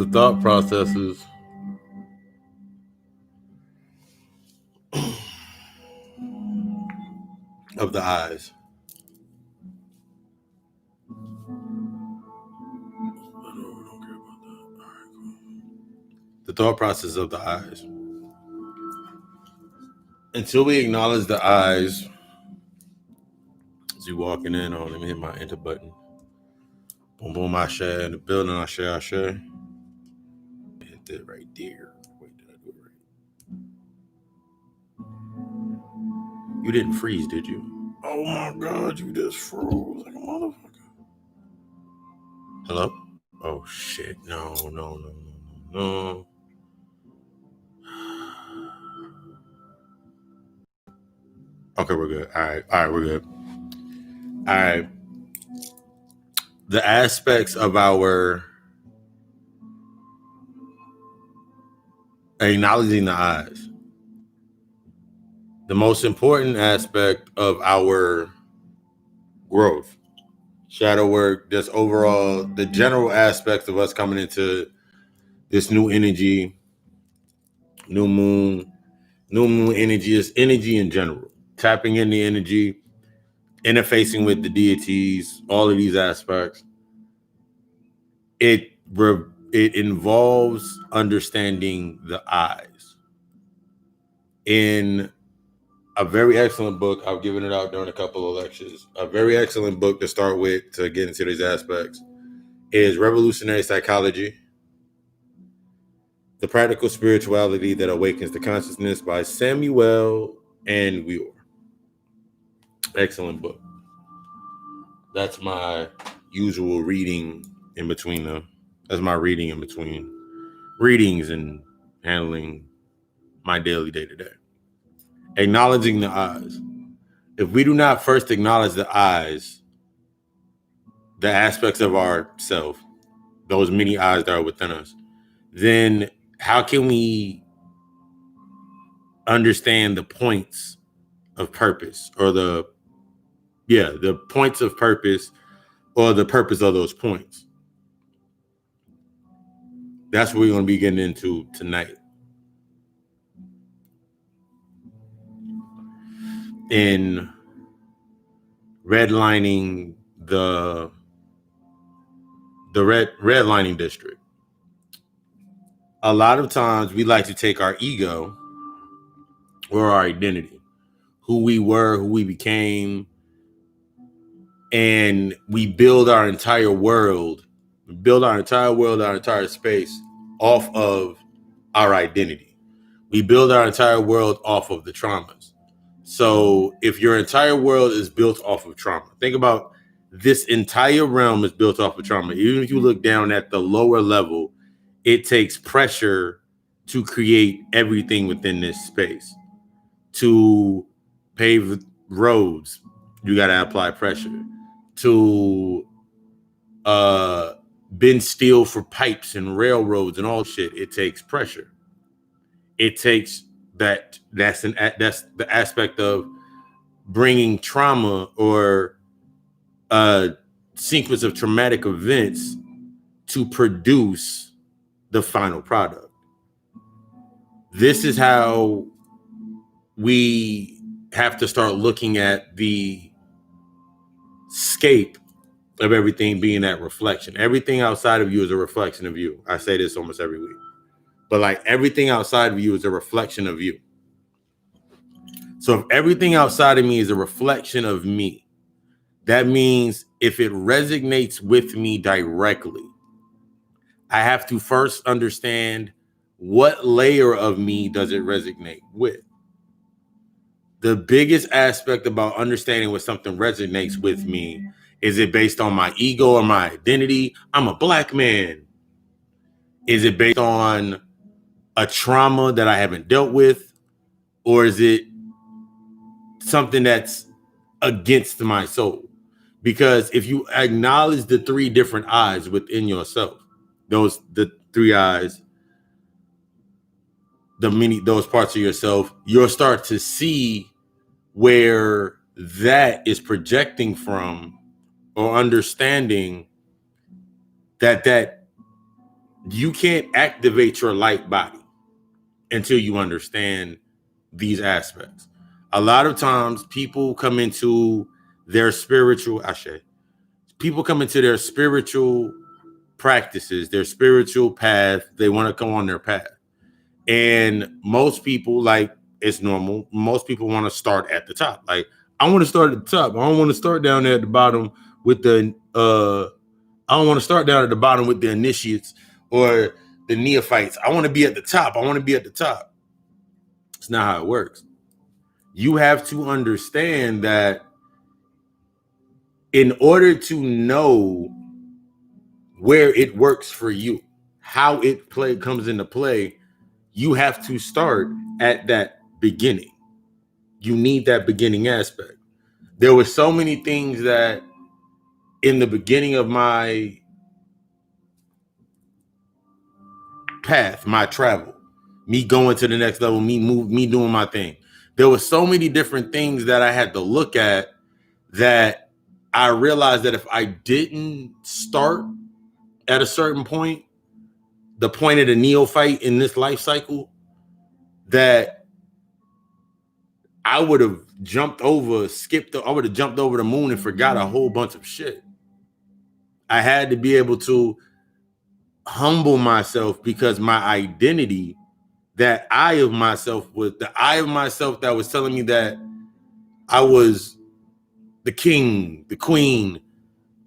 the thought processes of the eyes. The thought process of the eyes. Until we acknowledge the eyes, as you walking in, let me hit my enter button. Boom, boom, I share in the building, I share. Hit that right there. Wait, did I do it right? You didn't freeze, did you? Oh my God, you just froze like a motherfucker. Hello? Oh shit, no. Okay, we're good. All right, we're good. All right. The aspects of our acknowledging the eyes. The most important aspect of our growth, shadow work, just overall, the general aspects of us coming into this new energy, new moon energy is energy in general. Tapping in the energy, interfacing with the deities, all of these aspects. It involves understanding the eyes. In a very excellent book, I've given it out during a couple of lectures. A very excellent book to start with to get into these aspects is Revolutionary Psychology, The Practical Spirituality That Awakens the Consciousness by Samuel and Weor. Excellent book. That's my usual reading in between them. That's my reading in between readings and handling my daily day-to-day. Acknowledging the eyes. If we do not first acknowledge the eyes, the aspects of ourself, those many eyes that are within us, then how can we understand the points of purpose or the points of purpose or the purpose of those points? That's what we're going to be getting into tonight. In redlining the redlining district. A lot of times we like to take our ego or our identity, who we were, who we became, and we build our entire world, our entire space off of our identity. We build our entire world off of the traumas. So if your entire world is built off of trauma, think about this entire realm is built off of trauma. Even if you look down at the lower level, it takes pressure to create everything within this space. To pave roads, you got to apply pressure. To bend steel for pipes and railroads and all shit, it takes pressure. It takes that's the aspect of bringing trauma or a sequence of traumatic events to produce the final product. This is how we have to start looking at the scape of everything being that reflection. Everything outside of you is a reflection of you. I say this almost every week. But like everything outside of you is a reflection of you. So if everything outside of me is a reflection of me, that means if it resonates with me directly, I have to first understand what layer of me does it resonate with. The biggest aspect about understanding what something resonates with me is it based on my ego or my identity? I'm a black man. Is it based on a trauma that I haven't dealt with? Or is it something that's against my soul? Because if you acknowledge the three different eyes within yourself, the three eyes, those parts of yourself, you'll start to see where that is projecting from, or understanding that You can't activate your light body until you understand these aspects. A lot of times people come into their spiritual, people come into their spiritual practices, their spiritual path. They want to come on their path. And most people, like, it's normal. Most people want to start at the top. Like, I want to start at the top. I don't want to start down there at the bottom with the I don't want to start down at the bottom with the initiates or the neophytes. I want to be at the top. I want to be at the top. It's not how it works. You have to understand that in order to know where it works for you, how it comes into play, you have to start at that beginning. You need that beginning aspect. There were so many things that in the beginning of my path, my travel, me going to the next level, me doing my thing. There were so many different things that I had to look at that I realized that if I didn't start at a certain point, the point of the neophyte in this life cycle, that I would have I would have jumped over the moon and forgot a whole bunch of shit. I had to be able to humble myself because my identity, that I of myself, was the I of myself that was telling me that I was the king, the queen,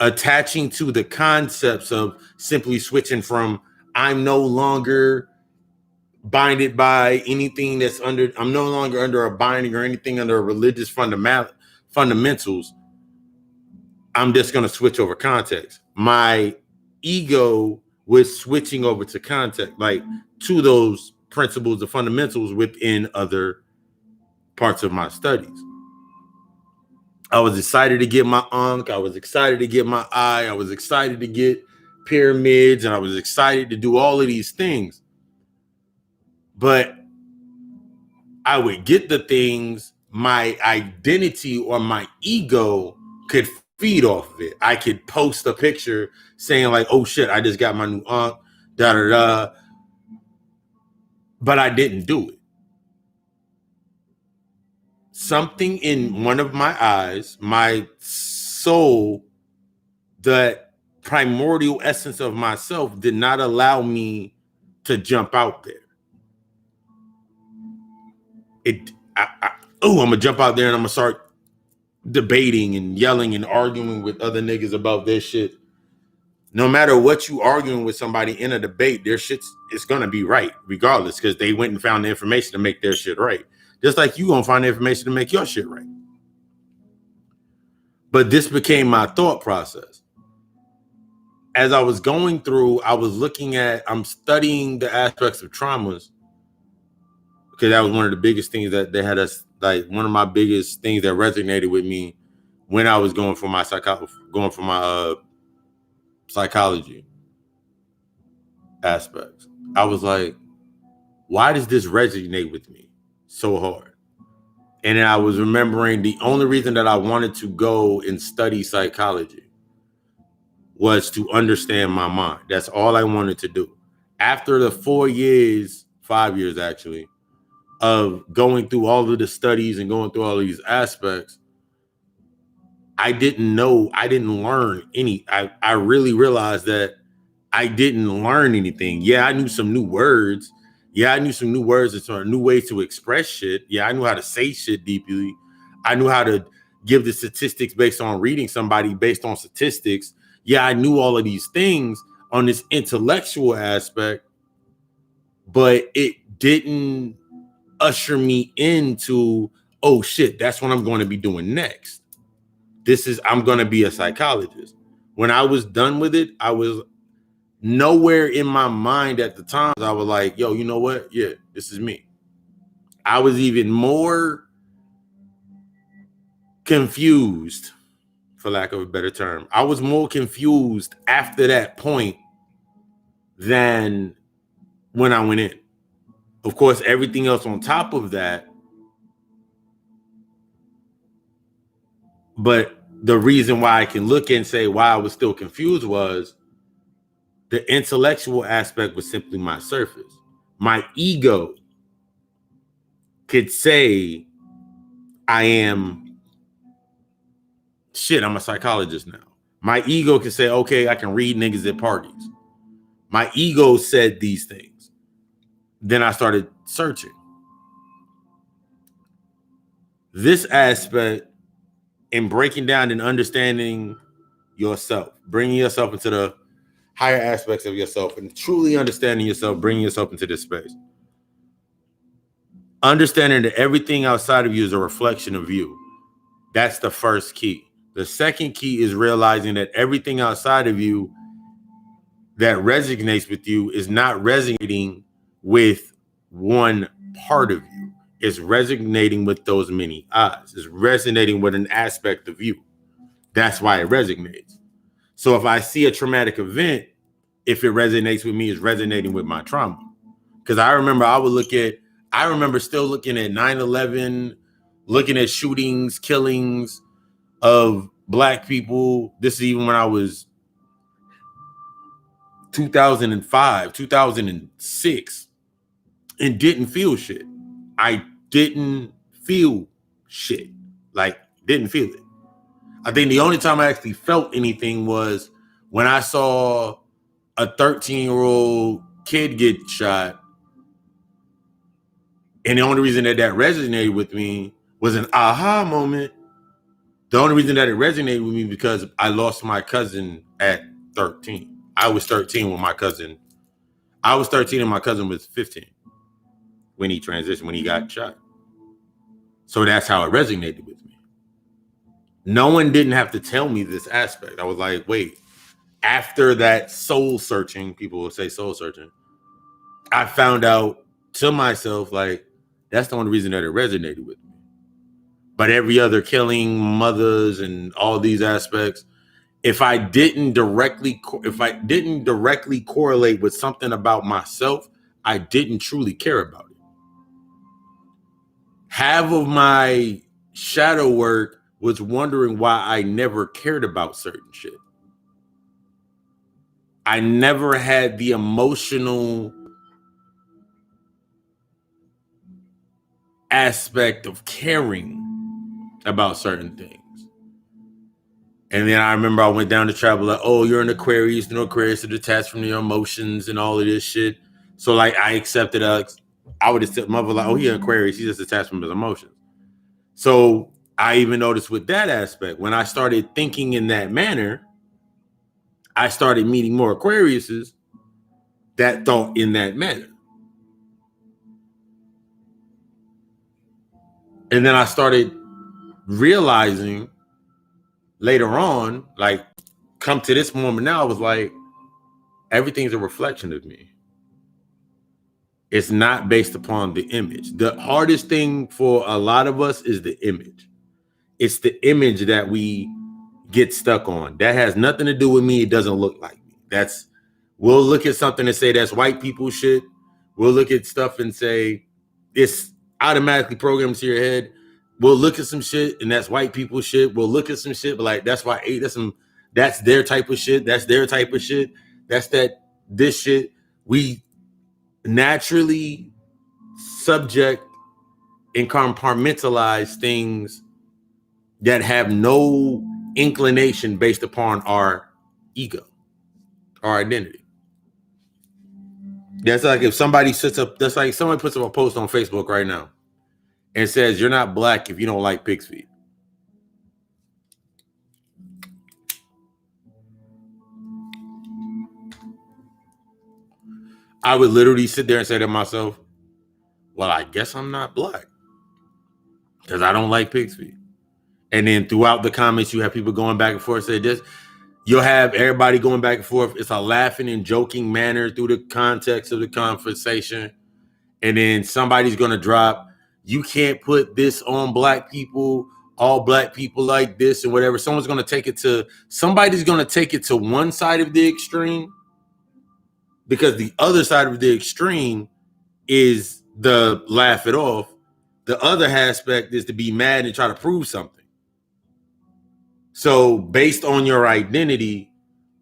attaching to the concepts of simply switching from I'm no longer binded by anything that's under, I'm no longer under a binding or anything under a religious fundamentals. I'm just going to switch over context. My ego was switching over to context, like to those principles, the fundamentals within other parts of my studies. I was excited to get my Ankh. I was excited to get my eye. I was excited to get pyramids, and I was excited to do all of these things. But I would get the things my identity or my ego could feed off of it. I could post a picture saying like, oh shit, I just got my new Ankh, da da da. But I didn't do it. Something in one of my eyes, my soul, the primordial essence of myself, did not allow me to jump out there. I'm gonna jump out there and I'm gonna start debating and yelling and arguing with other niggas about their shit. No matter what you arguing with somebody in a debate, their shit's it's gonna be right regardless, because they went and found the information to make their shit right. Just like you gonna find the information to make your shit right. But this became my thought process. As I was going through, I'm studying the aspects of traumas, because that was one of the biggest things that they had us, like one of my biggest things that resonated with me when I was going for my psychology aspects. I was like, why does this resonate with me so hard? And then I was remembering the only reason that I wanted to go and study psychology was to understand my mind. That's all I wanted to do. After the 5 years actually, of going through all of the studies and going through all of these aspects, I didn't learn any. I really realized that I didn't learn anything. Yeah, I knew some new words. Yeah, I knew some new words and some new ways to express shit. Yeah, I knew how to say shit deeply. I knew how to give the statistics based on reading somebody based on statistics. Yeah, I knew all of these things on this intellectual aspect, but it didn't usher me into, oh shit, that's what I'm going to be doing next. I'm going to be a psychologist. When I was done with it, I was nowhere in my mind at the time. I was like, yo, you know what? Yeah, this is me. I was even more confused, for lack of a better term. I was more confused after that point than when I went in. Of course, everything else on top of that. But the reason why I can look and say why I was still confused was The intellectual aspect was simply my surface. My ego could say I am shit, I'm a psychologist now. My ego can say, okay, I can read niggas at parties. My ego said these things. Then I started searching. This aspect in breaking down and understanding yourself, bringing yourself into the higher aspects of yourself and truly understanding yourself, bringing yourself into this space. Understanding that everything outside of you is a reflection of you. That's the first key. The second key is realizing that everything outside of you that resonates with you is not resonating with one part of you. It's resonating with those many eyes. It's resonating with an aspect of you. That's why it resonates. So if I see a traumatic event, if it resonates with me, it's resonating with my trauma. Because I remember I remember still looking at 9/11, looking at shootings, killings of Black people. This is even when I was 2005, 2006, and didn't feel shit. I didn't feel shit. Like, didn't feel it. I think the only time I actually felt anything was when I saw a 13-year-old kid get shot. And the only reason that resonated with me was an aha moment. The only reason that it resonated with me because I lost my cousin at 13. I was 13 when my cousin, I was 13 and my cousin was 15 when he transitioned, when he got shot. So that's how it resonated with me. No one didn't have to tell me this aspect. I was like, wait, after that soul searching, people will say soul searching, I found out to myself, like, that's the only reason that it resonated with me. But every other killing, mothers, and all these aspects, if I didn't directly correlate with something about myself, I didn't truly care about it. Half of my shadow work was wondering why I never cared about certain shit. I never had the emotional aspect of caring about certain things. And then I remember I went down to travel, like, oh, you're an Aquarius, Aquarius are detached from your emotions and all of this shit. So like I accepted I would accept mother like, oh, he's an Aquarius, he's just attached from his emotions. So I even noticed with that aspect, when I started thinking in that manner, I started meeting more Aquariuses that thought in that manner. And then I started realizing later on, like, come to this moment now, I was like, everything's a reflection of me. It's not based upon the image. The hardest thing for a lot of us is the image. It's the image that we get stuck on. That has nothing to do with me. It doesn't look like me. We'll look at something and say that's white people shit. We'll look at stuff and say it's automatically programmed to your head. We'll look at some shit and that's white people shit. We'll look at some shit, but like that's why that's their type of shit. That's their type of shit. That's this shit. We naturally subject and compartmentalize things that have no inclination based upon our ego, our identity. That's like if somebody that's like somebody puts up a post on Facebook right now and says, you're not Black if you don't like pig's feet. I would literally sit there and say to myself, well, I guess I'm not Black because I don't like pig's feet. And then throughout the comments, you have people going back and forth, say this. You'll have everybody going back and forth. It's a laughing and joking manner through the context of the conversation. And then somebody's going to drop, you can't put this on Black people, all Black people like this and whatever. Somebody's going to take it to one side of the extreme, because the other side of the extreme is the laugh it off. The other aspect is to be mad and try to prove something. So based on your identity,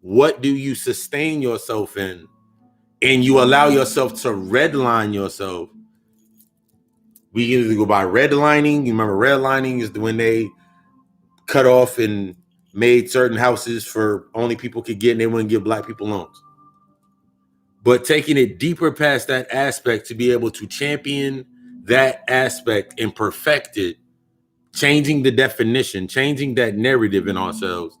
what do you sustain yourself in, and you allow yourself to redline yourself. We either go by redlining. You remember redlining is when they cut off and made certain houses for only people could get, and they wouldn't give black people loans. But taking it deeper past that aspect to be able to champion that aspect and perfect it, changing the definition, changing that narrative in ourselves,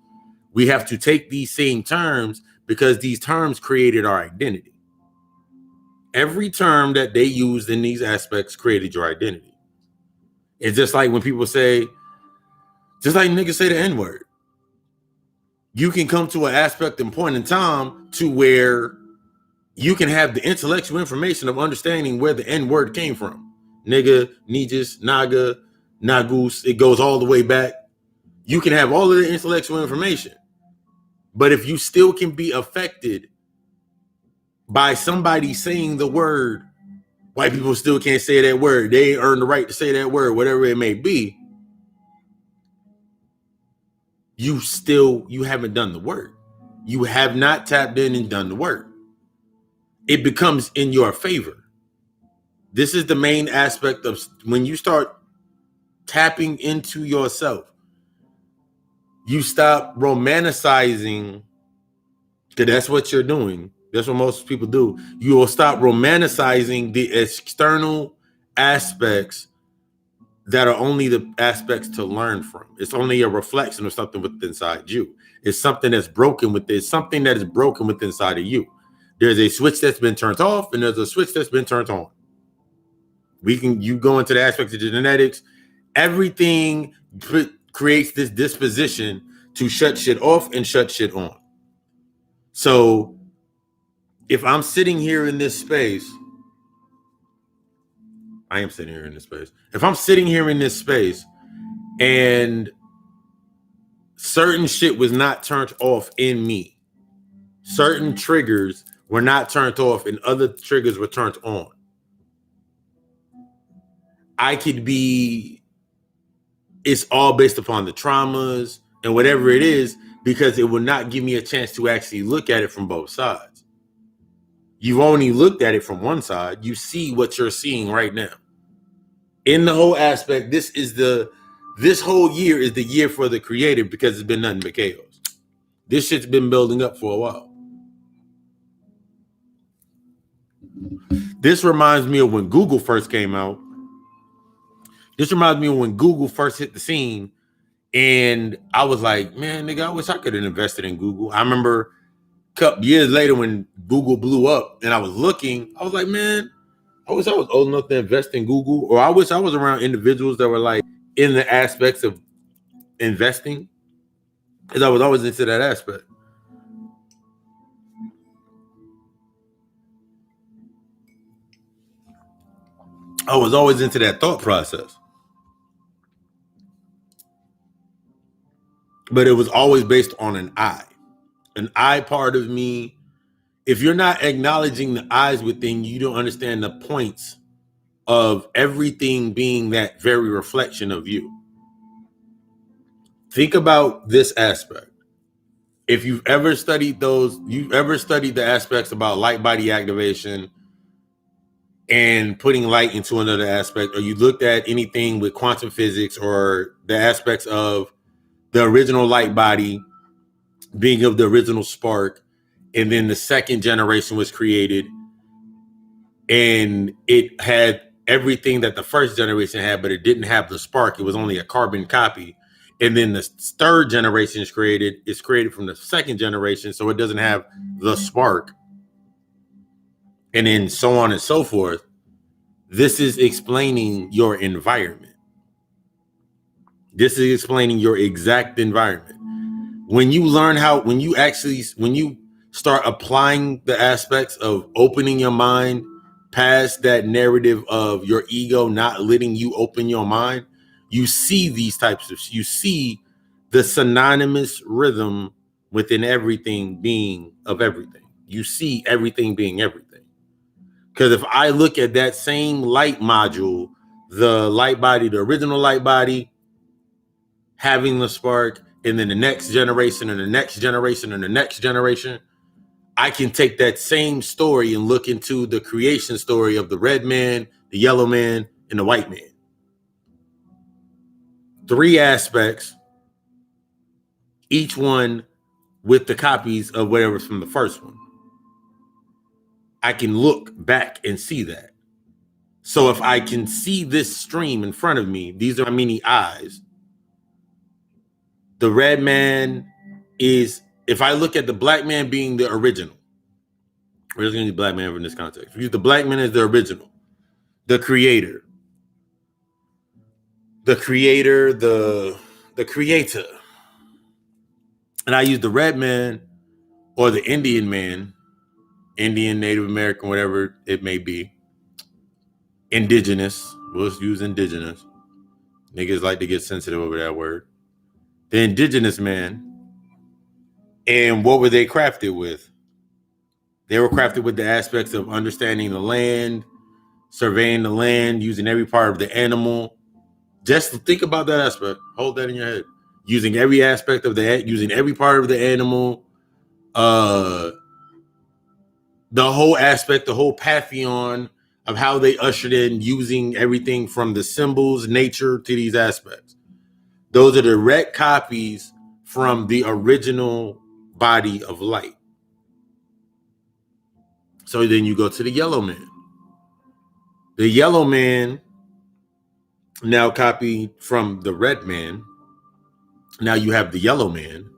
we have to take these same terms because these terms created our identity. Every term that they used in these aspects created your identity. It's just like when people say, just like niggas say the N-word. You can come to an aspect and point in time to where you can have the intellectual information of understanding where the N-word came from. Nigga, Nijis, Naga, Nagus, it goes all the way back. You can have all of the intellectual information. But if you still can be affected by somebody saying the word, white people still can't say that word. They earn the right to say that word, whatever it may be. You haven't done the work. You have not tapped in and done the work. It becomes in your favor. This is the main aspect of when you start tapping into yourself. You stop romanticizing, because that's what you're doing. That's what most people do. You will stop romanticizing the external aspects that are only the aspects to learn from. It's only a reflection of something within inside you. It's something that's broken within. It's something that is broken within inside of you. There's a switch that's been turned off, and there's a switch that's been turned on. You go into the aspects of genetics. Everything creates this disposition to shut shit off and shut shit on. So if I'm sitting here in this space, I am sitting here in this space. If I'm sitting here in this space and certain shit was not turned off in me, certain triggers were not turned off and other triggers were turned on, I could be, it's all based upon the traumas and whatever it is, because it will not give me a chance to actually look at it from both sides. You've only looked at it from one side. You see what you're seeing right now. In the whole aspect, this whole year is the year for the creative, because it's been nothing but chaos. This shit's been building up for a while. This reminds me of when Google first came out. This reminds me of when Google first hit the scene, and I was like, man, nigga, I wish I could have invested in Google. I remember a couple years later when Google blew up, and I was looking, I was like, man, I wish I was old enough to invest in Google, or I wish I was around individuals that were like in the aspects of investing, because I was always into that aspect. I was always into that thought process. But it was always based on an I part of me. If you're not acknowledging the I's within you, don't understand the points of everything being that very reflection of you. Think about this aspect. If you've ever studied the aspects about light body activation and putting light into another aspect, or you looked at anything with quantum physics or the aspects of the original light body being of the original spark, and then the second generation was created and it had everything that the first generation had, but it didn't have the spark. It was only a carbon copy. And then the third generation is created. It's created from the second generation, so it doesn't have the spark. And then so on and so forth. This is explaining your environment. This is explaining your exact environment. When you start applying the aspects of opening your mind past that narrative of your ego not letting you open your mind, you see you see the synonymous rhythm within everything being of everything. You see everything being everything. Because if I look at that same light module, the light body, the original light body, having the spark, and then the next generation and the next generation and the next generation, I can take that same story and look into the creation story of the red man, the yellow man, and the white man. 3 aspects, each one with the copies of whatever's from the first one. I can look back and see that. So if I can see this stream in front of me, these are my many eyes. The red man is, if I look at the black man being the original, we're just going to use black man in this context. We use the black man as the original, the creator, the creator. And I use the red man or the Indian man, Indian, Native American, whatever it may be. Indigenous. We'll use indigenous. Niggas like to get sensitive over that word. The indigenous man. And what were they crafted with? They were crafted with the aspects of understanding the land, surveying the land, using every part of the animal. Just think about that aspect. Hold that in your head. Using every aspect of using every part of the animal, the whole aspect, the whole pantheon of how they ushered in, using everything from the symbols, nature to these aspects. Those are direct copies from the original body of light. So then you go to the yellow man. The yellow man now copied from the red man. Now you have the yellow man.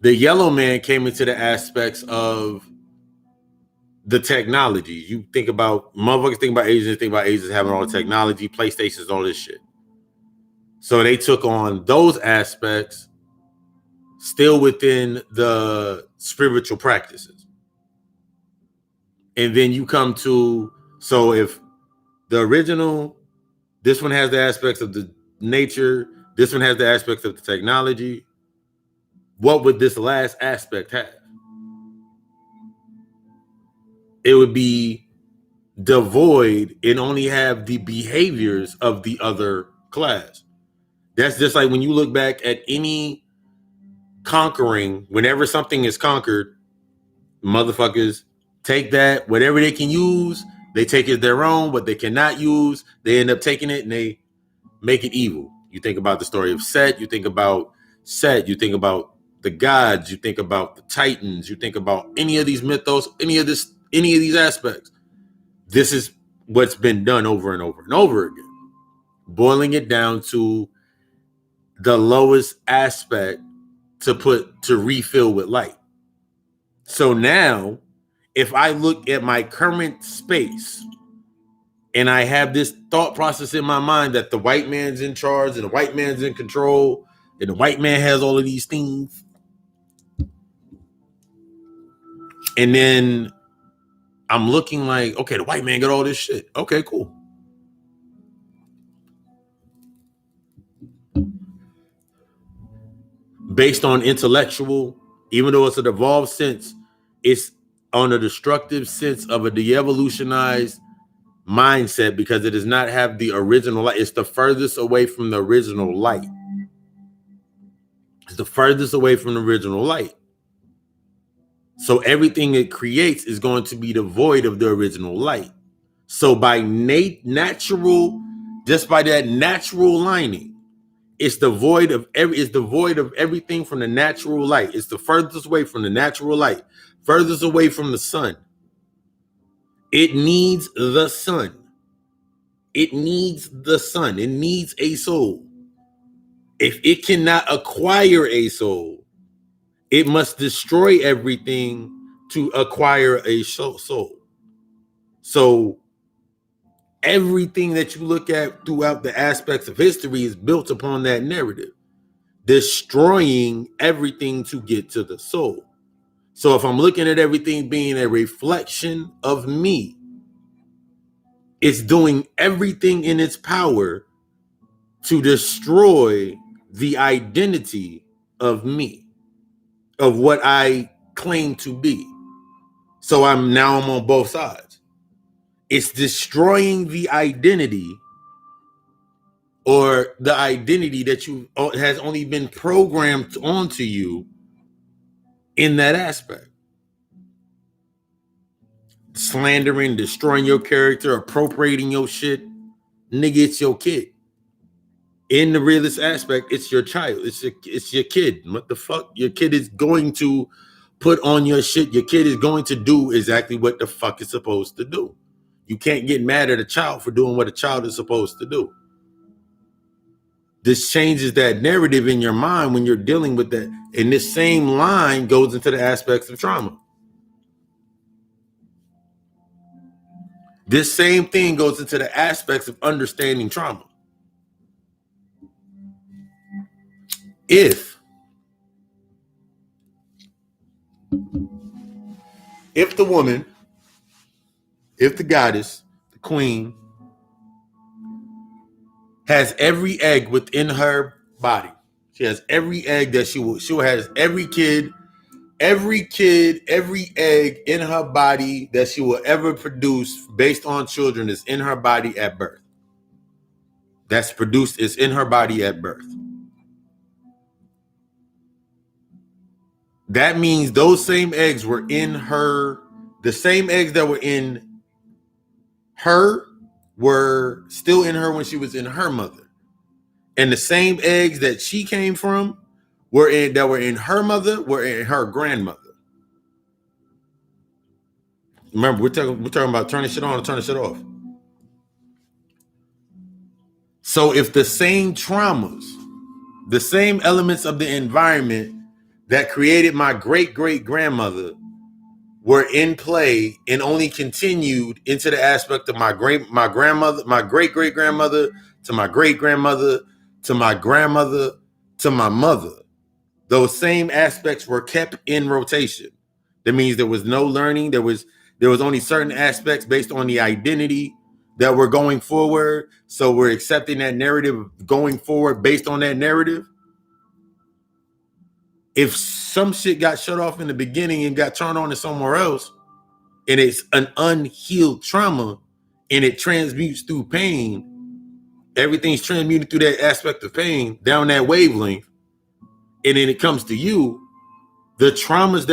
The yellow man came into the aspects of the technology. You think about, motherfuckers think about Asians having all the technology, PlayStations, all this shit. So they took on those aspects still within the spiritual practices. And then you come to, so if the original, this one has the aspects of the nature, this one has the aspects of the technology, what would this last aspect have? It would be devoid and only have the behaviors of the other class. That's just like when you look back at any conquering, whenever something is conquered, motherfuckers take that, whatever they can use, they take it their own. What they cannot use, they end up taking it and they make it evil. You think about the story of Set, you think about the gods, you think about the Titans, you think about any of these mythos, any of these aspects. This is what's been done over and over and over again. Boiling it down to the lowest aspect to refill with light. So now, if I look at my current space and I have this thought process in my mind that the white man's in charge and the white man's in control and the white man has all of these things, and then I'm looking like, okay, the white man got all this shit. Okay, cool. Based on intellectual, even though it's a devolved sense, it's on a destructive sense of a de-evolutionized mindset because it does not have the original light. It's the furthest away from the original light. It's the furthest away from the original light. So everything it creates is going to be devoid of the original light. So by natural, just by that natural lining, it's devoid of everything from the natural light. It's the furthest away from the natural light, furthest away from the sun. It needs the sun. It needs the sun. It needs a soul. If it cannot acquire a soul, it must destroy everything to acquire a soul. So everything that you look at throughout the aspects of history is built upon that narrative, destroying everything to get to the soul. So if I'm looking at everything being a reflection of me, it's doing everything in its power to destroy the identity of me, of what I claim to be. So I'm on both sides. It's destroying the identity or the identity that you has only been programmed onto you in that aspect. Slandering, destroying your character, appropriating your shit. Nigga, it's your kid. In the realist aspect, it's your child. It's your kid. What the fuck? Your kid is going to put on your shit. Your kid is going to do exactly what the fuck it's supposed to do. You can't get mad at a child for doing what a child is supposed to do. This changes that narrative in your mind when you're dealing with that. And this same line goes into the aspects of trauma. This same thing goes into the aspects of understanding trauma. If the woman, if the goddess, the queen, has every egg within her body, she has every egg that she has every egg in her body that she will ever produce based on children is in her body at birth. That's produced is in her body at birth. That means those same eggs were in her, the same eggs that were in her were still in her when she was in her mother. And the same eggs that she came from were in her mother, were in her grandmother. Remember, we're talking about turning shit on and turning shit off. So if the same traumas, the same elements of the environment that created my great-great-grandmother were in play and only continued into the aspect of my grandmother, my great-great-grandmother, to my great-grandmother, to my grandmother, to my mother, those same aspects were kept in rotation. That means there was no learning. There was only certain aspects based on the identity that we're going forward. So we're accepting that narrative going forward based on that narrative. If some shit got shut off in the beginning and got turned on to somewhere else, and it's an unhealed trauma, and it transmutes through pain, everything's transmuted through that aspect of pain down that wavelength, and then it comes to you, the traumas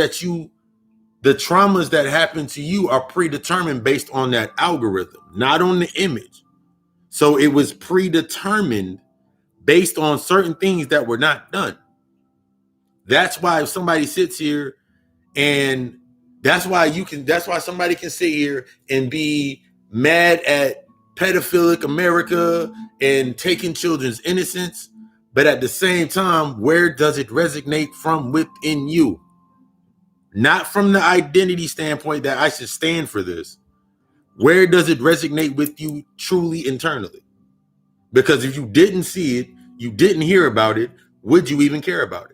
that happen to you are predetermined based on that algorithm, not on the image. So it was predetermined based on certain things that were not done. That's why if somebody sits here and that's why somebody can sit here and be mad at pedophilic America and taking children's innocence. But at the same time, where does it resonate from within you? Not from the identity standpoint that I should stand for this. Where does it resonate with you truly internally? Because if you didn't see it, you didn't hear about it, would you even care about it?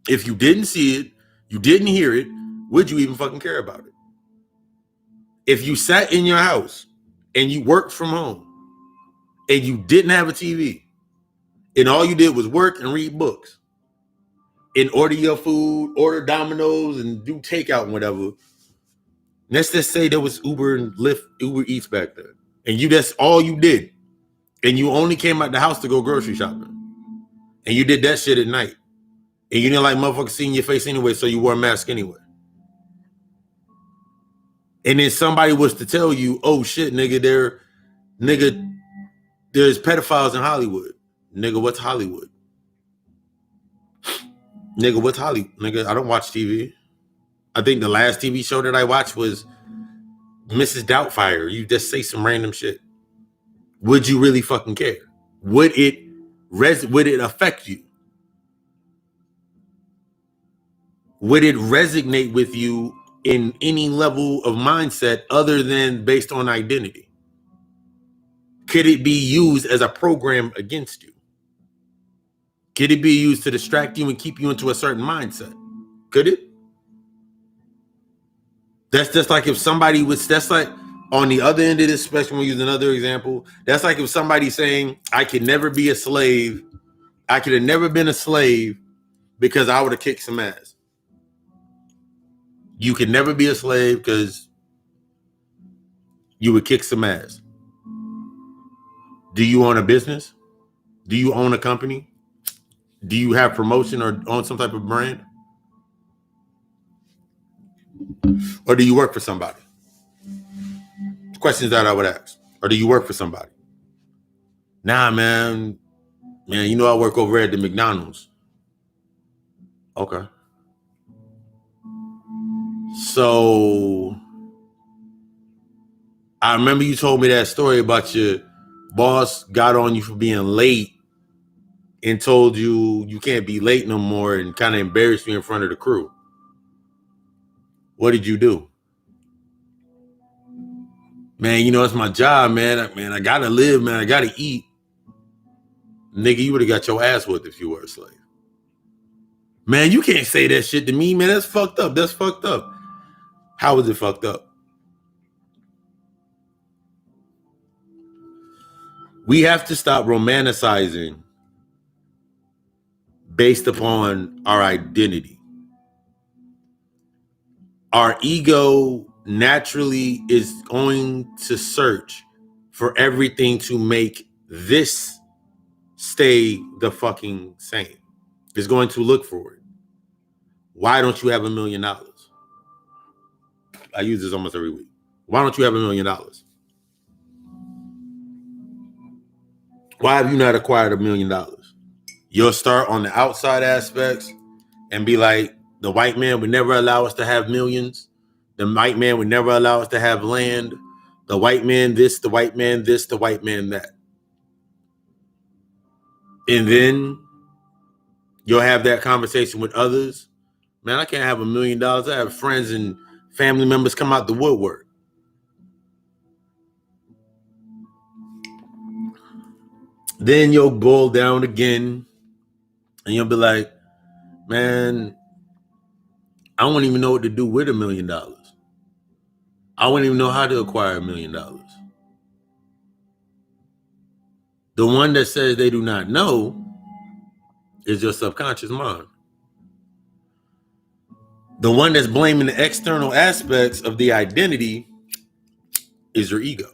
If you didn't see it, you didn't hear it, would you even fucking care about it? If you sat in your house and you worked from home and you didn't have a TV and all you did was work and read books and order your food, order Domino's and do takeout and whatever, let's just say there was Uber and Lyft, Uber Eats back there, and that's all you did, and you only came out the house to go grocery shopping, and you did that shit at night, and you didn't like motherfuckers seeing your face anyway, so you wore a mask anyway. And then somebody was to tell you, "Oh shit, nigga, there's pedophiles in Hollywood." Nigga, what's Hollywood? Nigga, what's Hollywood? Nigga, I don't watch TV. I think the last TV show that I watched was Mrs. Doubtfire. You just say some random shit. Would you really fucking care? Would it affect you? Would it resonate with you in any level of mindset other than based on identity? Could it be used as a program against you? Could it be used to distract you and keep you into a certain mindset? Could it? That's just like if somebody was, that's like on the other end of this spectrum, we'll use another example. That's like if somebody's saying, I could never be a slave. I could have never been a slave because I would have kicked some ass. You could never be a slave because you would kick some ass. Do you own a business? Do you own a company? Do you have promotion or own some type of brand? Or do you work for somebody? Questions that I would ask. Or do you work for somebody? Nah, man. Man, you know I work over at the McDonald's. Okay. So I remember you told me that story about your boss got on you for being late and told you you can't be late no more and kind of embarrassed you in front of the crew. What did you do? Man, you know, it's my job, man. Man, I gotta live, man. I gotta eat. Nigga, you would have got your ass whipped if you were a slave. Man, you can't say that shit to me, man. That's fucked up. That's fucked up. How is it fucked up? We have to stop romanticizing based upon our identity. Our ego naturally is going to search for everything to make this stay the fucking same. It's going to look for it. Why don't you have $1 million? I use this almost every week. Why don't you have $1 million? Why have you not acquired $1 million? You'll start on the outside aspects and be like, the white man would never allow us to have millions. The white man would never allow us to have land. The white man this, the white man this, the white man that. And then you'll have that conversation with others. Man, I can't have $1 million. I have friends and family members come out the woodwork. Then you'll boil down again and you'll be like, man, I wouldn't even know what to do with $1 million. I wouldn't even know how to acquire $1 million. The one that says they do not know is your subconscious mind. The one that's blaming the external aspects of the identity is your ego.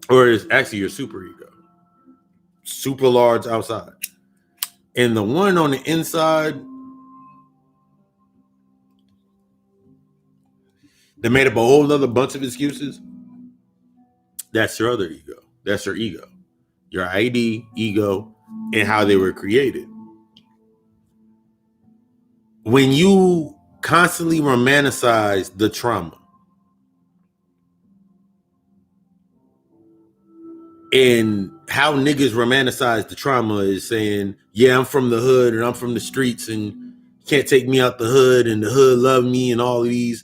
Or is actually your super ego. Super large outside. And the one on the inside that made up a whole other bunch of excuses, that's your other ego. That's your ego. Your ID, ego, and how they were created. When you constantly romanticize the trauma, and how niggas romanticize the trauma is saying, yeah, I'm from the hood and I'm from the streets and you can't take me out the hood and the hood love me and all of these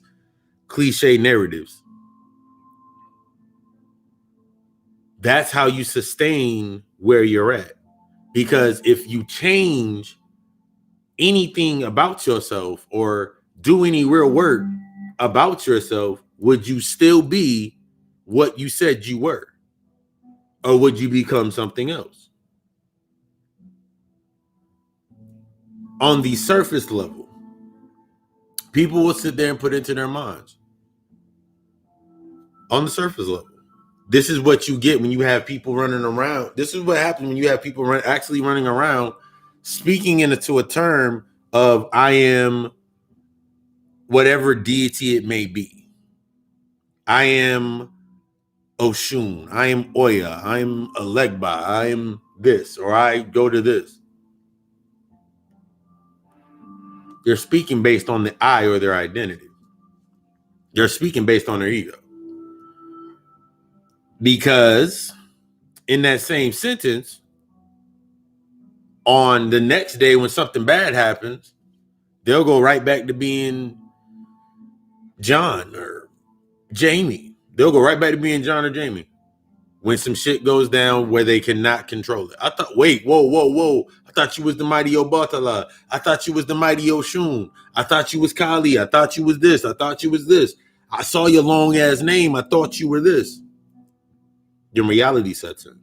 cliche narratives. That's how you sustain where you're at. Because if you change anything about yourself or do any real work about yourself, would you still be what you said you were? Or would you become something else? On the surface level, people will sit there and put into their minds. On the surface level, this is what you get when you have people running around. This is what happens when you have people actually running around speaking into a term of I am whatever deity it may be. I am Oshun. I am Oya. I am Alegba. I am this, or I go to this. They're speaking based on the I or their identity. They're speaking based on their ego. Because in that same sentence, on the next day when something bad happens, they'll go right back to being John or Jamie. They'll go right back to being John or Jamie when some shit goes down where they cannot control it. I thought, wait, whoa. I thought you was the mighty Obatala. I thought you was the mighty Oshun. I thought you was Kali. I thought you was this. I thought you was this. I saw your long ass name. I thought you were this. Your reality sets in.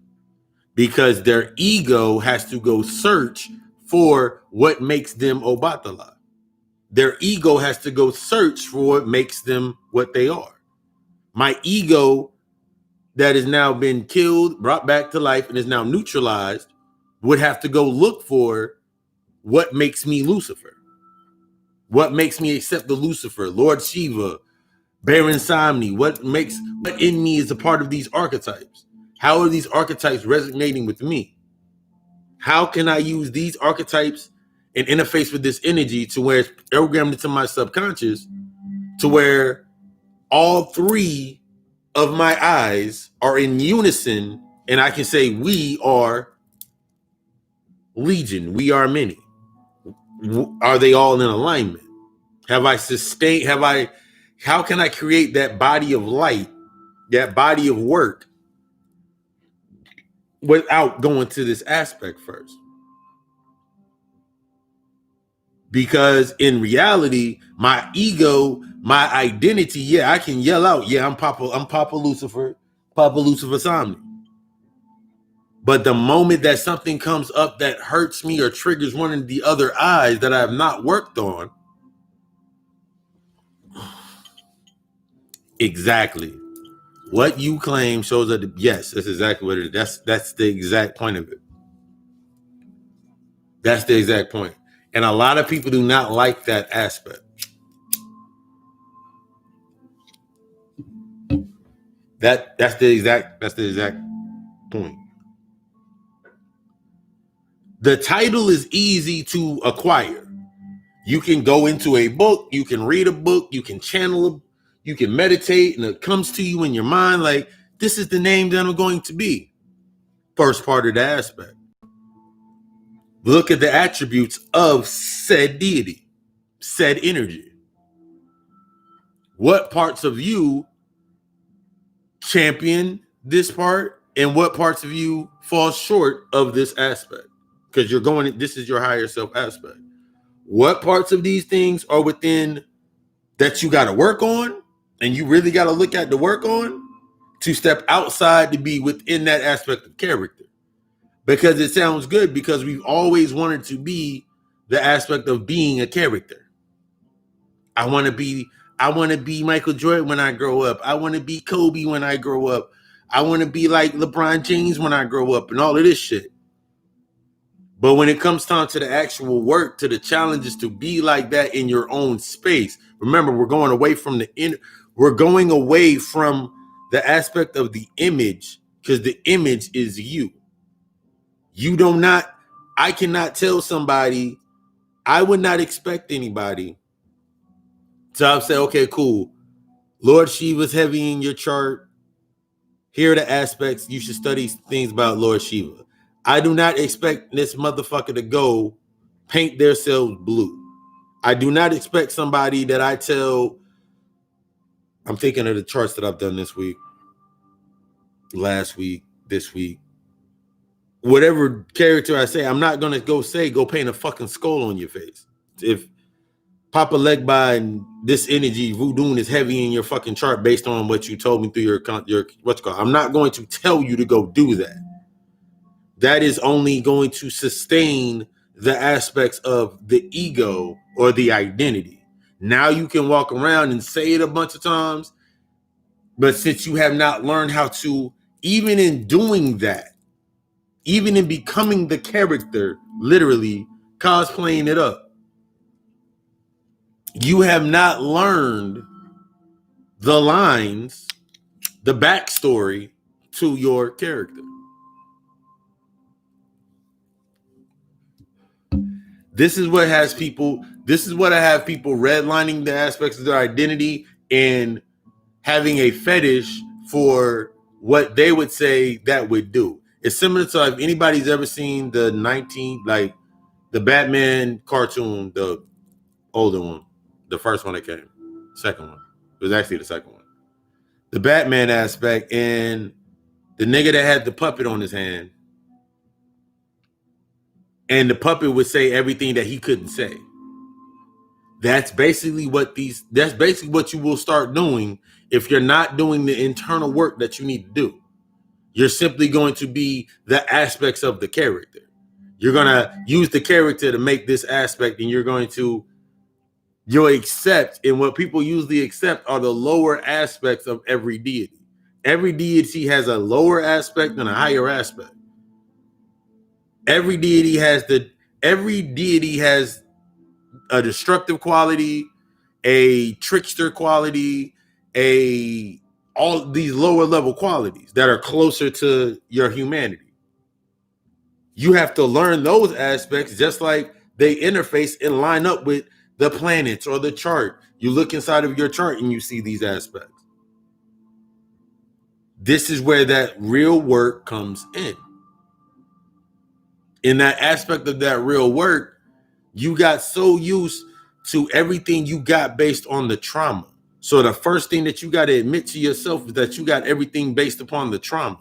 Because their ego has to go search for what makes them Obatala. Their ego has to go search for what makes them what they are. My ego that has now been killed, brought back to life, and is now neutralized would have to go look for what makes me Lucifer. What makes me accept the Lucifer, Lord Shiva, Baron Samni? What in me is a part of these archetypes? How are these archetypes resonating with me? How can I use these archetypes and interface with this energy to where it's programmed into my subconscious to where all three of my eyes are in unison and I can say we are legion, we are many. Are they all in alignment? How can I create that body of light, that body of work without going to this aspect first? Because in reality, my ego, my identity, yeah, I can yell out, yeah, I'm Papa Lucifer Somni. But the moment that something comes up that hurts me or triggers one of the other eyes that I have not worked on, exactly. What you claim shows that, yes, that's exactly what it is. That's the exact point of it. That's the exact point. And a lot of people do not like that aspect. That's the exact point. The title is easy to acquire. You can go into a book, you can read a book, you can channel, you can meditate, and it comes to you in your mind like, this is the name that I'm going to be. First part of the aspect. Look at the attributes of said deity, said energy. What parts of you champion this part and what parts of you fall short of this aspect? Because this is your higher self aspect. What parts of these things are within that you got to work on and you really got to look at the work on to step outside to be within that aspect of character? Because it sounds good because we've always wanted to be the aspect of being a character. I want to be Michael Jordan when I grow up. I want to be Kobe when I grow up. I want to be like LeBron James when I grow up and all of this shit. But when it comes down to the actual work, to the challenges to be like that in your own space, remember, we're going away from the aspect of the image, because the image is you. I cannot tell somebody, I would not expect anybody to say, okay, cool, Lord Shiva's heavy in your chart. Here are the aspects. You should study things about Lord Shiva. I do not expect this motherfucker to go paint themselves blue. I do not expect somebody that I tell, I'm thinking of the charts that I've done this week, last week, this week. Whatever character I say, I'm not going to go paint a fucking skull on your face. If Papa Legba and this energy, voodoo, is heavy in your fucking chart based on what you told me through your what's called. I'm not going to tell you to go do that. That is only going to sustain the aspects of the ego or the identity. Now you can walk around and say it a bunch of times, but since you have not learned how to, even in doing that, even in becoming the character, literally cosplaying it up, you have not learned the lines, the backstory to your character. This is what I have people redlining the aspects of their identity and having a fetish for what they would say that would do. It's similar to, if anybody's ever seen the Batman cartoon, the older one, the first one that came, second one. It was actually the second one. The Batman aspect, and the nigga that had the puppet on his hand, and the puppet would say everything that he couldn't say. That's basically what you will start doing if you're not doing the internal work that you need to do. You're simply going to be the aspects of the character. You're going to use the character to make this aspect, and you'll accept, and what people usually accept are the lower aspects of every deity. Every deity has a lower aspect and a higher aspect. Every deity has a destructive quality, a trickster quality, all these lower level qualities that are closer to your humanity. You have to learn those aspects just like they interface and line up with the planets or the chart. You look inside of your chart and you see these aspects. This is where that real work comes in. In that aspect of that real work, you got so used to everything you got based on the trauma. So the first thing that you got to admit to yourself is that you got everything based upon the trauma.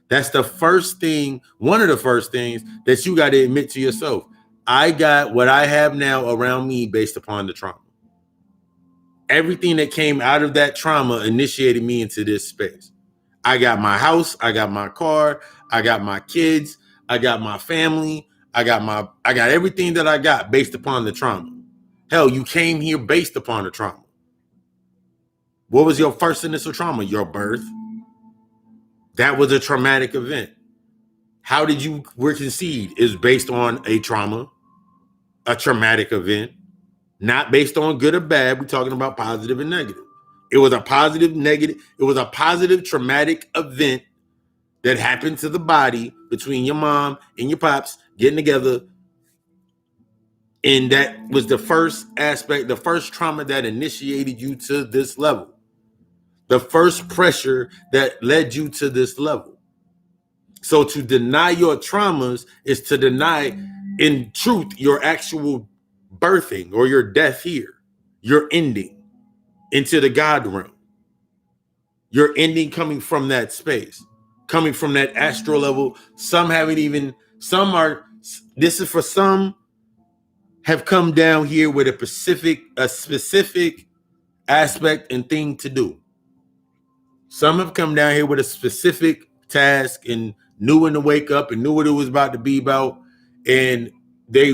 That's the first thing, one of the first things that you got to admit to yourself. I got what I have now around me based upon the trauma. Everything that came out of that trauma initiated me into this space. I got my house, I got my car, I got my kids, I got my family, I got everything that I got based upon the trauma. Hell, you came here based upon the trauma. What was your first initial trauma? Your birth. That was a traumatic event. How did you were conceived is based on a trauma, a traumatic event, not based on good or bad. We're talking about positive and negative. It was a positive, negative. It was a positive traumatic event that happened to the body between your mom and your pops getting together. And that was the first aspect, the first trauma that initiated you to this level. The first pressure that led you to this level. So to deny your traumas is to deny, in truth, your actual birthing or your death here. Your ending into the God realm. Your ending coming from that space, coming from that astral level. Some haven't even, this is for some, have come down here with a specific aspect and thing to do. Some have come down here with a specific task and knew when to wake up and knew what it was about to be about, and they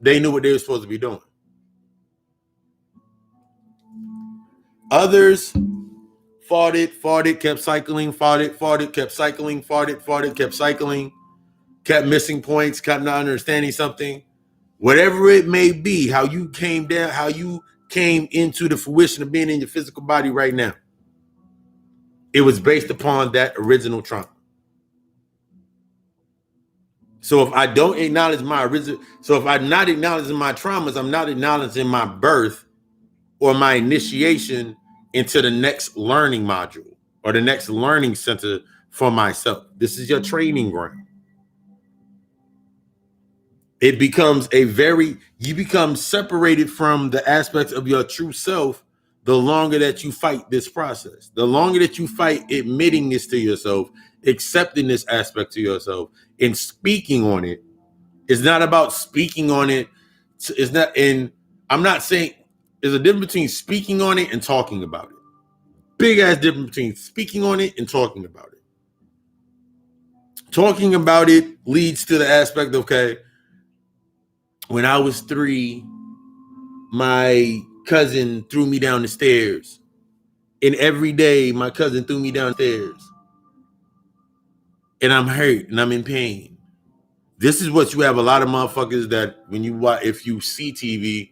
knew what they were supposed to be doing. Others fought it, kept cycling, kept cycling, kept cycling, kept missing points, kept not understanding something. Whatever it may be, how you came into the fruition of being in your physical body right now, it was based upon that original trauma. So if I don't acknowledge if I'm not acknowledging my traumas, I'm not acknowledging my birth or my initiation into the next learning module or the next learning center for myself. This is your training ground. It becomes you become separated from the aspects of your true self the longer that you fight this process. The longer that you fight admitting this to yourself, accepting this aspect to yourself, and speaking on it. It's not about speaking on it. It's not, and I'm not saying there's a difference between speaking on it and talking about it. Big ass difference between speaking on it and talking about it. Talking about it leads to the aspect of, okay, when I was 3, my cousin threw me down the stairs. And every day my cousin threw me downstairs. And I'm hurt and I'm in pain. This is what you have a lot of motherfuckers that when you watch, if you see TV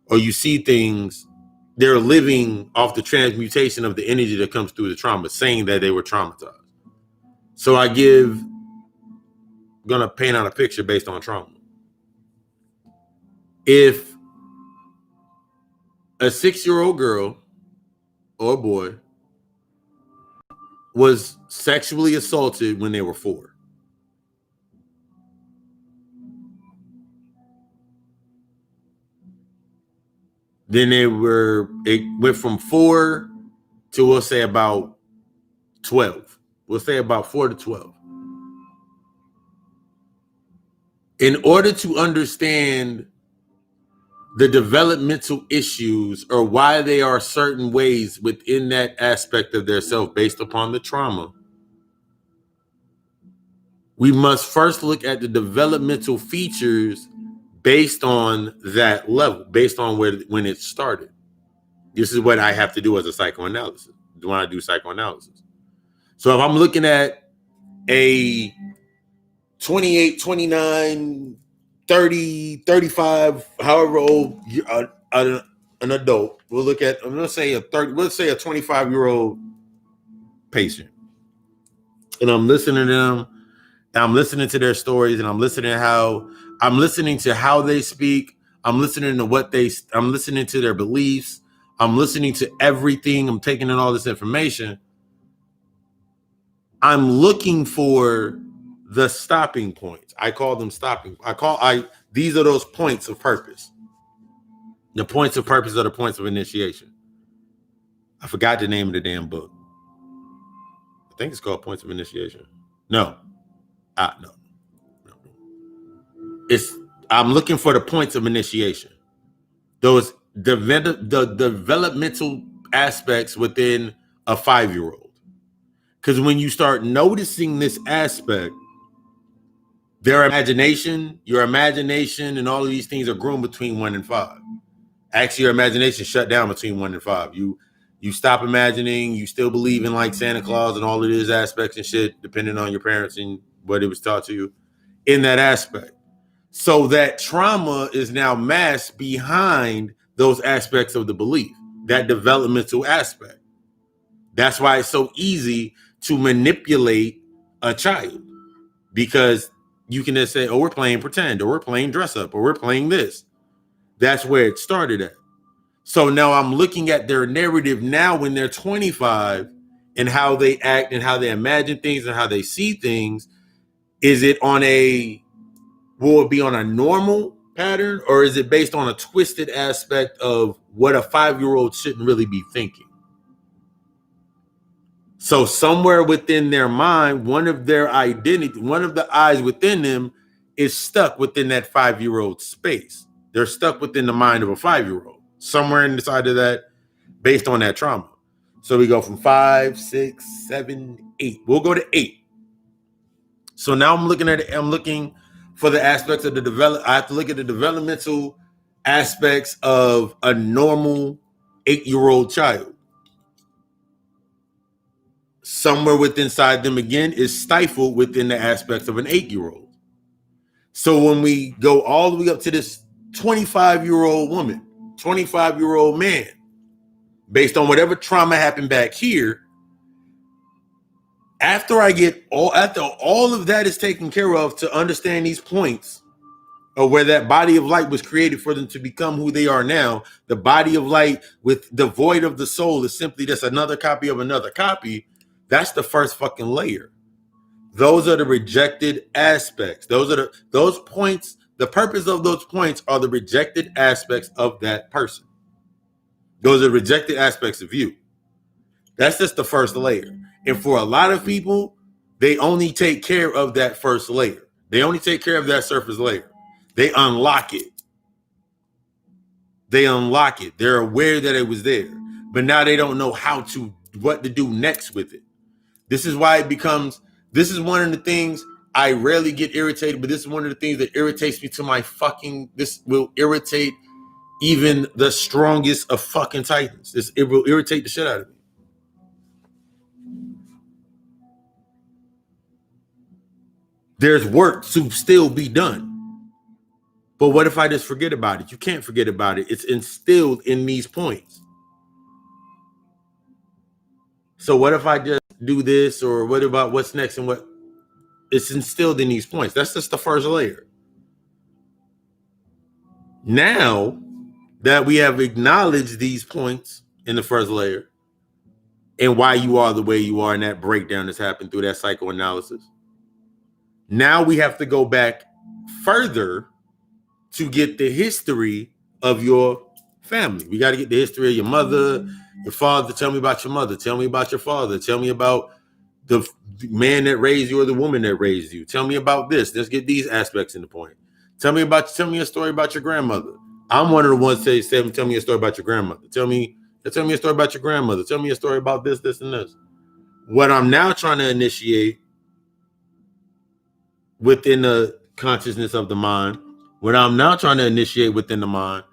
or you see things, they're living off the transmutation of the energy that comes through the trauma, saying that they were traumatized. So gonna paint out a picture based on trauma. If a 6-year-old girl or boy was sexually assaulted when they were 4, then it went from 4 to, we'll say, about 12. We'll say about 4 to 12. In order to understand the developmental issues or why they are certain ways within that aspect of their self based upon the trauma, we must first look at the developmental features based on that level, based on when it started. This is what I have to do as a psychoanalysis when I do psychoanalysis. So if I'm looking at a 28, 29, 30, 35, however old an adult, we'll look at, let's say a 25-year-old patient. And I'm listening to them, and I'm listening to their stories, and I'm listening to how they speak. I'm listening to their beliefs. I'm listening to everything. I'm taking in all this information. I'm looking for the stopping points. I call them stopping. These are those points of purpose. The points of purpose are the points of initiation. I forgot the name of the damn book. I think it's called Points of Initiation. No. No. I'm looking for the points of initiation. Those the developmental aspects within a 5-year-old. Because when you start noticing this aspect, your imagination, and all of these things are grown between 1 and 5. Actually, your imagination shut down between 1 and 5. You stop imagining. You still believe in like Santa Claus and all of these aspects and shit, depending on your parents and what it was taught to you in that aspect. So that trauma is now masked behind those aspects of the belief, that developmental aspect. That's why it's so easy to manipulate a child, because you can just say, oh, we're playing pretend, or we're playing dress up, or we're playing this. That's where it started at. So now I'm looking at their narrative now when they're 25 and how they act and how they imagine things and how they see things. Will it be on a normal pattern, or is it based on a twisted aspect of what a 5-year-old shouldn't really be thinking? So somewhere within their mind, one of their identity, one of the eyes within them is stuck within that 5-year-old space. They're stuck within the mind of a 5-year-old, somewhere inside of that, based on that trauma. So we go from 5, 6, 7, 8. We'll go to 8. So now I'm looking for the aspects of I have to look at the developmental aspects of a normal 8-year-old child. Somewhere within inside them again is stifled within the aspects of an 8-year-old. So when we go all the way up to this 25-year-old woman, 25-year-old man, based on whatever trauma happened back here, after all of that is taken care of, to understand these points of where that body of light was created for them to become who they are now, the body of light with the void of the soul is simply just another copy of another copy. That's the first fucking layer. Those are the rejected aspects. Those points. The purpose of those points are the rejected aspects of that person. Those are rejected aspects of you. That's just the first layer. And for a lot of people, they only take care of that first layer. They only take care of that surface layer. They unlock it. They're aware that it was there, but now they don't know what to do next with it. This is one of the things I rarely get irritated, but this is one of the things that irritates me to this will irritate even the strongest of fucking titans. It will irritate the shit out of me. There's work to still be done. But what if I just forget about it? You can't forget about it. It's instilled in these points. So what if I just do this, or what about what's next and what? It's instilled in these points. That's just the first layer. Now that we have acknowledged these points in the first layer and why you are the way you are, and that breakdown that's happened through that psychoanalysis, now we have to go back further to get the history of your family. We got to get the history of your mother, your father. Tell me about your mother. Tell me about your father. Tell me about the man that raised you or the woman that raised you. Tell me about this. Let's get these aspects in the point. Tell me a story about your grandmother. I'm one of the ones that say, tell me a story about your grandmother. Tell me a story about your grandmother. Tell me a story about this, this, and this. What I'm now trying to initiate within the consciousness of the mind, what I'm now trying to initiate within the mind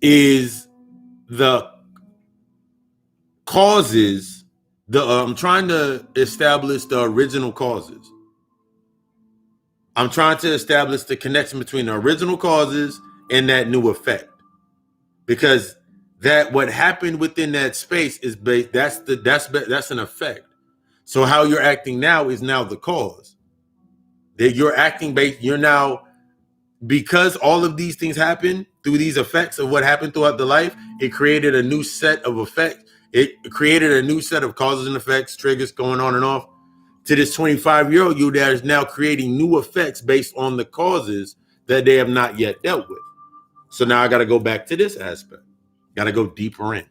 is the causes I'm trying to establish the original causes. I'm trying to establish the connection between the original causes and that new effect, because that what happened within that space is based. That's an effect. So how you're acting now is now the cause. That you're acting based. You're now, because all of these things happen through these effects of what happened throughout the life. It created a new set of effects. It created a new set of causes and effects, triggers going on and off, to this 25-year-old you that is now creating new effects based on the causes that they have not yet dealt with. So now I got to go back to this aspect. Got to go deeper in.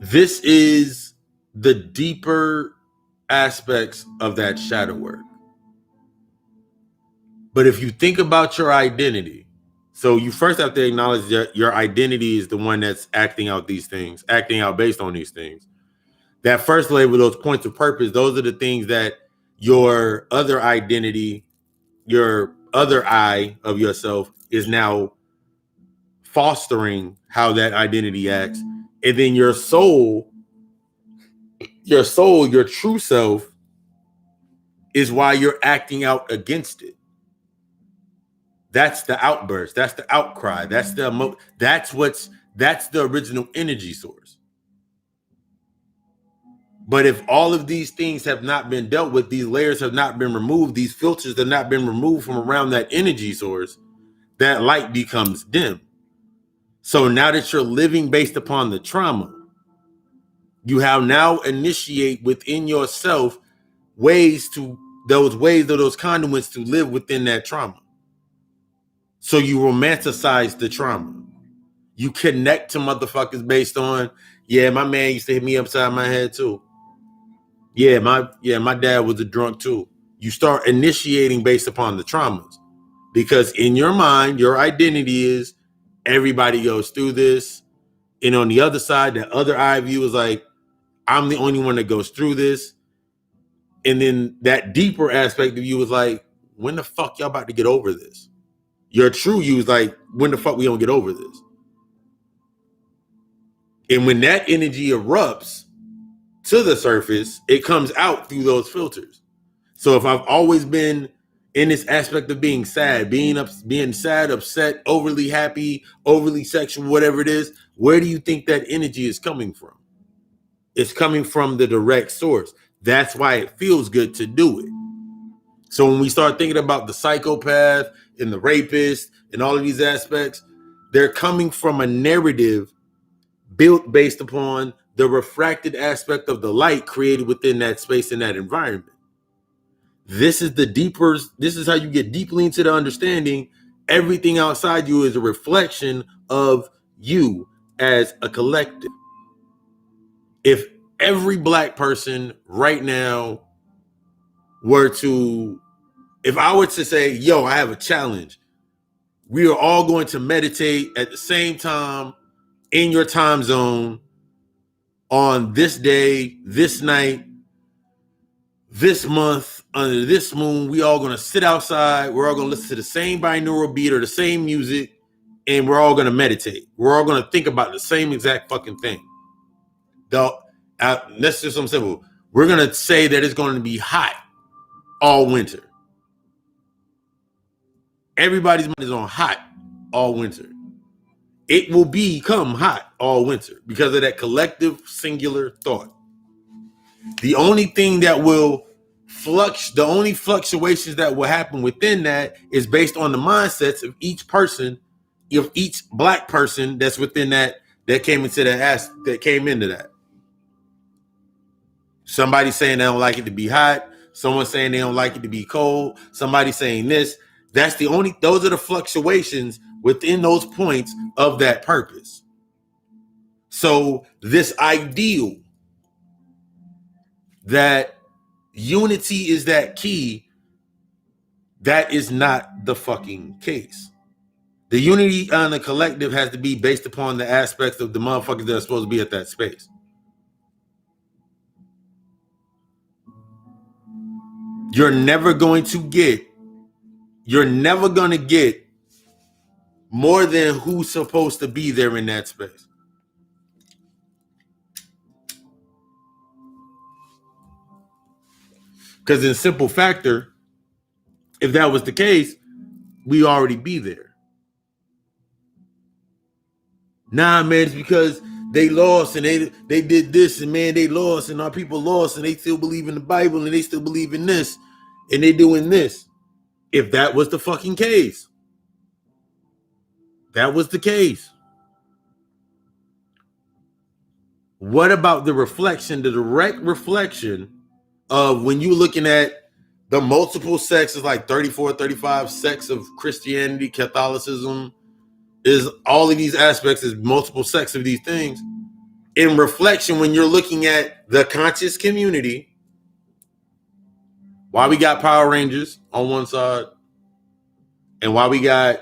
This is the deeper aspects of that shadow work. But if you think about your identity, so you first have to acknowledge that your identity is the one that's acting out these things, acting out based on these things. That first label, those points of purpose, those are the things that your other identity, your other I of yourself is now fostering how that identity acts. And then your soul, your true self is why you're acting out against it. That's the outburst. That's the outcry. That's the original energy source. But if all of these things have not been dealt with, these layers have not been removed, these filters have not been removed from around that energy source, that light becomes dim. So now that you're living based upon the trauma, you have now initiate within yourself those conduits to live within that trauma. So you romanticize the trauma. You connect to motherfuckers based on, yeah, my man used to hit me upside my head too. My dad was a drunk too. You start initiating based upon the traumas, because in your mind, your identity is everybody goes through this. And on the other side, that other eye view is like, I'm the only one that goes through this. And then that deeper aspect of you is like, when the fuck y'all about to get over this? Your true you is like, when the fuck we don't get over this? And when that energy erupts to the surface, it comes out through those filters. So if I've always been in this aspect of being sad, being sad, upset, overly happy, overly sexual, whatever it is, where do you think that energy is coming from? It's coming from the direct source. That's why it feels good to do it. So when we start thinking about the psychopath and the rapist and all of these aspects, they're coming from a narrative built based upon the refracted aspect of the light created within that space and that environment. This is how you get deeply into the understanding. Everything outside you is a reflection of you as a collective. If every black person right now if I were to say, yo, I have a challenge, we are all going to meditate at the same time in your time zone on this day, this night, this month, under this moon. We all going to sit outside. We're all going to listen to the same binaural beat or the same music, and we're all going to meditate. We're all going to think about the same exact fucking thing. That's just something simple. We're going to say that it's going to be hot all winter. Everybody's mind is on hot all winter. It will become hot all winter because of that collective singular thought. The only thing that will the only fluctuations that will happen within that is based on the mindsets of each person, of each black person that's within that came into that. Somebody saying they don't like it to be hot. Someone saying they don't like it to be cold. Somebody saying this. Those are the fluctuations within those points of that purpose. So this ideal that unity is that key, that is not the fucking case. The unity on the collective has to be based upon the aspects of the motherfuckers that are supposed to be at that space. You're never going to get more than who's supposed to be there in that space. Because in simple factor, if that was the case, we already be there. Nah, man, it's because they lost and they did this and man, they lost and our people lost and they still believe in the Bible and they still believe in this and they doing this. If that was the fucking case, that was the case. What about the reflection, the direct reflection of when you're looking at the multiple sexes, like 34, 35 sects of Christianity, Catholicism, is all of these aspects is multiple sects of these things. In reflection, when you're looking at the conscious community, why we got Power Rangers on one side and why we got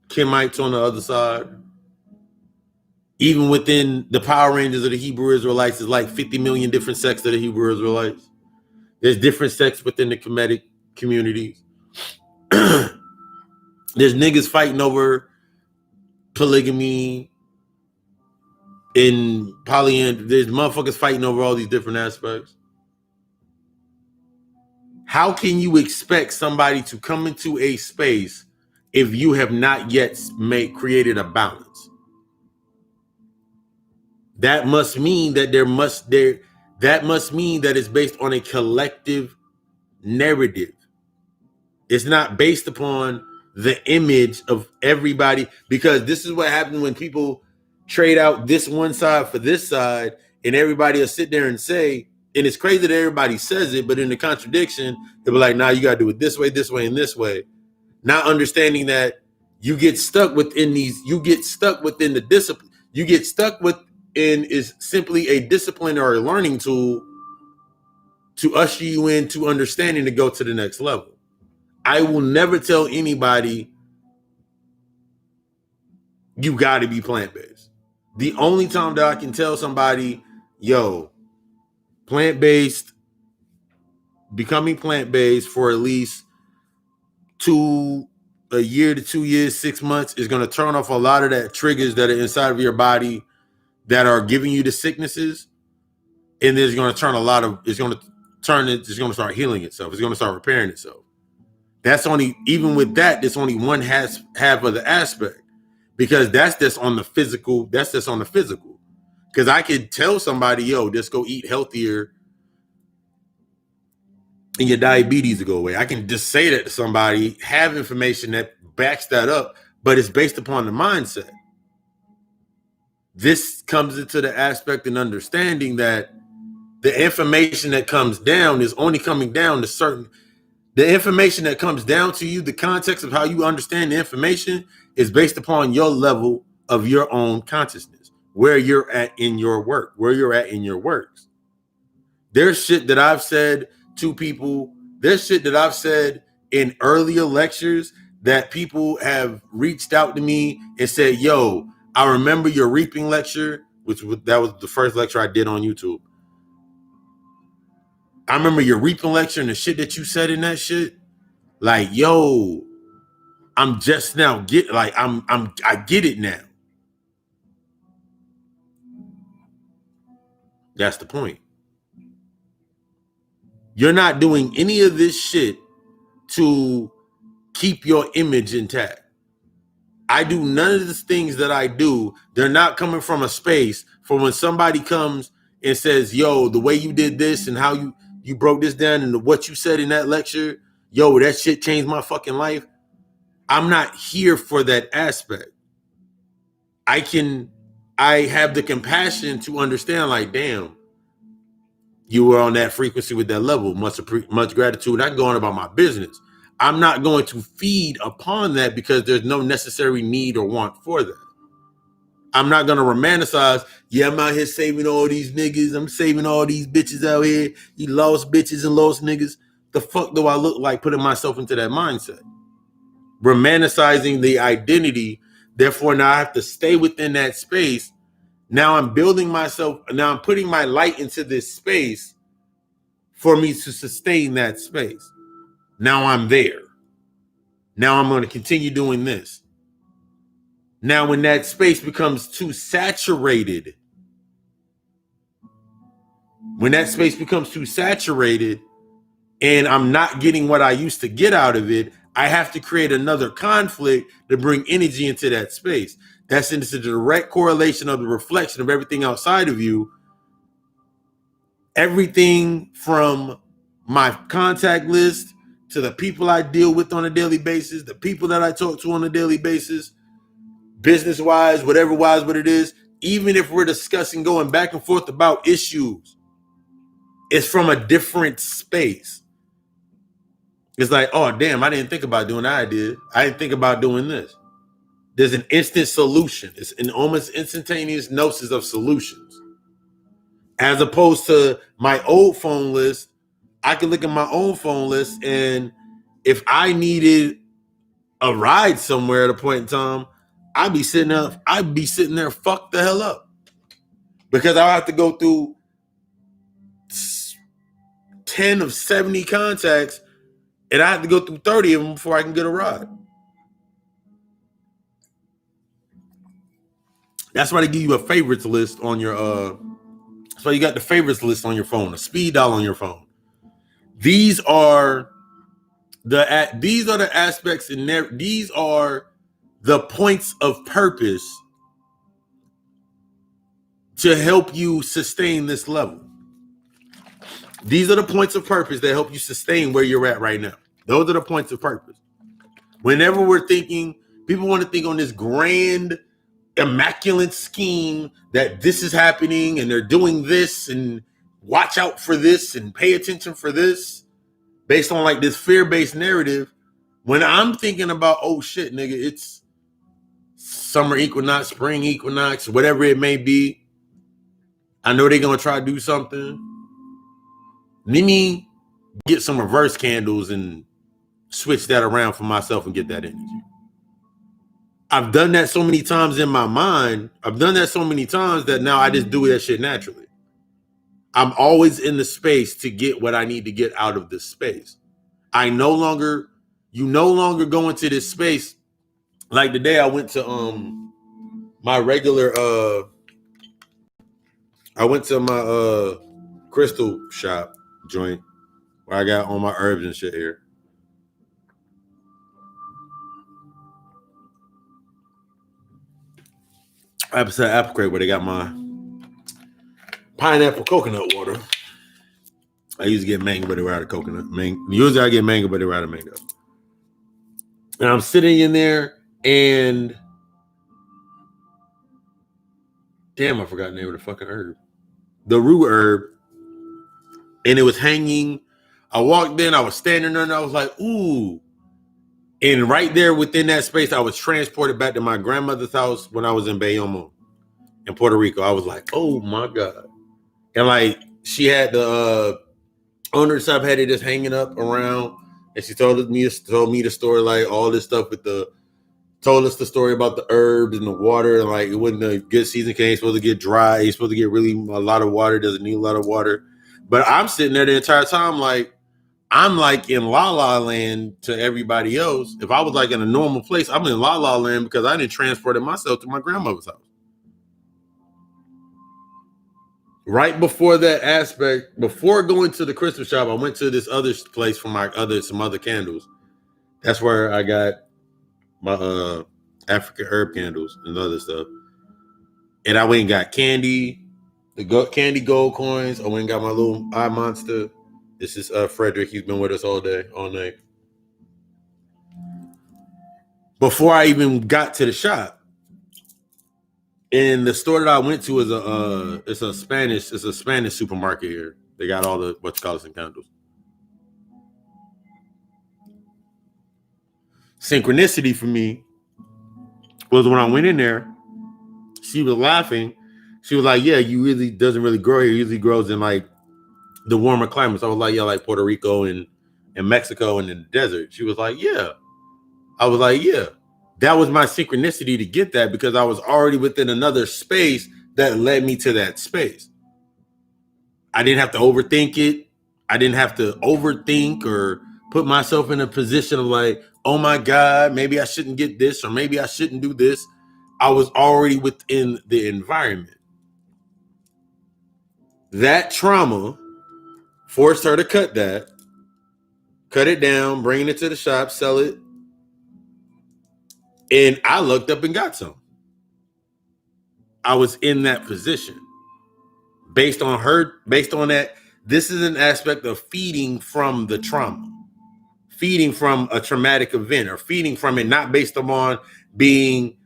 Kemites on the other side, even within the Power Rangers of the Hebrew Israelites, there's like 50 million different sects of the Hebrew Israelites. There's different sects within the Kemetic communities. There's niggas fighting over polygamy in polyandry. There's motherfuckers fighting over all these different aspects. How can you expect somebody to come into a space if you have not yet created a balance? That must mean that that must mean that it's based on a collective narrative. It's not based upon the image of everybody, because this is what happens when people trade out this one side for this side, and everybody will sit there and say, and it's crazy that everybody says it, but in the contradiction, they'll be like, nah, you got to do it this way, and this way. Not understanding that you get stuck within the discipline. You get stuck within is simply a discipline or a learning tool to usher you into understanding to go to the next level. I will never tell anybody you got to be plant-based. The only time that I can tell somebody, yo, plant-based, becoming plant-based for at least a year to 2 years, 6 months is going to turn off a lot of that triggers that are inside of your body that are giving you the sicknesses. And there's going to turn it's going to start healing itself. It's going to start repairing itself. That's only, even with that, there's only one half of the aspect, because that's just on the physical. Because I could tell somebody, yo, just go eat healthier and your diabetes will go away. I can just say that to somebody, have information that backs that up, but it's based upon the mindset. This comes into the aspect and understanding that the information that comes down is only coming down to the information that comes down to you, the context of how you understand the information is based upon your level of your own consciousness, where you're at in your work, where you're at in your works. There's shit that I've said to people. There's shit that I've said in earlier lectures that people have reached out to me and said, yo, I remember your reaping lecture, that was the first lecture I did on YouTube. I remember your reaping lecture and the shit that you said in that shit. Like, yo, I'm just now I get it now. That's the point. You're not doing any of this shit to keep your image intact. I do none of the things that I do. They're not coming from a space for when somebody comes and says, yo, the way you did this and how you broke this down and what you said in that lecture, yo, that shit changed my fucking life. I'm not here for that aspect. I have the compassion to understand, like, damn, you were on that frequency with that level. Much gratitude. I can go on about my business. I'm not going to feed upon that because there's no necessary need or want for that. I'm not going to romanticize, yeah, I'm out here saving all these niggas. I'm saving all these bitches out here. You lost bitches and lost niggas. The fuck do I look like putting myself into that mindset? Romanticizing the identity. Therefore, now I have to stay within that space. Now I'm building myself. Now I'm putting my light into this space for me to sustain that space. Now I'm there. Now I'm going to continue doing this. Now, when that space becomes too saturated, and I'm not getting what I used to get out of it, I have to create another conflict to bring energy into that space. That's in a direct correlation of the reflection of everything outside of you. Everything from my contact list to the people I deal with on a daily basis, the people that I talk to on a daily basis, business-wise, whatever wise, what it is, even if we're discussing going back and forth about issues, it's from a different space. It's like, oh, damn, I didn't think about doing that. I did. I didn't think about doing this. There's an instant solution. It's an almost instantaneous gnosis of solutions. As opposed to my old phone list, I could look at my own phone list, and if I needed a ride somewhere at a point in time, I'd be sitting there fucked the hell up. Because I have to go through 10 of 70 contacts, and I have to go through 30 of them before I can get a ride. That's why they give you a favorites list on your so you got the favorites list on your phone, a speed dial on your phone. These are the aspects in there. These are the points of purpose to help you sustain this level. These are the points of purpose that help you sustain where you're at right now. Those are the points of purpose. Whenever we're thinking, people want to think on this grand, immaculate scheme that this is happening and they're doing this and watch out for this and pay attention for this based on like this fear-based narrative. When I'm thinking about, oh shit, nigga, it's summer equinox, spring equinox, whatever it may be. I know they're going to try to do something. Let me get some reverse candles and switch that around for myself and get that energy. I've done that so many times in my mind. I've done that so many times that now I just do that shit naturally. I'm always in the space to get what I need to get out of this space. You no longer go into this space. Like the day I went to my regular I went to my crystal shop joint where I got all my herbs and shit here. I have a apple crate where they got my pineapple coconut water. I used to get mango, but they were out of coconut. Usually I get mango, but they were out of mango. And I'm sitting in there, and damn, I forgot the name of the fucking herb. The root herb. And it was hanging. I walked in, I was standing there, and I was like, ooh. And right there within that space, I was transported back to my grandmother's house when I was in Bayamo in Puerto Rico. I was like, oh my God. And like, she had the owner shop had it just hanging up around, and she told me the story, like all this stuff told us the story about the herbs and the water, and like it wasn't a good season because it's supposed to get dry, it's supposed to get really a lot of water, doesn't need a lot of water. But I'm sitting there the entire time like I'm like in La La Land to everybody else. If I was like in a normal place, I'm in La La Land because I didn't transport it myself to my grandmother's house. Right before that aspect, before going to the crystal shop, I went to this other place for some other candles. That's where I got my African herb candles and other stuff. And I went and got candy, candy gold coins. I went and got my little eye monster. This is Frederick. He's been with us all night. Before I even got to the shop. And the store that I went to is it's a Spanish supermarket here. They got all the and candles. Synchronicity for me was when I went in there, she was laughing. She was like, yeah, you really doesn't really grow here. It usually grows in like the warmer climates. I was like, yeah, like Puerto Rico and Mexico and in the desert. She was like, yeah. I was like, yeah. That was my synchronicity to get that because I was already within another space that led me to that space. I didn't have to overthink it. I didn't have to overthink or put myself in a position of like, oh my God, maybe I shouldn't get this or maybe I shouldn't do this. I was already within the environment. That trauma forced her to cut that. cut it down, bring it to the shop, sell it. And I looked up and got some. I was in that position. Based on that, this is an aspect of feeding from the trauma, feeding from a traumatic event, or feeding from it, not based upon being,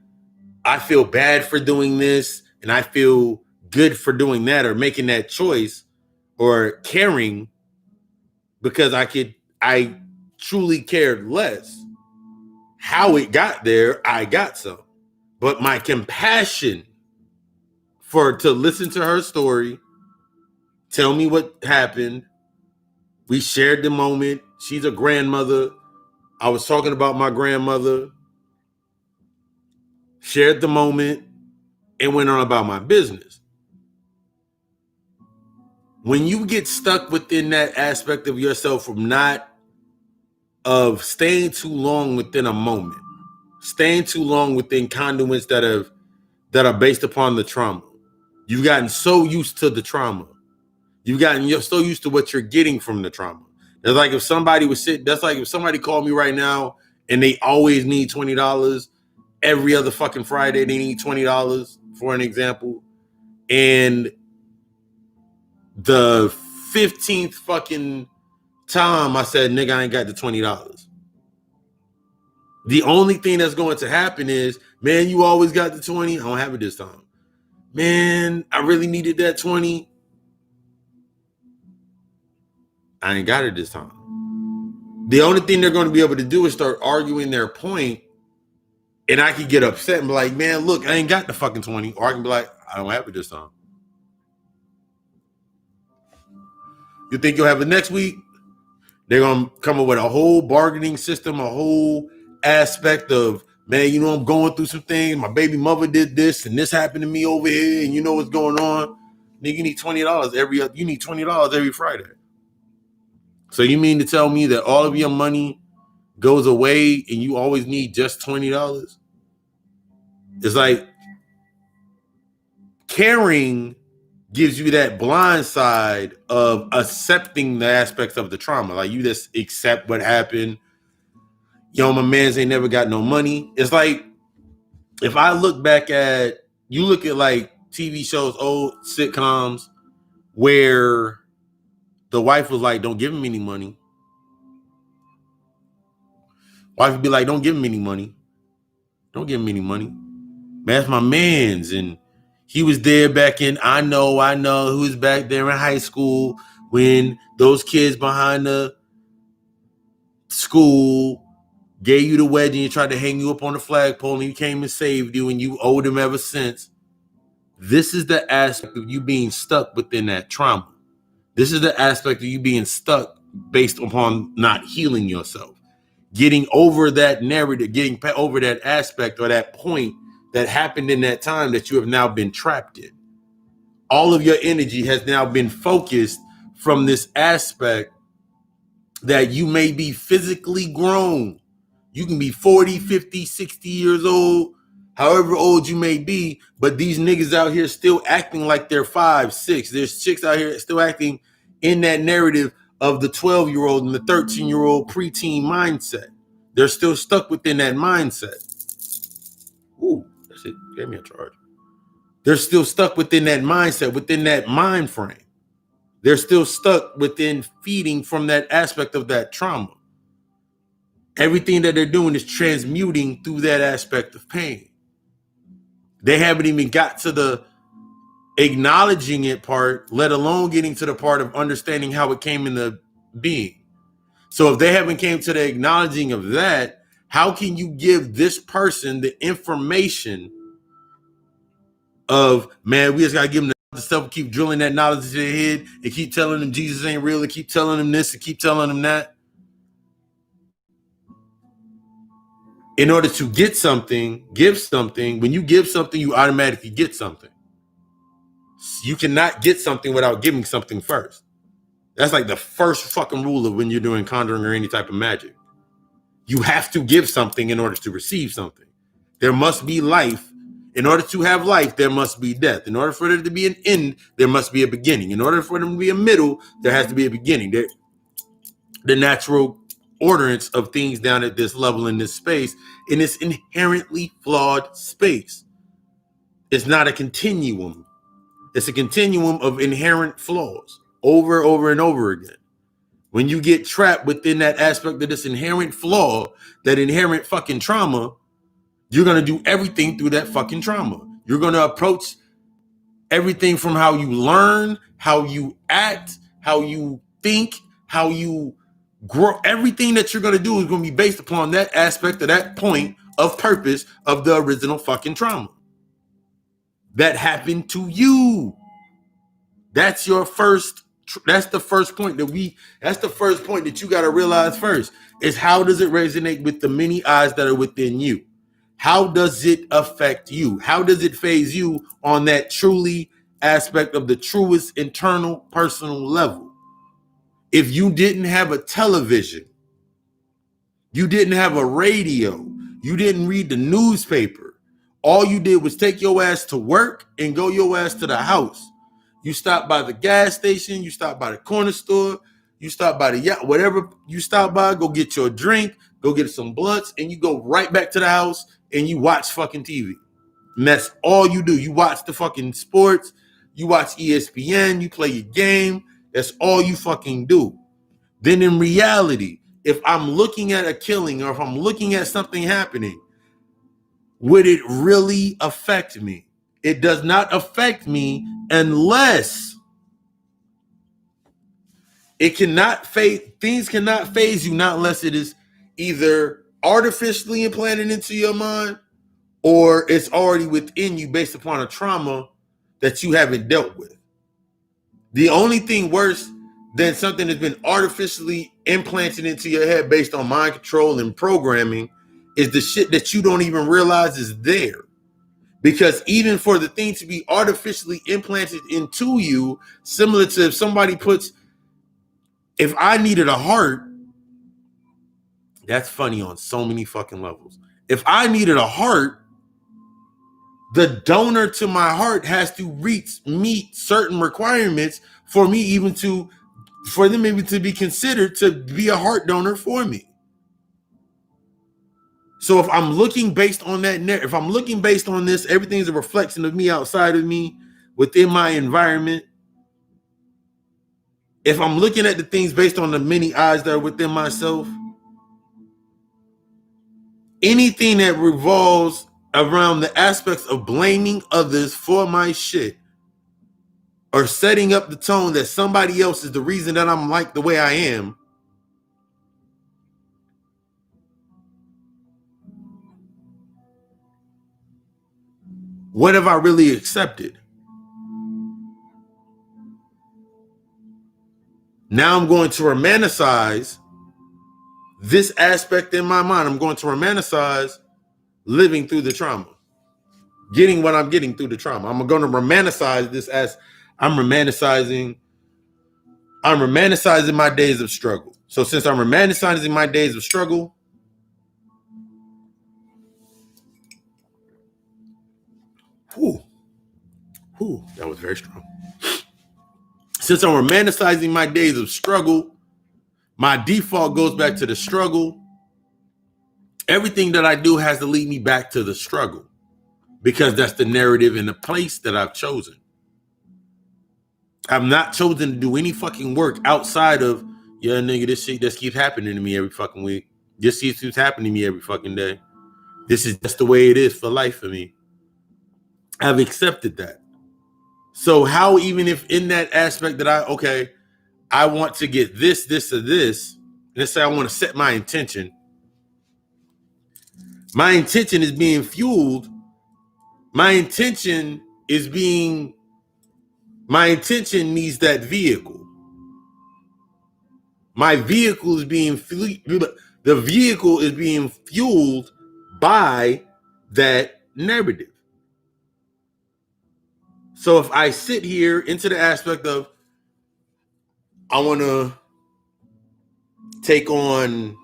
I feel bad for doing this and I feel good for doing that, or making that choice, or caring because I truly cared less. How it got there, I got some. But my compassion to listen to her story, tell me what happened. We shared the moment. She's a grandmother. I was talking about my grandmother. Shared the moment and went on about my business. When you get stuck within that aspect of yourself of staying too long within a moment, staying too long within conduits that are based upon the trauma, you've gotten so used to the trauma. You're so used to what you're getting from the trauma. That's like if somebody called me right now and they always need $20. Every other fucking Friday, they need $20, for an example. And the 15th fucking time I said, nigga, I ain't got the $20. The only thing that's going to happen is, man, you always got the 20. I don't have it this time. Man, I really needed that 20. I ain't got it this time. The only thing they're going to be able to do is start arguing their point, and I can get upset and be like, man, look, I ain't got the fucking 20. Or I can be like, I don't have it this time. You think you'll have it next week? They're going to come up with a whole bargaining system, a whole aspect of, man, you know, I'm going through some things. My baby mother did this, and this happened to me over here, and you know what's going on. Nigga, you need $20 every Friday. So you mean to tell me that all of your money goes away and you always need just $20? It's like caring gives you that blind side of accepting the aspects of the trauma. Like you just accept what happened. Yo, my mans ain't never got no money. It's like if I look back at, you look at like TV shows, old sitcoms where the wife was like, don't give him any money. Wife would be like, don't give him any money. Don't give him any money. Man, that's my man's. And he was there back in, I know, who was back there in high school when those kids behind the school gave you the wedding and tried to hang you up on the flagpole, and he came and saved you, and you owed him ever since. This is the aspect of you being stuck within that trauma. This is the aspect of you being stuck based upon not healing yourself. Getting over that narrative, getting over that aspect or that point that happened in that time that you have now been trapped in. All of your energy has now been focused from this aspect that you may be physically grown. You can be 40, 50, 60 years old, however old you may be, but these niggas out here still acting like they're 5, 6. There's chicks out here still acting in that narrative of the 12-year-old and the 13-year-old preteen mindset. They're still stuck within that mindset. Ooh, that shit gave me a charge. They're still stuck within that mindset, within that mind frame. They're still stuck within feeding from that aspect of that trauma. Everything that they're doing is transmuting through that aspect of pain. They haven't even got to the acknowledging it part, let alone getting to the part of understanding how it came into being. So if they haven't came to the acknowledging of that, how can you give this person the information of, man, we just got to give them the stuff, keep drilling that knowledge into their head and keep telling them Jesus ain't real and keep telling them this and keep telling them that? In order to get something, give something. When you give something, you automatically get something. You cannot get something without giving something first. That's like the first fucking rule of when you're doing conjuring or any type of magic. You have to give something in order to receive something. There must be life. In order to have life, there must be death. In order for there to be an end, there must be a beginning. In order for there to be a middle, there has to be a beginning. The natural orderance of things down at this level in this space, in this inherently flawed space. It's not a continuum. It's a continuum of inherent flaws over and over again. When you get trapped within that aspect of this inherent flaw, that inherent fucking trauma, you're going to do everything through that fucking trauma. You're going to approach everything from how you learn, how you act, how you think, how you grow. Everything that you're going to do is going to be based upon that aspect of that point of purpose of the original fucking trauma that happened to you. That's your first. That's the first point that's the first point that you got to realize first is how does it resonate with the many eyes that are within you? How does it affect you? How does it phase you on that truly aspect of the truest internal personal level? If you didn't have a television, you didn't have a radio, you didn't read the newspaper, all you did was take your ass to work and go your ass to the house. You stop by the gas station, you stop by the corner store, you stop by the whatever you stop by, go get your drink, go get some blunts, and you go right back to the house and you watch fucking TV. And that's all you do. You watch the fucking sports, you watch ESPN, you play your game. That's all you fucking do. Then in reality, if I'm looking at a killing or if I'm looking at something happening, would it really affect me? It does not affect me unless things cannot phase you, not unless it is either artificially implanted into your mind or it's already within you based upon a trauma that you haven't dealt with. The only thing worse than something that's been artificially implanted into your head based on mind control and programming is the shit that you don't even realize is there. Because even for the thing to be artificially implanted into you, similar to if I needed a heart, that's funny on so many fucking levels. If I needed a heart, the donor to my heart has to meet certain requirements for them even to be considered to be a heart donor for me. So if I'm looking based on that, if I'm looking based on this, everything's a reflection of me outside of me, within my environment. If I'm looking at the things based on the many eyes that are within myself, anything that revolves around the aspects of blaming others for my shit or setting up the tone that somebody else is the reason that I'm like the way I am, what have I really accepted? Now I'm going to romanticize this aspect in my mind. I'm going to romanticize living through the trauma, getting what I'm getting through the trauma. I'm going to romanticize this as I'm romanticizing my days of struggle. So since I'm romanticizing my days of struggle, that was very strong. Since I'm romanticizing my days of struggle, my default goes back to the struggle. Everything that I do has to lead me back to the struggle because that's the narrative and the place that I've chosen. I've not chosen to do any fucking work outside of, yeah, nigga, this shit just keeps happening to me every fucking week. This shit keeps happening to me every fucking day. This is just the way it is for life for me. I've accepted that. So how, even if in that aspect that I want to get this, or this, let's say I want to set my intention. My intention is being fueled. My intention needs that vehicle. My vehicle is the vehicle is being fueled by that narrative. So if I sit here into the aspect of, I want to take on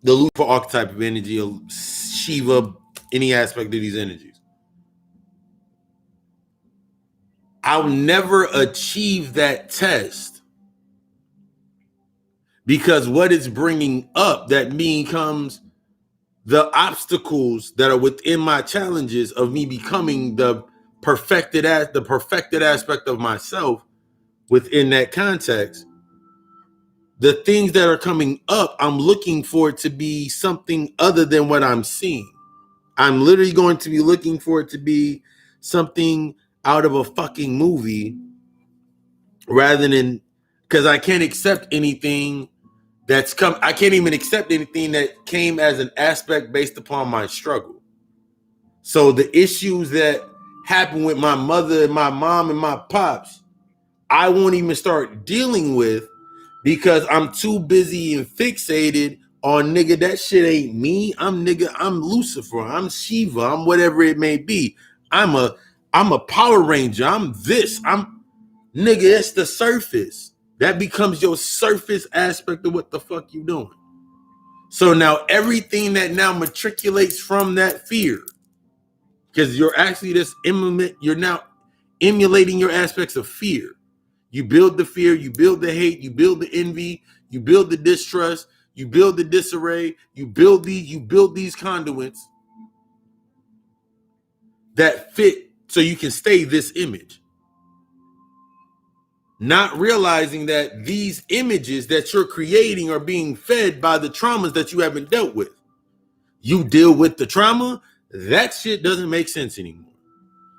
the Lucifer archetype of energy, of Shiva, any aspect of these energies, I'll never achieve that test because what it's bringing up that becomes the obstacles that are within my challenges of me becoming the perfected aspect of myself within that context. The things that are coming up, I'm looking for it to be something other than what I'm seeing. I'm literally going to be looking for it to be something out of a fucking movie rather than, because I can't accept anything that's come. I can't even accept anything that came as an aspect based upon my struggle. So the issues that happen with my mother and my mom and my pops, I won't even start dealing with because I'm too busy and fixated on nigga, that shit ain't me. I'm Lucifer, I'm Shiva, I'm whatever it may be. I'm a Power Ranger, I'm this, I'm nigga, that's the surface. That becomes your surface aspect of what the fuck you doing. So now everything that now matriculates from that fear, because you're actually you're now emulating your aspects of fear. You build the fear, you build the hate, you build the envy, you build the distrust, you build the disarray, you build these conduits that fit so you can stay this image. Not realizing that these images that you're creating are being fed by the traumas that you haven't dealt with. You deal with the trauma, that shit doesn't make sense anymore.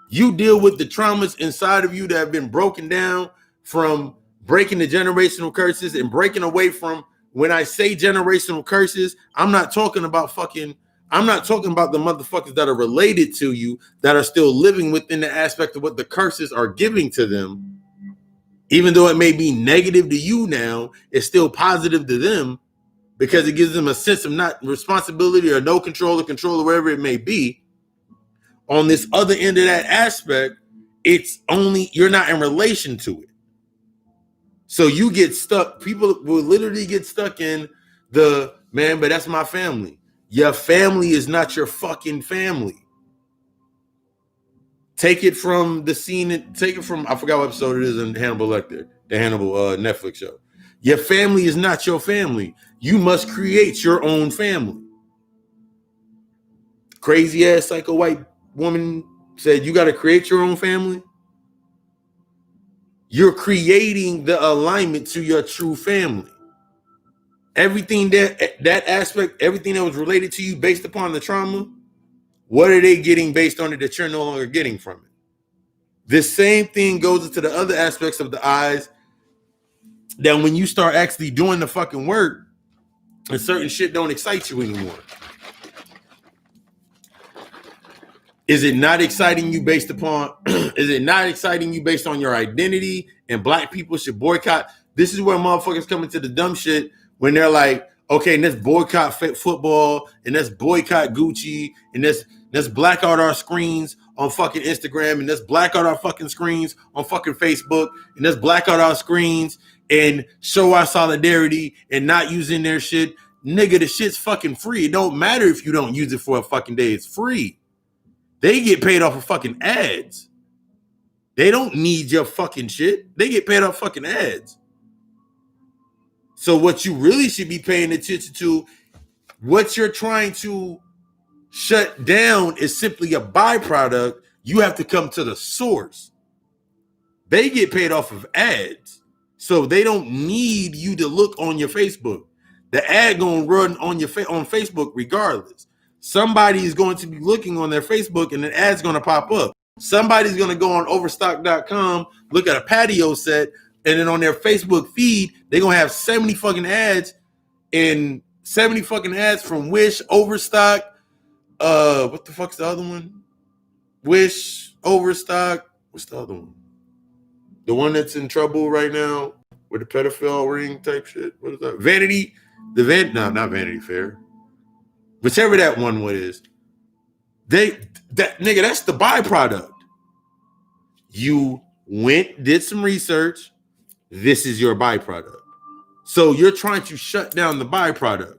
You deal with the traumas inside of you that have been broken down from breaking the generational curses and breaking away from, when I say generational curses, I'm not talking about the motherfuckers that are related to you that are still living within the aspect of what the curses are giving to them. Even though it may be negative to you now, it's still positive to them because it gives them a sense of not responsibility or no control or wherever it may be. On this other end of that aspect, it's only, you're not in relation to it. So you get stuck. People will literally get stuck in the, man, but that's my family. Your family is not your fucking family. Take it from the scene, I forgot what episode it is in Hannibal Lecter, the Hannibal Netflix show. Your family is not your family. You must create your own family. Crazy ass psycho white woman said you got to create your own family. You're creating the alignment to your true family. Everything that aspect, everything that was related to you based upon the trauma, what are they getting based on it that you're no longer getting from it? The same thing goes into the other aspects of the eyes, that when you start actually doing the fucking work and certain shit don't excite you anymore. Is it not exciting you based upon, is it not exciting you based on your identity and black people should boycott? This is where motherfuckers come into the dumb shit when they're like, okay, let's boycott football and let's boycott Gucci and let's black out our screens on fucking Instagram and let's black out our fucking screens on fucking Facebook and let's black out our screens and show our solidarity and not using their shit. Nigga, the shit's fucking free. It don't matter if you don't use it for a fucking day. It's free. They get paid off of fucking ads. They don't need your fucking shit. They get paid off fucking ads. So what you really should be paying attention to, what you're trying to shut down is simply a byproduct. You have to come to the source. They get paid off of ads. So they don't need you to look on your Facebook. The ad gonna run on on Facebook regardless. Somebody is going to be looking on their Facebook and an ad's going to pop up. Somebody's going to go on overstock.com, look at a patio set, and then on their Facebook feed, they're going to have 70 fucking ads and 70 fucking ads from Wish, Overstock. What the fuck's the other one? Wish, Overstock. What's the other one? The one that's in trouble right now with the pedophile ring type shit. What is that? Vanity. Not Vanity Fair. Whichever that one is, nigga, that's the byproduct. You did some research. This is your byproduct. So you're trying to shut down the byproduct.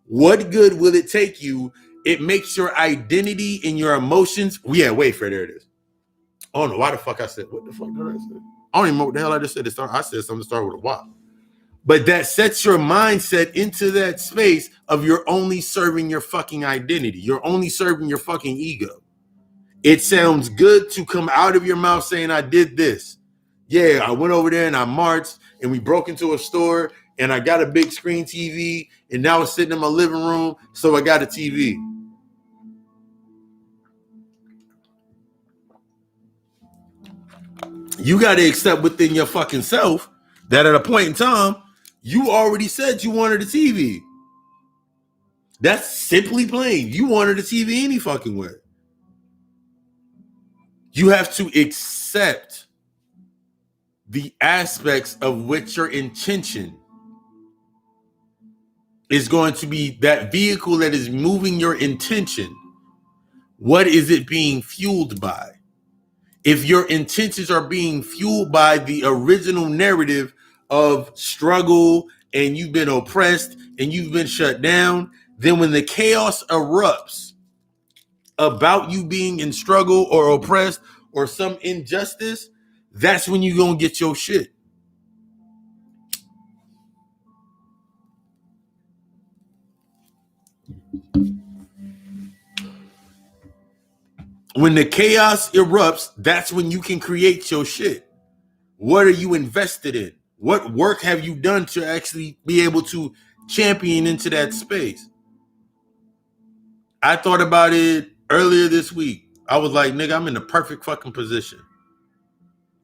What good will it take you? It makes your identity and your emotions. Yeah, wait for it. There it is. I don't know why the fuck I said. What the fuck did I say? I don't even know what the hell I just said. I said something to start with a Y. But that sets your mindset into that space of you're only serving your fucking identity. You're only serving your fucking ego. It sounds good to come out of your mouth saying, I did this. Yeah, I went over there and I marched and we broke into a store and I got a big screen TV and now it's sitting in my living room, so I got a TV. You got to accept within your fucking self that at a point in time, you already said you wanted a TV. That's simply plain. You wanted a TV any fucking way. You have to accept the aspects of which your intention is going to be, that vehicle that is moving your intention. What is it being fueled by? If your intentions are being fueled by the original narrative of struggle and you've been oppressed and you've been shut down, then when the chaos erupts about you being in struggle or oppressed or some injustice, that's when you're going to get your shit. When the chaos erupts, that's when you can create your shit. What are you invested in? What work have you done to actually be able to champion into that space? I thought about it earlier this week. I was like, nigga, I'm in the perfect fucking position.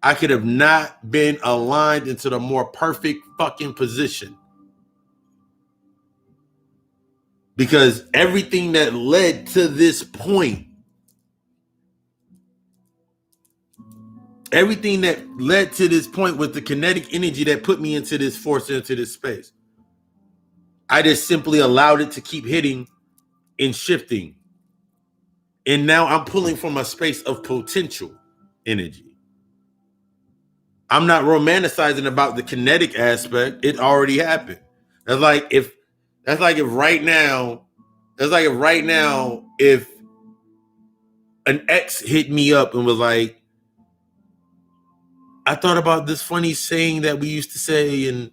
I could have not been aligned into the more perfect fucking position. Because everything that led to this point, everything that led to this point was the kinetic energy that put me into this force, into this space. I just simply allowed it to keep hitting and shifting. And now I'm pulling from a space of potential energy. I'm not romanticizing about the kinetic aspect. It already happened. That's like if right now, if an ex hit me up and was like, I thought about this funny saying that we used to say and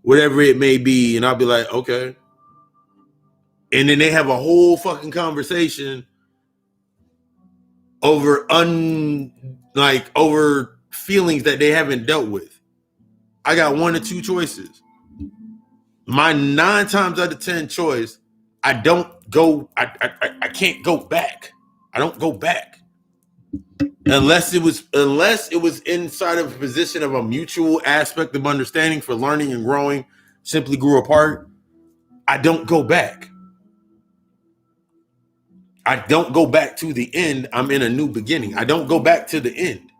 whatever it may be, and I'll be like, okay. And then they have a whole fucking conversation over over feelings that they haven't dealt with. I got one or two choices. My 9 times out of 10 choice, I can't go back. I don't go back. Unless it was inside of a position of a mutual aspect of understanding for learning and growing, simply grew apart. I don't go back. I don't go back to the end. I'm in a new beginning. I don't go back to the end.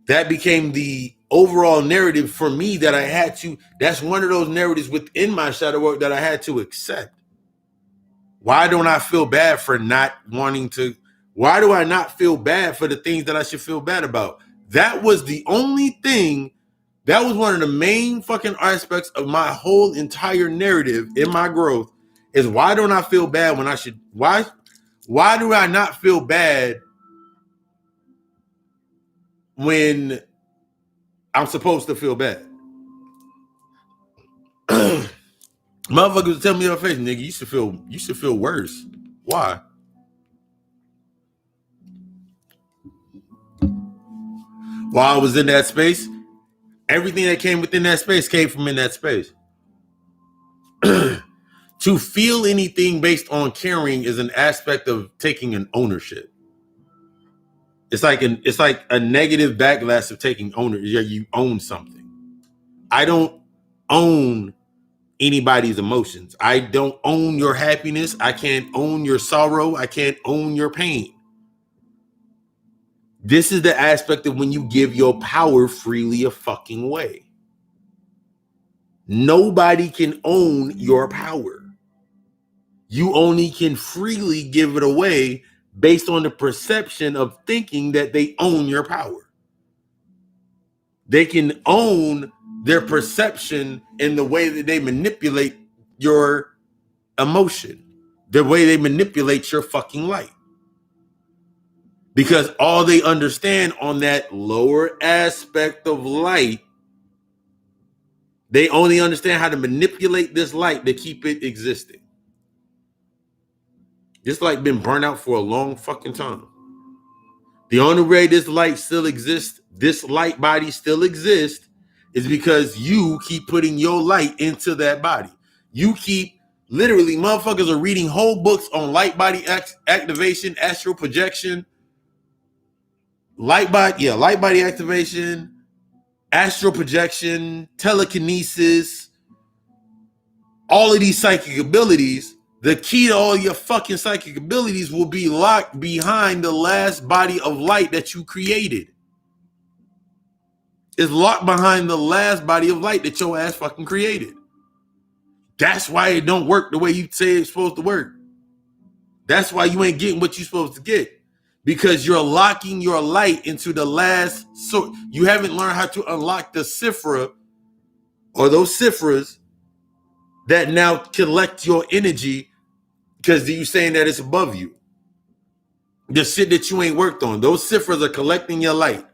That became the overall narrative for me that I had to. That's one of those narratives within my shadow work that I had to accept. Why don't I feel bad for not wanting to? Why do I not feel bad for the things that I should feel bad about? That was the only thing. That was one of the main fucking aspects of my whole entire narrative in my growth. Is why don't I feel bad when I should? Why do I not feel bad when I'm supposed to feel bad? Motherfuckers tell me in my face, nigga, you should feel worse. Why? While I was in that space, everything that came within that space came from in that space. To feel anything based on caring is an aspect of taking an ownership. It's like a negative backlash of taking ownership. You own something. I don't own anybody's emotions. I don't own your happiness. I can't own your sorrow. I can't own your pain. This is the aspect of when you give your power freely a fucking way. Nobody can own your power. You only can freely give it away based on the perception of thinking that they own your power. They can own their perception in the way that they manipulate your emotion, the way they manipulate your fucking light. Because all they understand on that lower aspect of light They only understand how to manipulate this light to keep it existing. This light been burnt out for a long fucking time. The only way this light still exists, this light body still exists, is because you keep putting your light into that body. You keep literally, motherfuckers are reading whole books on light body activation, astral projection, light body activation, astral projection, telekinesis, all of these psychic abilities. The key to all your fucking psychic abilities will be locked behind the last body of light that you created. It's locked behind the last body of light that your ass fucking created. That's why it don't work the way you say it's supposed to work. That's why you ain't getting what you're supposed to get. Because you're locking your light into the last. So you haven't learned how to unlock the cipher or those ciphers that now collect your energy because you're saying that it's above you. The shit that you ain't worked on. Those ciphers are collecting your light.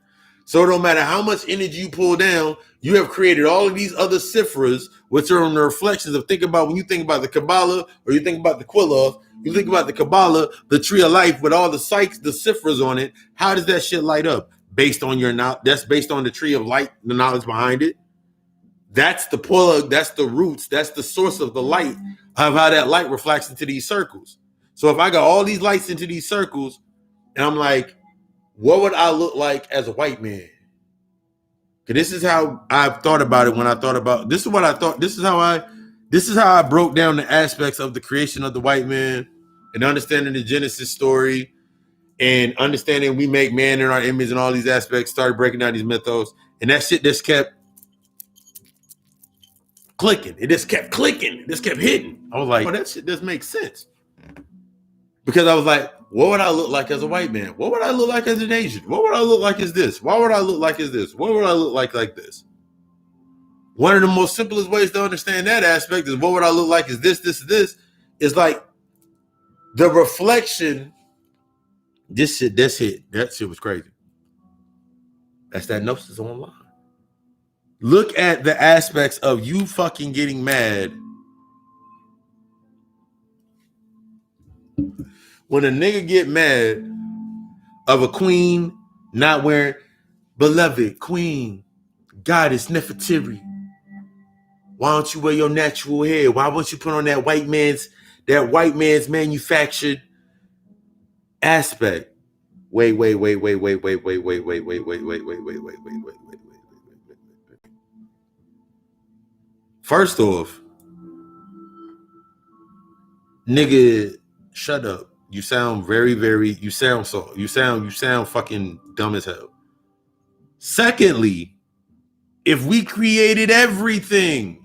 So it don't matter how much energy you pull down, you have created all of these other ciphers, which are the reflections of when you think about the Kabbalah or you think about the Quiloth, you think about the Kabbalah, the tree of life with all the ciphers on it. How does that shit light up? Based on that's based on the tree of light, the knowledge behind it. That's the plug, that's the roots, that's the source of the light, of how that light reflects into these circles. So if I got all these lights into these circles, and I'm like, what would I look like as a white man? Because this is how I've thought about it when I thought about, this is what I thought, this is how I broke down the aspects of the creation of the white man and understanding the Genesis story and understanding we make man in our image and all these aspects, started breaking down these mythos, and that shit just kept clicking. It just kept clicking. It just kept hitting. I was like, oh, that shit does make sense. Because I was like, what would I look like as a white man? What would I look like as an Asian? What would I look like as this? Why would I look like as this? What would I look like this? One of the most simplest ways to understand that aspect is what would I look like as this, is like the reflection. This shit, that's hit. That shit was crazy. That's that gnosis online. Look at the aspects of you fucking getting mad when a nigga get mad of a queen not wearing, beloved queen, goddess Nefertiri. Why don't you wear your natural hair? Why won't you put on that white man's manufactured aspect? Wait. First off, nigga, shut up. You sound you sound fucking dumb as hell. Secondly, if we created everything,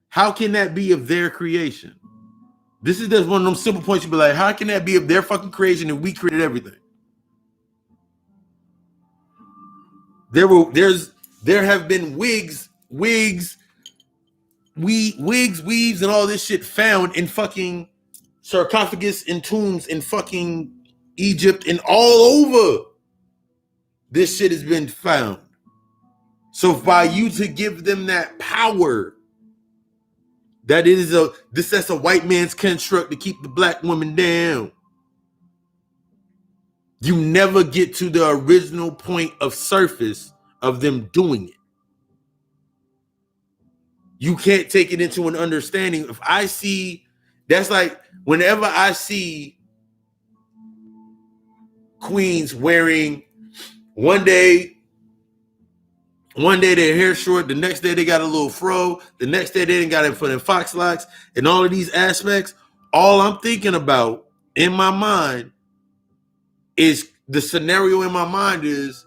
how can that be of their creation? This is just one of them simple points. You be like, how can that be of their fucking creation if we created everything? There have been wigs, weaves, and all this shit found in fucking sarcophagus and tombs in fucking Egypt and all over. This shit has been found. So for you to give them that power, that it is that's a white man's construct to keep the black woman down. You never get to the original point of surface of them doing it. You can't take it into an understanding. If I see, that's like whenever I see queens wearing one day their hair short, the next day they got a little fro, the next day they didn't got it for them fox locks, and all of these aspects, all I'm thinking about in my mind is the scenario in my mind is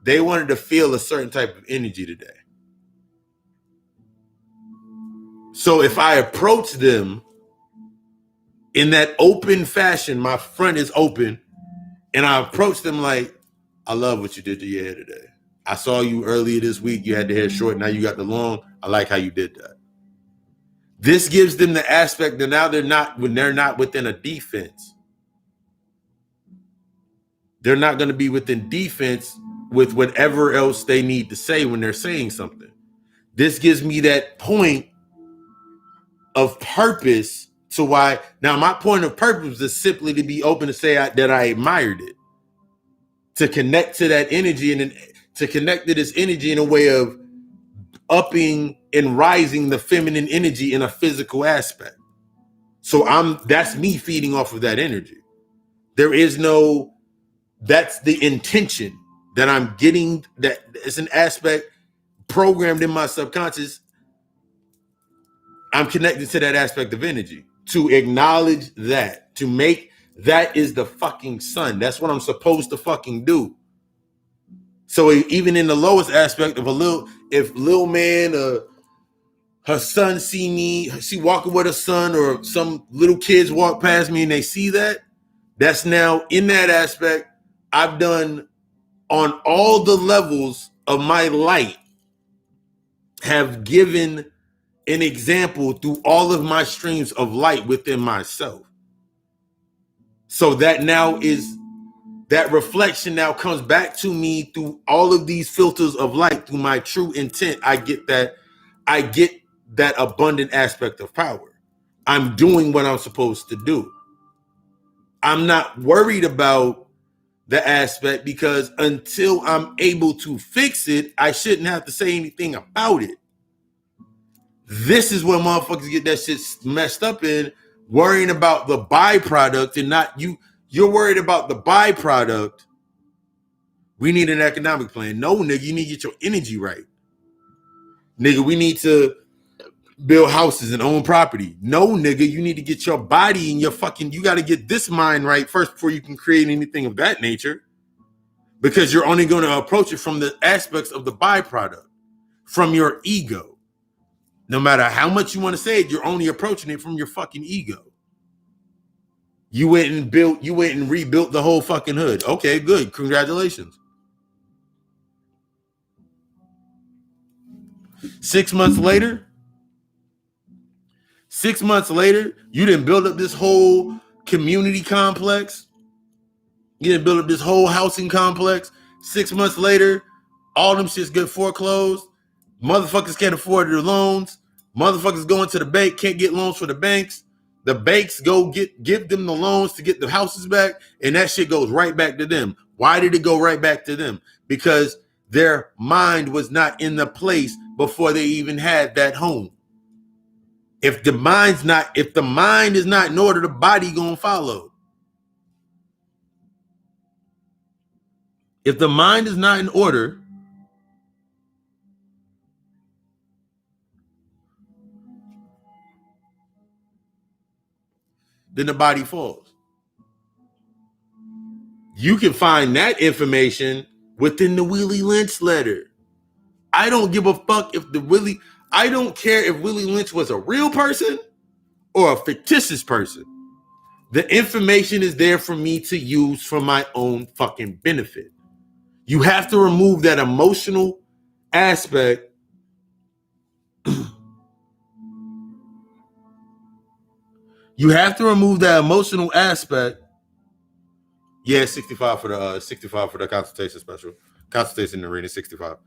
they wanted to feel a certain type of energy today. So if I approach them in that open fashion, my front is open, and I approach them like, I love what you did to your hair today. I saw you earlier this week. You had the hair short. Now you got the long. I like how you did that. This gives them the aspect that now they're not within a defense. They're not going to be within defense with whatever else they need to say when they're saying something. This gives me that point of purpose to why now my point of purpose is simply to be open to say that I admired it, to connect to that energy and to connect to this energy in a way of upping and rising the feminine energy in a physical aspect. So that's me feeding off of that energy. There is no, that's the intention that I'm getting, that it's an aspect programmed in my subconscious. I'm connected to that aspect of energy, to acknowledge that, to make that is the fucking sun. That's what I'm supposed to fucking do. So even in the lowest aspect of if little man, her son see me, she walking with her son, or some little kids walk past me and they see that, that's now in that aspect. I've done on all the levels of my light, have given an example through all of my streams of light within myself. So that now is, that reflection now comes back to me through all of these filters of light, through my true intent. I get that abundant aspect of power. I'm doing what I'm supposed to do. I'm not worried about the aspect, because until I'm able to fix it, I shouldn't have to say anything about it. This is where motherfuckers get that shit messed up in, worrying about the byproduct and not you. You're worried about the byproduct. We need an economic plan. No, nigga, you need to get your energy right. Nigga, we need to build houses and own property. No, nigga, you need to get your body and your fucking, you got to get this mind right first before you can create anything of that nature. Because you're only going to approach it from the aspects of the byproduct, from your ego. No matter how much you want to say it, you're only approaching it from your fucking ego. You went and rebuilt the whole fucking hood. Okay, good. Congratulations. 6 months later, you didn't build up this whole community complex. You didn't build up this whole housing complex. 6 months later, all them shits get foreclosed. Motherfuckers can't afford their loans. Motherfuckers going to the bank, can't get loans for the banks. The banks go give them the loans to get the houses back, and that shit goes right back to them. Why did it go right back to them? Because their mind was not in the place before they even had that home. If the mind is not in order, the body gonna follow. If the mind is not in order, then the body falls. You can find that information within the Willie Lynch letter. I don't give a fuck if I don't care if Willie Lynch was a real person or a fictitious person. The information is there for me to use for my own fucking benefit. You have to remove that emotional aspect. You have to remove that emotional aspect. Yeah, 65 for the consultation special. Consultation arena 65.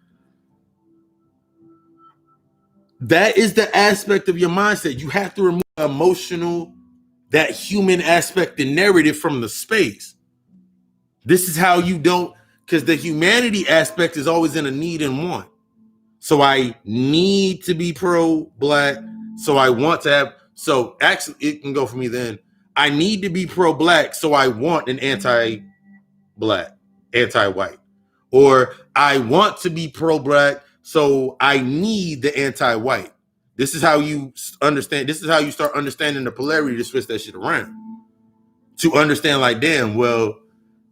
That is the aspect of your mindset. You have to remove emotional, that human aspect, the narrative from the space. This is how you don't, because the humanity aspect is always in a need and want. So I need to be pro-black. So I want to have, so actually it can go for me then. I need to be pro-black, so I want an anti-black, anti-white. Or I want to be pro-black, so I need the anti-white. This is how you understand. This is how you start understanding the polarity to switch that shit around. To understand, like, damn, well,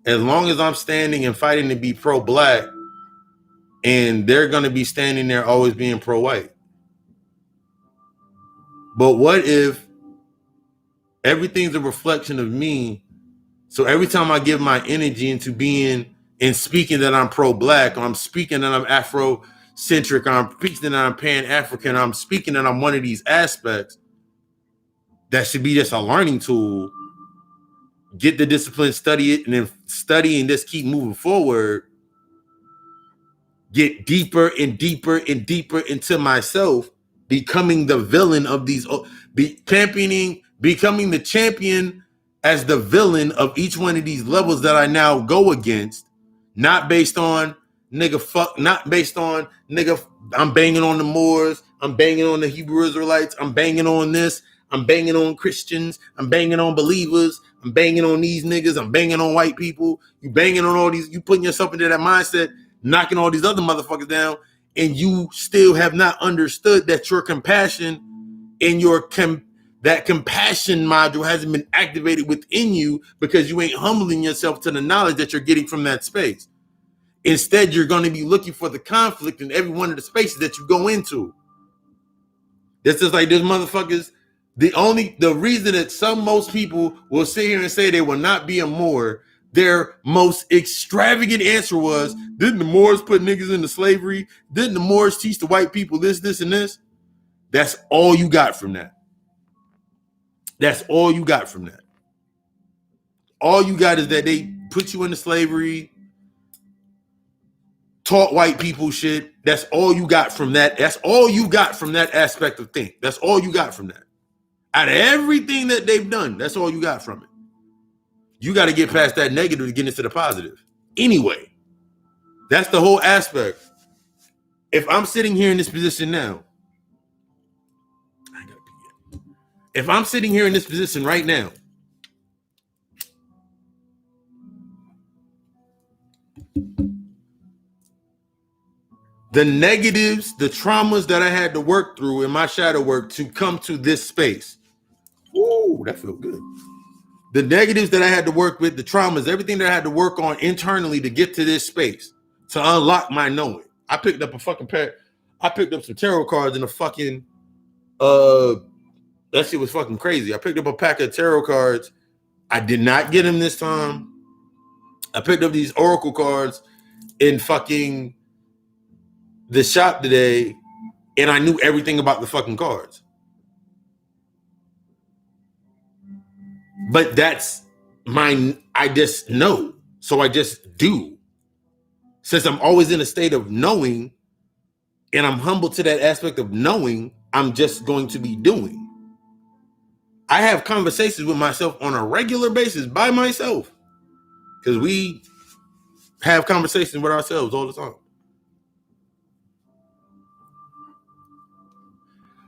as long as I'm standing and fighting to be pro-black, and they're going to be standing there always being pro-white. But what if everything's a reflection of me? So every time I give my energy into being and speaking that I'm pro-black, or I'm speaking that I'm Afrocentric, or I'm speaking that I'm Pan-African, or I'm speaking that I'm one of these aspects, that should be just a learning tool. Get the discipline, study it, and then study and just keep moving forward. get deeper and deeper and deeper into myself, becoming the villain of these, becoming the champion as the villain of each one of these levels that I now go against, not based on not based on I'm banging on the Moors, I'm banging on the Hebrew Israelites, I'm banging on this, I'm banging on Christians, I'm banging on believers, I'm banging on these niggas, I'm banging on white people, you banging on all these, you putting yourself into that mindset, knocking all these other motherfuckers down, and you still have not understood that your compassion and that compassion module hasn't been activated within you because you ain't humbling yourself to the knowledge that you're getting from that space. Instead, you're going to be looking for the conflict in every one of the spaces that you go into. This is like this motherfuckers. The reason that most people will sit here and say they will not be a Moor, their most extravagant answer was, didn't the Moors put niggas into slavery? Didn't the Moors teach the white people this, and this? That's all you got from that. That's all you got from that. All you got is that they put you into slavery, taught white people shit. That's all you got from that. That's all you got from that aspect of thing. That's all you got from that. Out of everything that they've done, that's all you got from it. You got to get past that negative to get into the positive. Anyway, that's the whole aspect. If I'm sitting here in this position now, if I'm sitting here in this position right now, the negatives, the traumas that I had to work through in my shadow work to come to this space. Ooh, that feels good. The negatives that I had to work with, the traumas, everything that I had to work on internally to get to this space, to unlock my knowing. I picked up some tarot cards in a fucking, that shit was fucking crazy. I picked up a pack of tarot cards. I did not get them this time. I picked up these oracle cards in fucking the shop today, and I knew everything about the fucking cards. But that's I just know. So I just do. Since I'm always in a state of knowing, and I'm humble to that aspect of knowing, I'm just going to be doing. I have conversations with myself on a regular basis by myself, because we have conversations with ourselves all the time.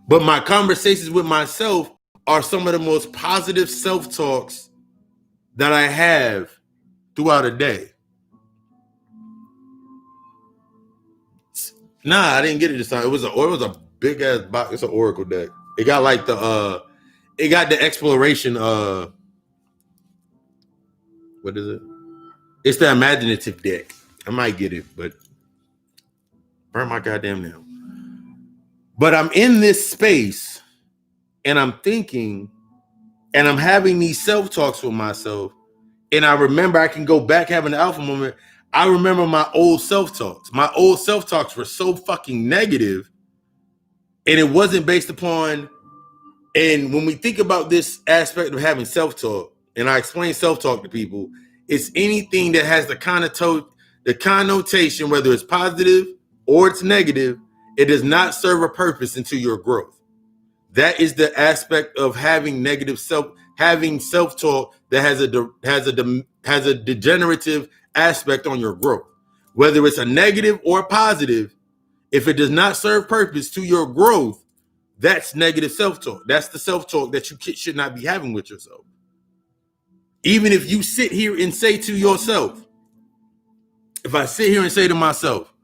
But my conversations with myself are some of the most positive self-talks that I have throughout a day. Nah, I didn't get it this time. It was a big ass box. It's an oracle deck. It got like the exploration. What is it? It's the imaginative deck. I might get it, but burn my goddamn nail. But I'm in this space, and I'm thinking, and I'm having these self-talks with myself, and I remember I can go back having an alpha moment. I remember my old self-talks. My old self-talks were so fucking negative, and it wasn't based upon. And when we think about this aspect of having self-talk, and I explain self-talk to people, it's anything that has the connotation, whether it's positive or it's negative, it does not serve a purpose into your growth. That is the aspect of having having self-talk that has a degenerative aspect on your growth. Whether it's a negative or positive, if it does not serve purpose to your growth, that's negative self-talk. That's the self-talk that you should not be having with yourself. Even if you sit here and say to yourself, if I sit here and say to myself,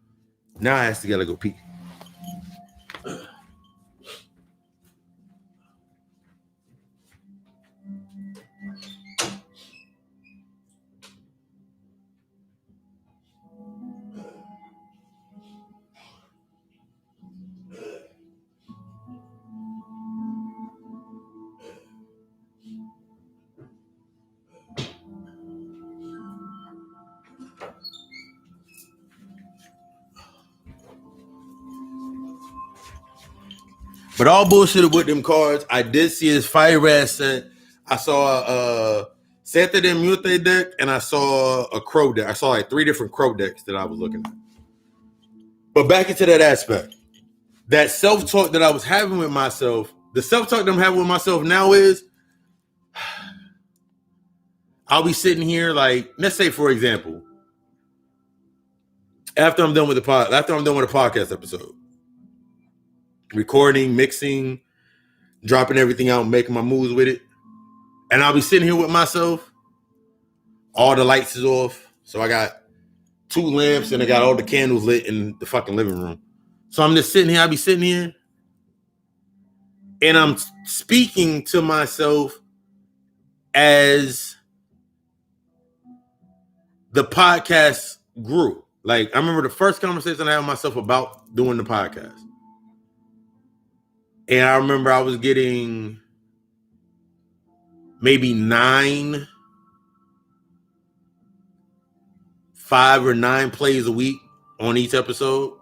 now I actually gotta go pee. But all bullshit with them cards, I did see his fire ass sent. I saw Santa de Mute deck, and I saw a crow deck. I saw like 3 different crow decks that I was looking at. But back into that aspect, that self-talk that I was having with myself, the self-talk that I'm having with myself now is, I'll be sitting here like, let's say for example, after I'm done with a podcast episode, recording, mixing, dropping everything out, making my moves with it, and I'll be sitting here with myself. All the lights is off, so I got 2 lamps and I got all the candles lit in the fucking living room. So I'm just sitting here. I'll be sitting here, and I'm speaking to myself as the podcast grew. Like, I remember the first conversation I had with myself about doing the podcast. And I remember I was getting maybe 5 or 9 plays a week on each episode.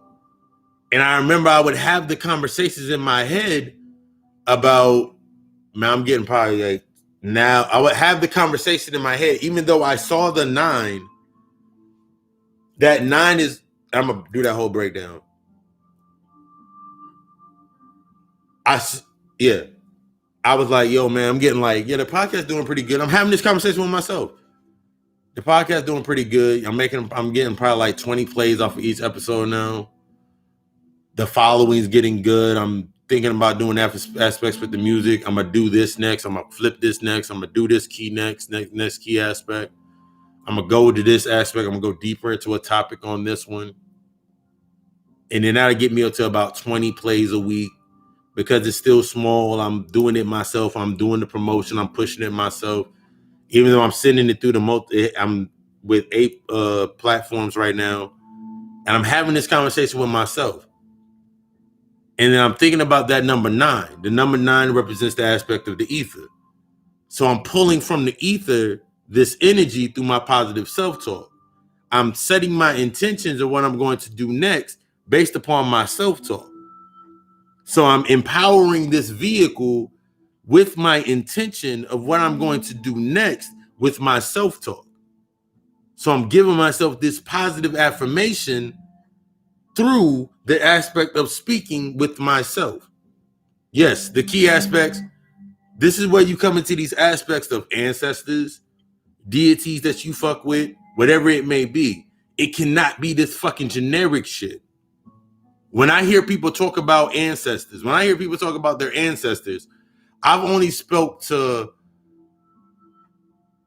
And I remember I would have the conversations in my head about, man, I'm getting probably like, now I would have the conversation in my head, even though I saw the 9. That 9 is, I'm gonna do that whole breakdown. I was like, yo, man, I'm getting like, yeah, the podcast doing pretty good. I'm having this conversation with myself. The podcast doing pretty good. I'm getting probably like 20 plays off of each episode now. The following's getting good. I'm thinking about doing aspects with the music. I'm gonna do this next. I'm gonna flip this next. I'm gonna do this key next key aspect. I'm gonna go to this aspect. I'm gonna go deeper into a topic on this one. And then that'll get me up to about 20 plays a week. Because it's still small, I'm doing it myself. I'm doing the promotion. I'm pushing it myself. Even though I'm sending it through I'm with 8 platforms right now. And I'm having this conversation with myself. And then I'm thinking about that number 9. The number 9 represents the aspect of the ether. So I'm pulling from the ether this energy through my positive self-talk. I'm setting my intentions of what I'm going to do next based upon my self-talk. So I'm empowering this vehicle with my intention of what I'm going to do next with my self-talk. So I'm giving myself this positive affirmation through the aspect of speaking with myself. Yes, the key aspects. This is where you come into these aspects of ancestors, deities that you fuck with, whatever it may be. It cannot be this fucking generic shit. When I hear people talk about ancestors, when I hear people talk about their ancestors, I've only spoke to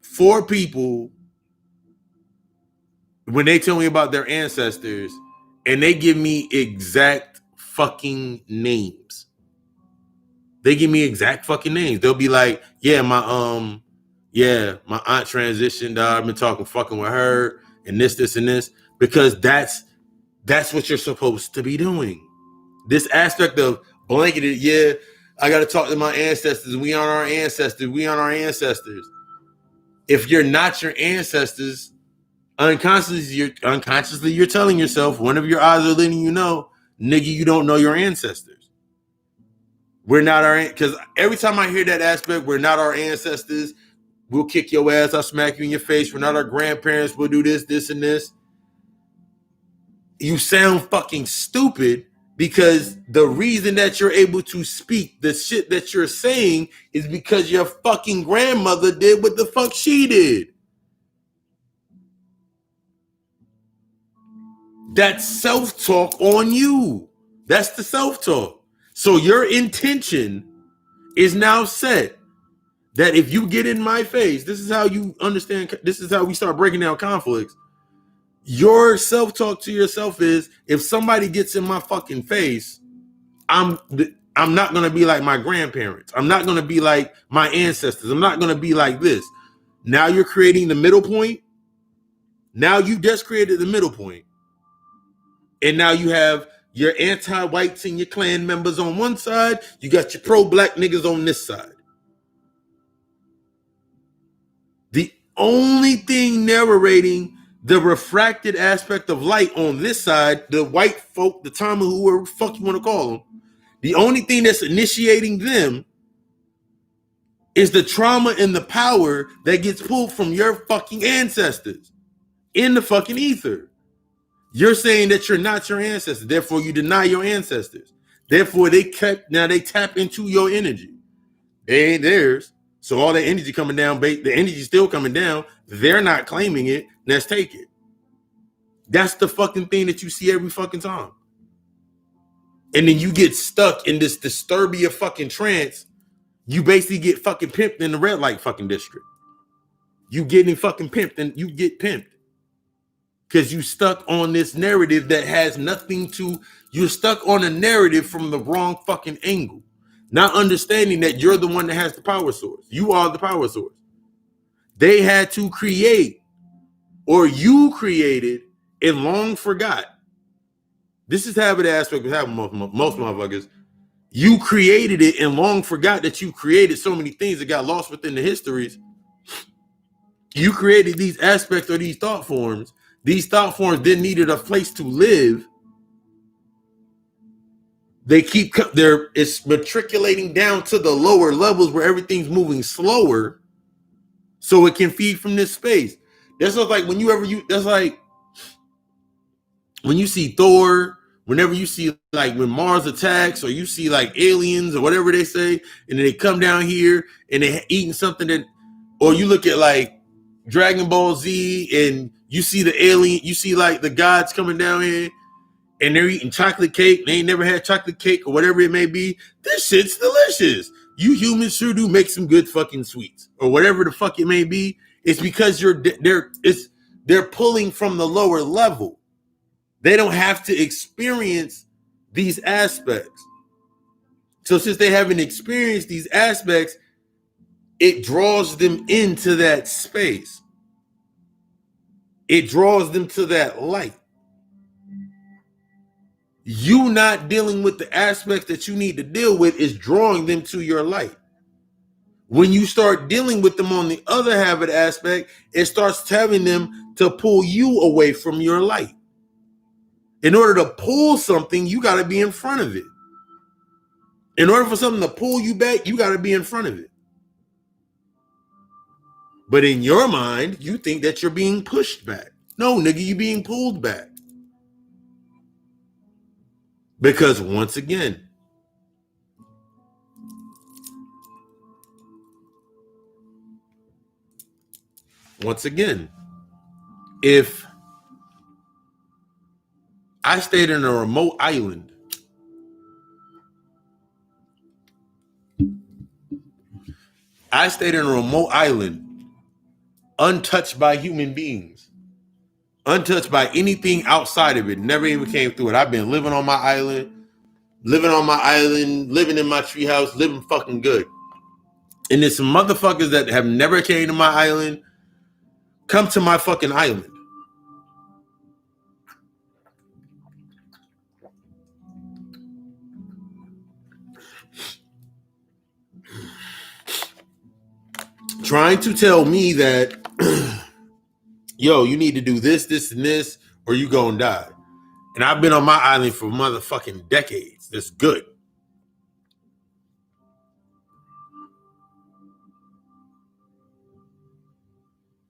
4 people when they tell me about their ancestors, and they give me exact fucking names. They give me exact fucking names. They'll be like, yeah, my aunt transitioned. I've been fucking with her, and this, and this, because that's what you're supposed to be doing. This aspect of blanketed, yeah, I got to talk to my ancestors. We on our ancestors. If you're not your ancestors, unconsciously you're telling yourself, one of your eyes are letting you know, nigga, you don't know your ancestors. We're not because every time I hear that aspect, we're not our ancestors. We'll kick your ass. I'll smack you in your face. We're not our grandparents. We'll do this, and this. You sound fucking stupid. Because the reason that you're able to speak the shit that you're saying is because your fucking grandmother did what the fuck she did. That's self-talk on you. That's the self-talk. So your intention is now set that if you get in my face, this is how you understand, this is how we start breaking down conflicts. Your self-talk to yourself is, if somebody gets in my fucking face, I'm not going to be like my grandparents. I'm not going to be like my ancestors. I'm not going to be like this. Now you're creating the middle point. Now you just created the middle point. And now you have your anti-whites and your Klan members on one side. You got your pro-black niggas on this side. The only thing narrating the refracted aspect of light on this side, the white folk, the Tama, whoever the fuck you want to call them, the only thing that's initiating them is the trauma and the power that gets pulled from your fucking ancestors in the fucking ether. You're saying that you're not your ancestors. Therefore, you deny your ancestors. Therefore, they tap into your energy. They ain't theirs. So all that energy coming down, the energy still coming down. They're not claiming it. Let's take it. That's the fucking thing that you see every fucking time. And then you get stuck in this disturbia fucking trance. You basically get fucking pimped in the red light fucking district. You getting fucking pimped and you get pimped. Because you stuck on this narrative that has nothing to, you're stuck on a narrative from the wrong fucking angle. Not understanding that you're the one that has the power source. You are the power source. They had to create, or you created and long forgot. This is habit aspect of having most motherfuckers. You created it and long forgot that you created so many things that got lost within the histories. You created these aspects or these thought forms. These thought forms then needed a place to live. It's matriculating down to the lower levels where everything's moving slower so it can feed from this space. That's like that's like when you see Thor, whenever you see like when Mars attacks or you see like aliens or whatever they say, and then they come down here and they're eating something that, or you look at like Dragon Ball Z and you see the alien, you see like the gods coming down here and they're eating chocolate cake. They ain't never had chocolate cake or whatever it may be. This shit's delicious. You humans sure do make some good fucking sweets or whatever the fuck it may be. It's because they're pulling from the lower level. They don't have to experience these aspects. So since they haven't experienced these aspects, it draws them into that space. It draws them to that light. You not dealing with the aspects that you need to deal with is drawing them to your light. When you start dealing with them on the other habit aspect, it starts telling them to pull you away from your light. In order to pull something, you got to be in front of it. In order for something to pull you back, you got to be in front of it. But in your mind, you think that you're being pushed back. No, nigga, you're being pulled back. Because once again, if I stayed in a remote island, untouched by human beings, untouched by anything outside of it, never even came through it. I've been living on my island, living in my treehouse, living fucking good. And there's some motherfuckers that have never came to my island, come to my fucking island. Trying to tell me that, yo, you need to do this, this, and this, or you gonna die. And I've been on my island for motherfucking decades. That's good.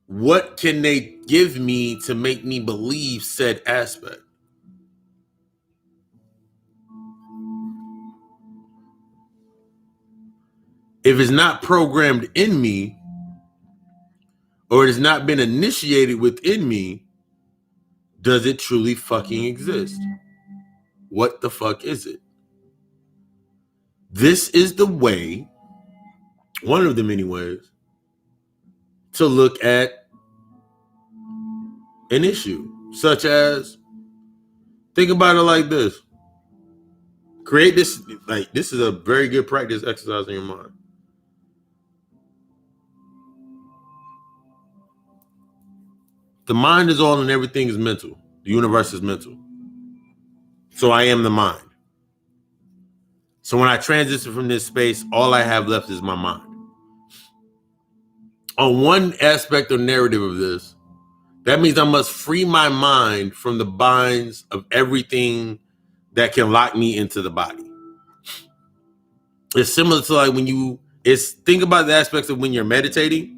What can they give me to make me believe said aspect? If it's not programmed in me, or it has not been initiated within me, does it truly fucking exist? What the fuck is it? This is the way, one of the many ways, to look at an issue, such as, think about it like this. Create this, like, this is a very good practice exercise in your mind. The mind is all and everything is mental. The universe is mental. So I am the mind. So when I transition from this space, all I have left is my mind. On one aspect or narrative of this, that means I must free my mind from the binds of everything that can lock me into the body. It's similar to like think about the aspects of when you're meditating,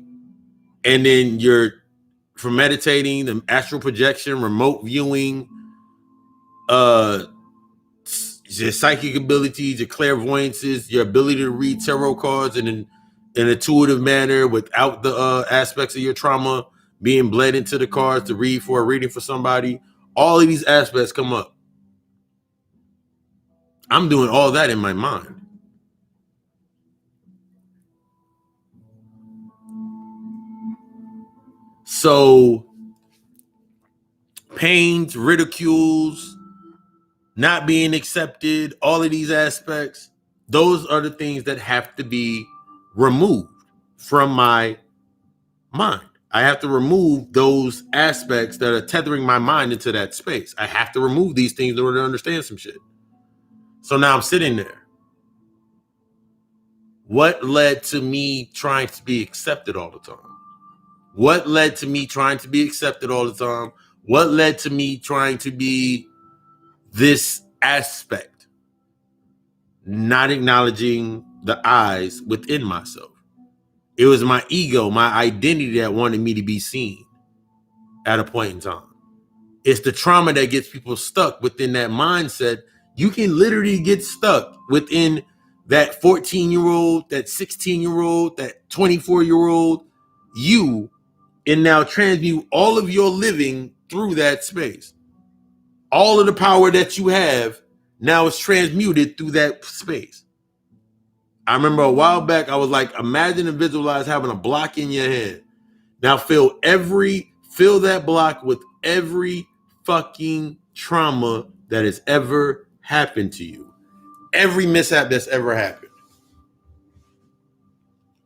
and then from meditating, the astral projection, remote viewing, uh your psychic abilities, your clairvoyances, your ability to read tarot cards in an intuitive manner without the aspects of your trauma being bled into the cards to read for a reading for somebody. All of these aspects come up. I'm doing all that in my mind. So pains, ridicules, not being accepted, all of these aspects, those are the things that have to be removed from my mind. I have to remove those aspects that are tethering my mind into that space. I have to remove these things in order to understand some shit. So now I'm sitting there. What led to me trying to be accepted all the time? What led to me trying to be accepted all the time? What led to me trying to be this aspect? Not acknowledging the eyes within myself. It was my ego, my identity that wanted me to be seen at a point in time. It's the trauma that gets people stuck within that mindset. You can literally get stuck within that 14-year-old, that 16-year-old, that 24-year-old you, and now transmute all of your living through that space. All of the power that you have now is transmuted through that space. I remember a while back, I was like, imagine and visualize having a block in your head. Now fill that block with every fucking trauma that has ever happened to you. Every mishap that's ever happened.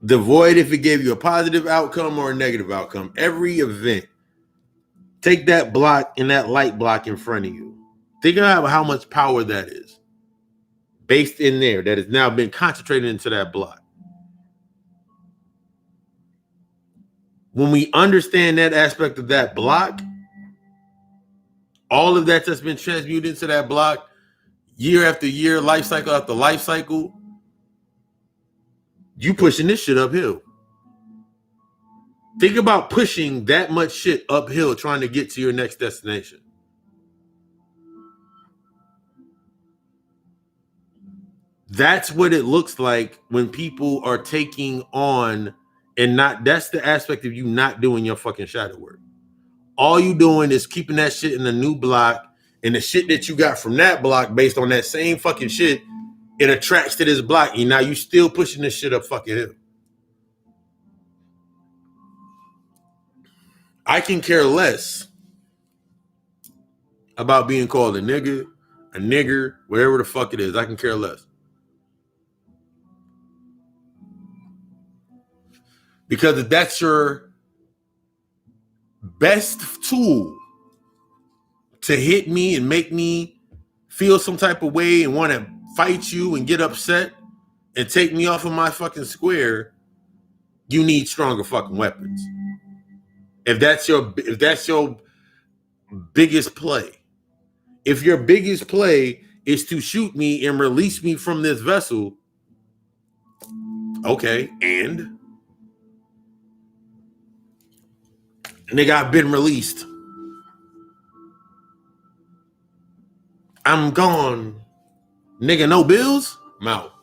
Devoid if it gave you a positive outcome or a negative outcome. Every event. Take that block and that light block in front of you. Think about how much power that is. Based in there that has now been concentrated into that block. When we understand that aspect of that block, all of that's been transmuted into that block, year after year, life cycle after life cycle, you pushing this shit uphill. Think about pushing that much shit uphill trying to get to your next destination. That's what it looks like when people are taking on and not, that's the aspect of you not doing your fucking shadow work. All you doing is keeping that shit in a new block, and the shit that you got from that block based on that same fucking shit, it attracts to this block, and now you still pushing this shit up fucking hill. I can care less about being called a nigger, whatever the fuck it is. I can care less. Because if that's your best tool to hit me and make me feel some type of way and want to fight you and get upset and take me off of my fucking square, you need stronger fucking weapons. If that's your biggest play. If your biggest play is to shoot me and release me from this vessel, okay, and nigga, I've been released. I'm gone. Nigga, no bills? I'm out.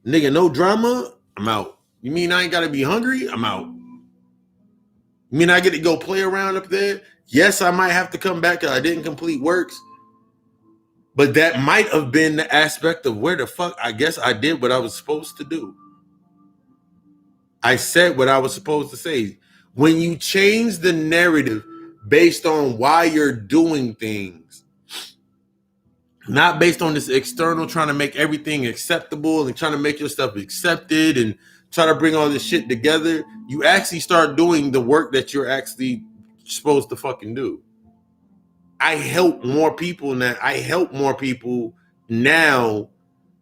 Nigga, no drama? I'm out. You mean I ain't gotta be hungry? I'm out. You mean I get to go play around up there? Yes, I might have to come back because I didn't complete works. But that might have been the aspect of where the fuck, I guess I did what I was supposed to do. I said what I was supposed to say. When you change the narrative based on why you're doing things, not based on this external trying to make everything acceptable and trying to make your stuff accepted and try to bring all this shit together, you actually start doing the work that you're actually supposed to fucking do. I help more people now. I help more people now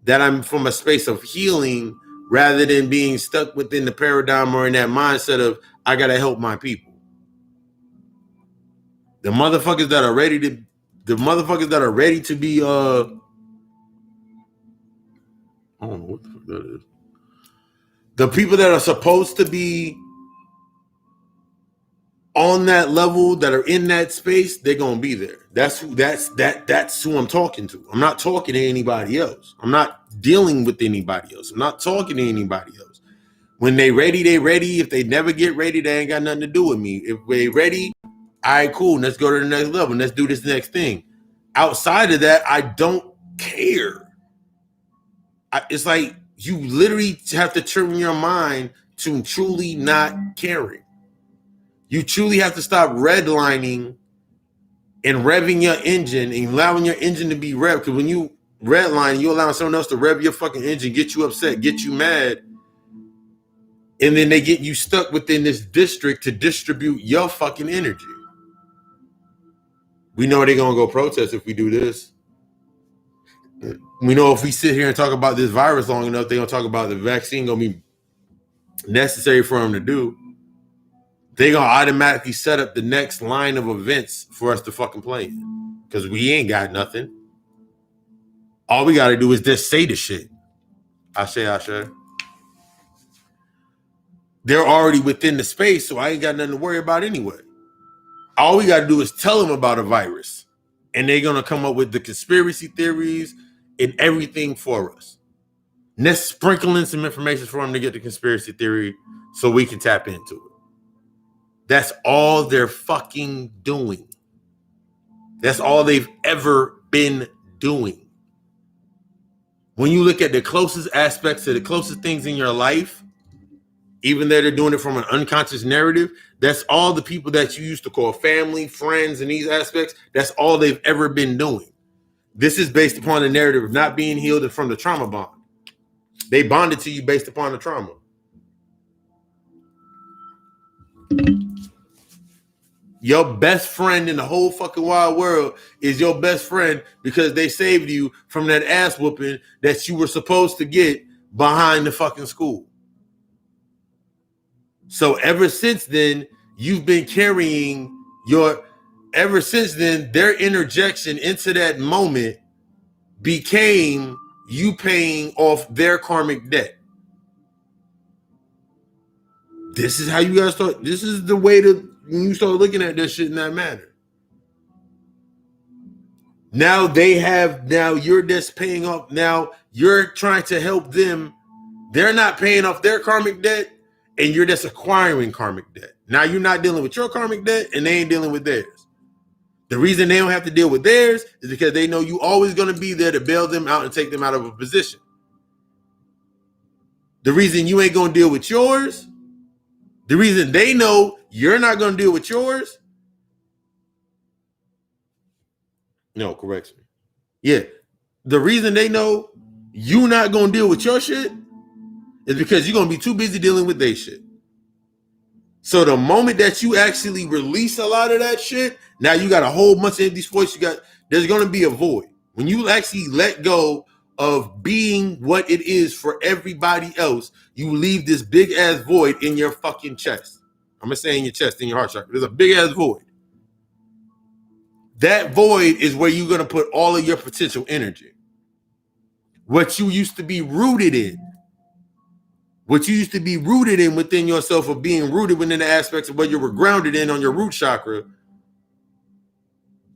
that I'm from a space of healing rather than being stuck within the paradigm or in that mindset of I gotta help my people. The motherfuckers that are ready to be I don't know what the fuck that is. The people that are supposed to be on that level that are in that space, they're gonna be there. That's who I'm talking to. I'm not talking to anybody else. I'm not dealing with anybody else. I'm not talking to anybody else. When they ready, they ready. If they never get ready, they ain't got nothing to do with me. If they ready, all right, cool. Let's go to the next level. Let's do this next thing. Outside of that, I don't care. It's like you literally have to turn your mind to truly not caring. You truly have to stop redlining and revving your engine and allowing your engine to be revved. Because when you redline, you allow someone else to rev your fucking engine, get you upset, get you mad, and then they get you stuck within this district to distribute your fucking energy. We know they're gonna go protest if we do this. We know if we sit here and talk about this virus long enough, they're gonna talk about the vaccine gonna be necessary for them to do. They're gonna automatically set up the next line of events for us to fucking play in. Because we ain't got nothing. All we gotta do is just say the shit. Ashe. They're already within the space, so I ain't got nothing to worry about anyway. All we gotta do is tell them about a virus. And they're gonna come up with the conspiracy theories and everything for us. And let's sprinkle in some information for them to get the conspiracy theory so we can tap into it. That's all they're fucking doing. That's all they've ever been doing. When you look at the closest aspects to the closest things in your life, even though they're doing it from an unconscious narrative, that's all the people that you used to call family, friends, and these aspects, that's all they've ever been doing. This is based upon the narrative of not being healed from the trauma bond. They bonded to you based upon the trauma. Your best friend in the whole fucking wide world is your best friend because they saved you from that ass whooping that you were supposed to get behind the fucking school. So ever since then, you've been carrying ever since then, their interjection into that moment became you paying off their karmic debt. This is how you guys start. This is the way to when you start looking at this shit in that manner. Now you're just paying off. Now you're trying to help them. They're not paying off their karmic debt, and you're just acquiring karmic debt. Now you're not dealing with your karmic debt, and they ain't dealing with theirs. The reason they don't have to deal with theirs is because they know you always going to be there to bail them out and take them out of a position. The reason you ain't going to deal with yours, the reason they know you're not going to deal with yours. No, correction. Yeah. The reason they know you're not going to deal with your shit is because you're going to be too busy dealing with their shit. So the moment that you actually release a lot of that shit, now you got a whole bunch of empty space. There's going to be a void. When you actually let go of being what it is for everybody else, you leave this big ass void in your fucking chest. I'm going to say in your chest, in your heart chakra. There's a big ass void. That void is where you're going to put all of your potential energy. What you used to be rooted in. What you used to be rooted in within yourself, of being rooted within the aspects of what you were grounded in on your root chakra.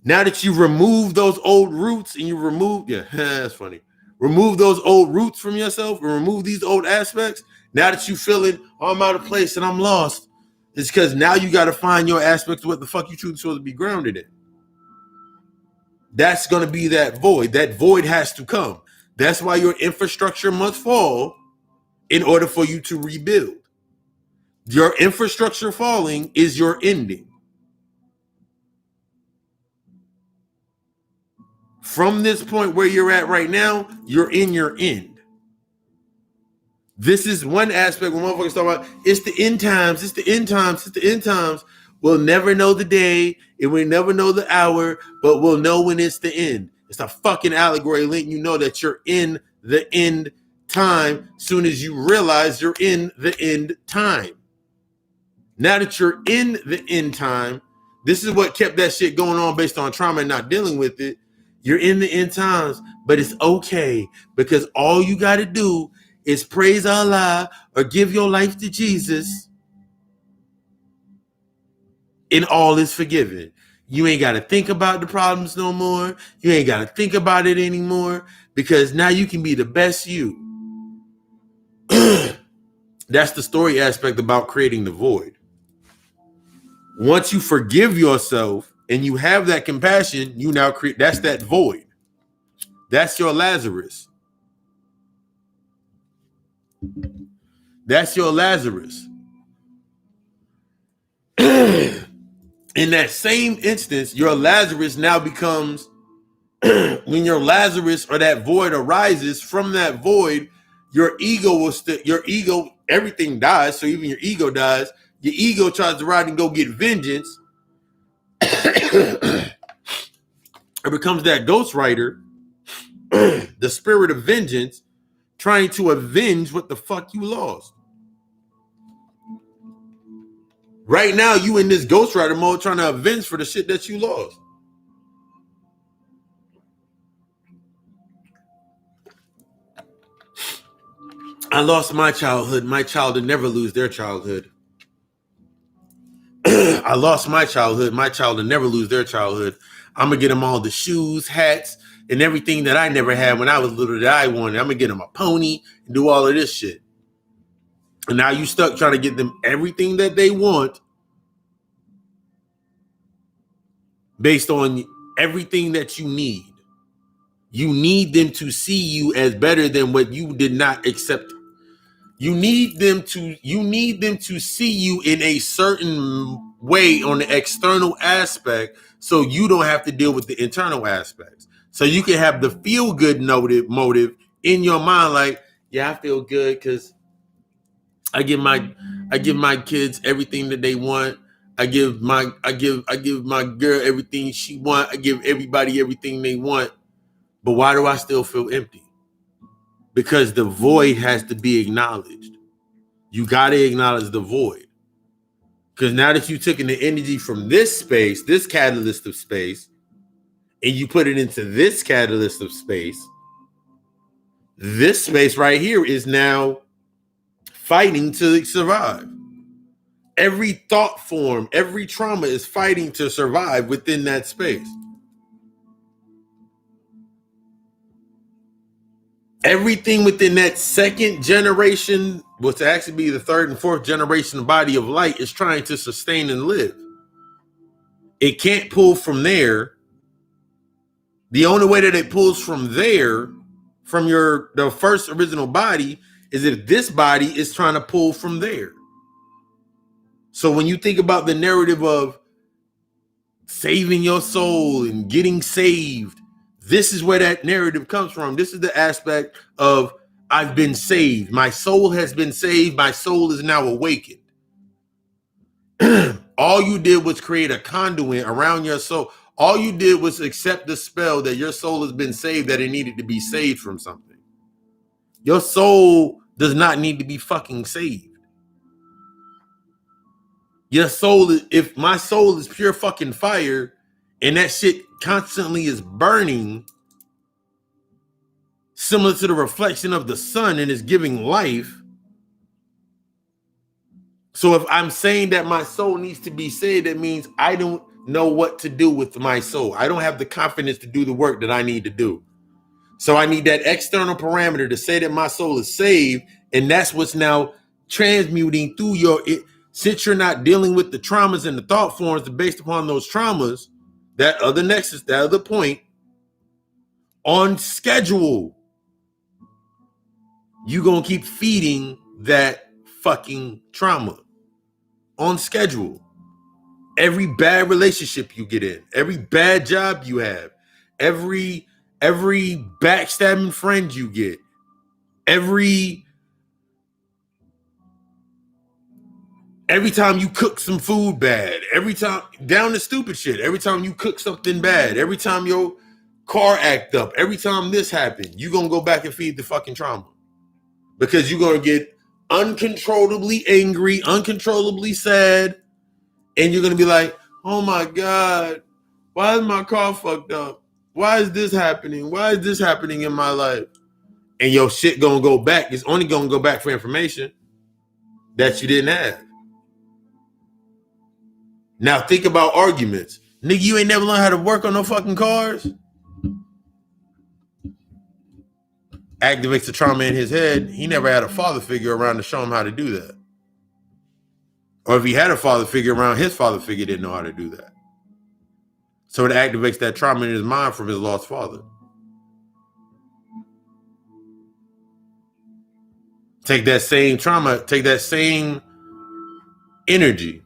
Now that you remove those old roots and you remove, that's funny. Remove those old roots from yourself and remove these old aspects. Now that you feeling, oh, I'm out of place and I'm lost. It's because now you got to find your aspects of what the fuck you truly supposed to be grounded in. That's going to be that void. That void has to come. That's why your infrastructure must fall in order for you to rebuild. Your infrastructure falling is your ending. From this point where you're at right now, you're in your end. This is one aspect when motherfuckers talk about it's the end times, it's the end times, it's the end times. We'll never know the day and we never know the hour, but we'll know when it's the end. It's a fucking allegory letting you know that you're in the end time soon as you realize you're in the end time. Now that you're in the end time, this is what kept that shit going on based on trauma and not dealing with it. You're in the end times, but it's okay because all you got to do is praise Allah or give your life to Jesus. and all is forgiven. You ain't got to think about the problems no more. You ain't got to think about it anymore because now you can be the best you. That's the story aspect about creating the void. Once you forgive yourself and you have that compassion, you now create, that's that void. That's your Lazarus. That's your Lazarus. In that same instance, your Lazarus now becomes, when your Lazarus or that void arises from that void, your ego will your ego, everything dies. So even your ego dies. Your ego tries to ride and go get vengeance. It becomes that ghostwriter, the spirit of vengeance, trying to avenge what the fuck you lost. Right now, you in this ghostwriter mode trying to avenge for the shit that you lost. I lost my childhood. My child will never lose their childhood. I lost my childhood. My child will never lose their childhood. I'm going to get them all the shoes, hats, and everything that I never had when I was little that I wanted. I'm going to get them a pony and do all of this shit. And now you stuck trying to get them everything that they want based on everything that you need. You need them to see you as better than what you did not accept. You need them to see you in a certain way on the external aspect so you don't have to deal with the internal aspects. So you can have the feel good motive in your mind, like, yeah, I feel good because I give my kids everything that they want. I give my girl everything she want. I give everybody everything they want. But why do I still feel empty? Because the void has to be acknowledged. You got to acknowledge the void. Because now that you've taken the energy from this space, this catalyst of space, and you put it into this catalyst of space, this space right here is now fighting to survive. Every thought form, every trauma is fighting to survive within that space. Everything within that second generation, what's actually be the third and fourth generation body of light, is trying to sustain and live. It can't pull from there. The only way that it pulls from there, from the first original body, is if this body is trying to pull from there. So when you think about the narrative of saving your soul and getting saved, this is where that narrative comes from. This is the aspect of I've been saved. My soul has been saved. My soul is now awakened. All you did was create a conduit around your soul. All you did was accept the spell that your soul has been saved, that it needed to be saved from something. Your soul does not need to be fucking saved. Your soul, if my soul is pure fucking fire and that shit constantly is burning, similar to the reflection of the sun, and is giving life. So if I'm saying that my soul needs to be saved, that means I don't know what to do with my soul. I don't have the confidence to do the work that I need to do. So I need that external parameter to say that my soul is saved, and that's what's now transmuting through since you're not dealing with the traumas and the thought forms based upon those traumas, that other nexus, that other point, on schedule, you're going to keep feeding that fucking trauma on schedule. Every bad relationship you get in, every bad job you have, every backstabbing friend you get, every time you cook some food bad, every time, down to stupid shit, every time you cook something bad, every time your car act up, every time this happened, you're going to go back and feed the fucking trauma. Because you're going to get uncontrollably angry, uncontrollably sad, and you're going to be like, oh my God, why is my car fucked up? Why is this happening? Why is this happening in my life? And your shit going to go back. It's only going to go back for information that you didn't have. Now think about arguments. Nigga, you ain't never learned how to work on no fucking cars? Activates the trauma in his head. He never had a father figure around to show him how to do that. Or if he had a father figure around, his father figure didn't know how to do that. So it activates that trauma in his mind from his lost father. Take that same trauma, take that same energy.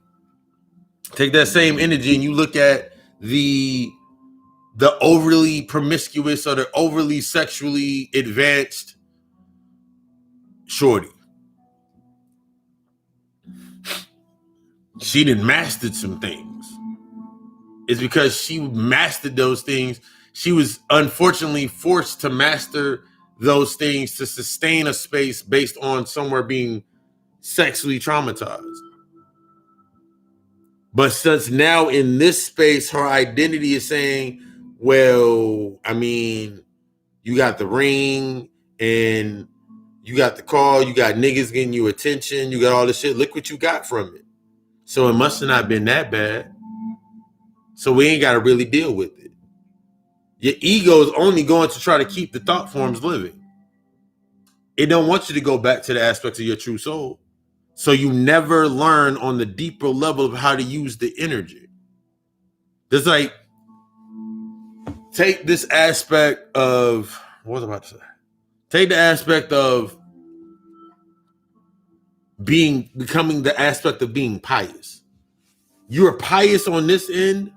Take that same energy and you look at the overly promiscuous or the overly sexually advanced shorty. She done mastered some things. It's because she mastered those things. She was unfortunately forced to master those things to sustain a space based on somewhere being sexually traumatized. But since now in this space, her identity is saying, well, I mean, you got the ring and you got the car, you got niggas getting you attention, you got all this shit. Look what you got from it. So it must have not been that bad. So we ain't got to really deal with it. Your ego is only going to try to keep the thought forms living. It don't want you to go back to the aspects of your true soul. So you never learn on the deeper level of how to use the energy. There's like, take this aspect of, what was I about to say? Take the aspect of becoming the aspect of being pious. You're pious on this end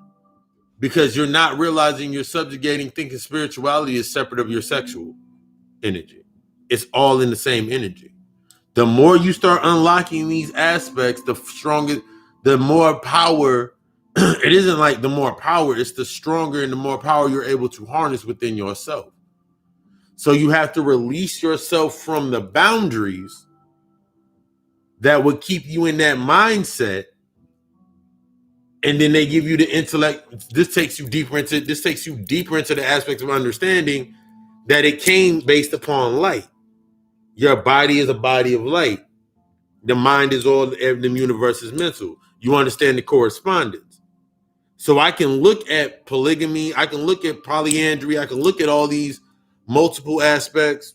because you're not realizing you're subjugating thinking spirituality is separate of your sexual energy. It's all in the same energy. The more you start unlocking these aspects, the stronger, the more power. It isn't like the more power, it's the stronger and the more power you're able to harness within yourself. So you have to release yourself from the boundaries that would keep you in that mindset. And then they give you the intellect. This takes you deeper into the aspects of understanding that it came based upon light. Your body is a body of light. The mind is all, the universe is mental. You understand the correspondence. So I can look at polygamy, I can look at polyandry, I can look at all these multiple aspects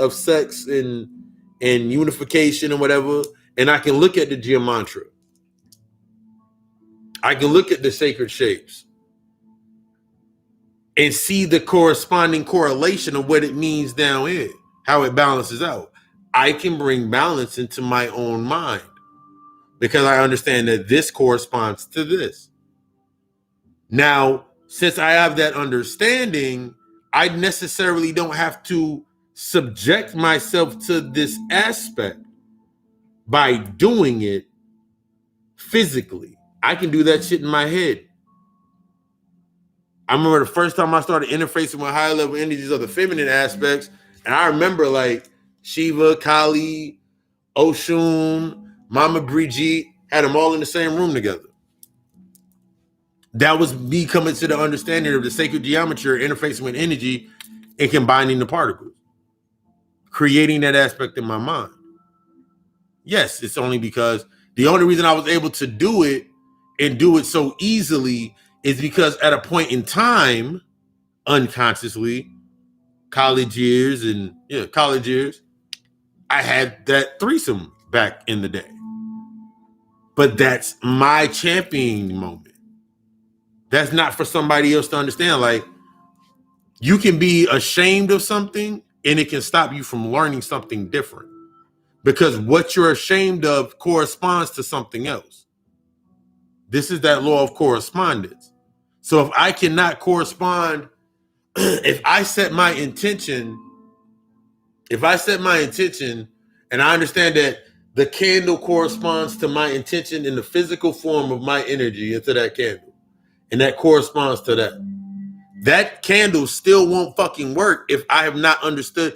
of sex and unification and whatever, and I can look at the geomantra. I can look at the sacred shapes and see the corresponding correlation of what it means down here, how it balances out. I can bring balance into my own mind because I understand that this corresponds to this. Now, since I have that understanding, I necessarily don't have to subject myself to this aspect by doing it physically. I can do that shit in my head. I remember the first time I started interfacing with higher level energies of the feminine aspects, and I remember like Shiva, Kali, Oshun, Mama Brigitte, had them all in the same room together. That was me coming to the understanding of the sacred geometry, interfacing with energy and combining the particles, creating that aspect in my mind. Yes, it's only because the only reason I was able to do it and do it so easily is because at a point in time, unconsciously, college years, I had that threesome back in the day. But that's my championing moment. That's not for somebody else to understand. Like, you can be ashamed of something and it can stop you from learning something different because what you're ashamed of corresponds to something else. This is that law of correspondence. So if I cannot correspond, if I set my intention and I understand that the candle corresponds to my intention in the physical form of my energy into that candle, and that corresponds to that candle still won't fucking work if I have not understood,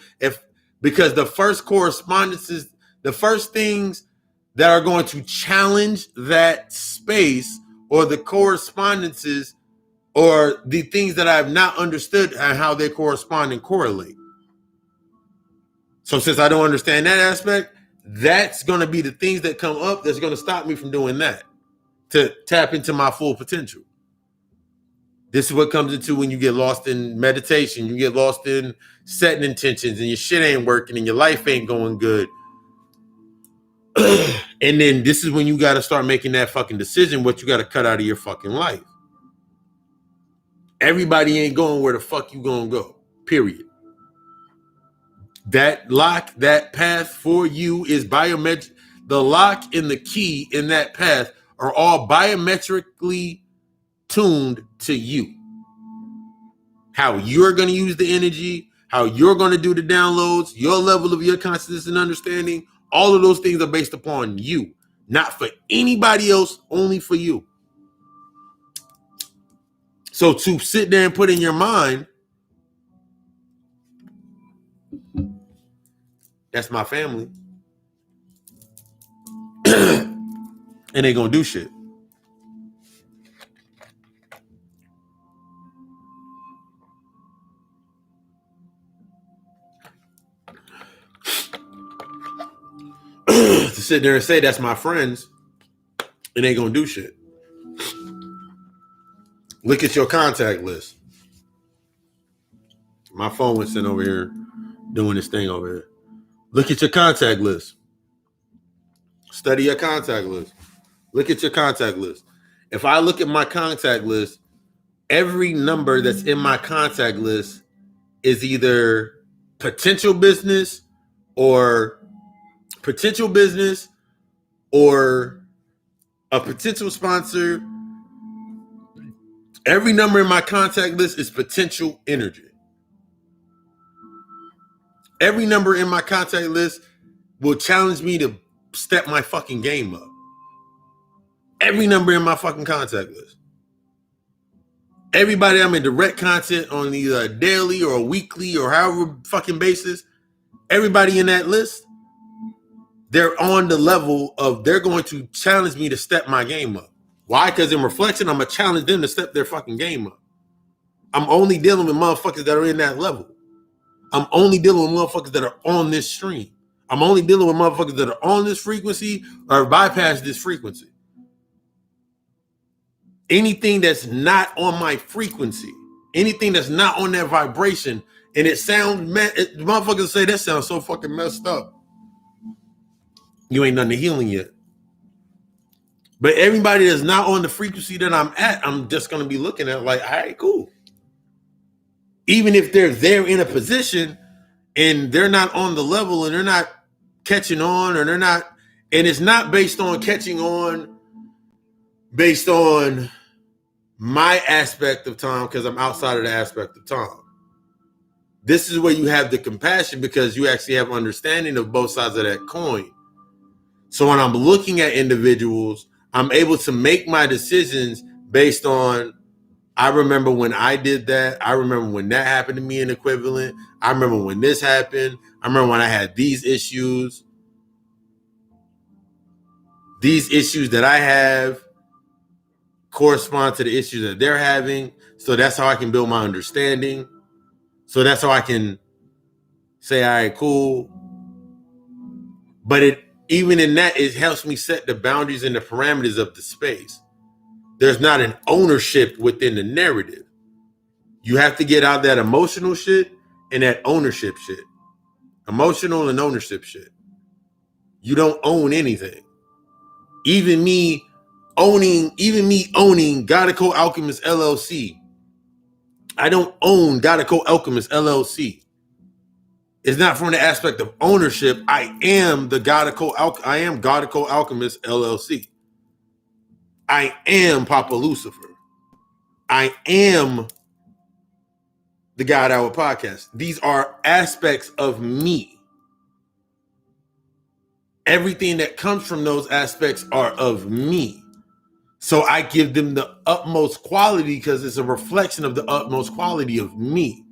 because the first correspondences, the first things that are going to challenge that space or the correspondences or the things that I have not understood and how they correspond and correlate. So since I don't understand that aspect, that's going to be the things that come up that's going to stop me from doing that. to tap into my full potential. This is what comes into when you get lost in meditation, you get lost in setting intentions and your shit ain't working and your life ain't going good. And then this is when you got to start making that fucking decision, what you got to cut out of your fucking life. Everybody ain't going where the fuck you gonna go, period. That lock, that path for you is biometric. The lock and the key in that path are all biometrically tuned to you. How you're going to use the energy, how you're going to do the downloads, your level of your consciousness and understanding, all of those things are based upon you, not for anybody else, only for you. So to sit there and put in your mind, that's my family, and they gonna do shit. To sit there and say that's my friends, and they gonna do shit. Look at your contact list. My phone was sitting over here doing this thing over here. Look at your contact list. Study your contact list. Look at your contact list. If I look at my contact list, every number that's in my contact list is either potential business or a potential sponsor. Every number in my contact list is potential energy. Every number in my contact list will challenge me to step my fucking game up. Every number in my fucking contact list. Everybody I'm in direct contact on either a daily or a weekly or however fucking basis, everybody in that list, they're on the level of they're going to challenge me to step my game up. Why? Because in reflection, I'm going to challenge them to step their fucking game up. I'm only dealing with motherfuckers that are in that level. I'm only dealing with motherfuckers that are on this stream. I'm only dealing with motherfuckers that are on this frequency or bypass this frequency. Anything that's not on my frequency, anything that's not on that vibration, and it sounds, motherfuckers say that sounds so fucking messed up. You ain't done the healing yet. But everybody that's not on the frequency that I'm at, I'm just going to be looking at like, all right, cool. Even if they're there in a position and they're not on the level and they're not catching on or they're not, and it's not based on catching on based on my aspect of time because I'm outside of the aspect of time. This is where you have the compassion because you actually have understanding of both sides of that coin. So when I'm looking at individuals, I'm able to make my decisions based on, I remember when I did that. I remember when that happened to me in equivalent. I remember when this happened. I remember when I had these issues. These issues that I have correspond to the issues that they're having. So that's how I can build my understanding. So that's how I can say, all right, cool. But even in that, it helps me set the boundaries and the parameters of the space. There's not an ownership within the narrative. You have to get out that emotional shit and that ownership shit. Emotional and ownership shit. You don't own anything. Even me owning Godico Alchemist LLC. I don't own Godico Alchemist LLC. It's not from the aspect of ownership. I am Godico Alchemist LLC. I am Papa Lucifer. I am the God Hour Podcast. These are aspects of me. Everything that comes from those aspects are of me. So I give them the utmost quality because it's a reflection of the utmost quality of me.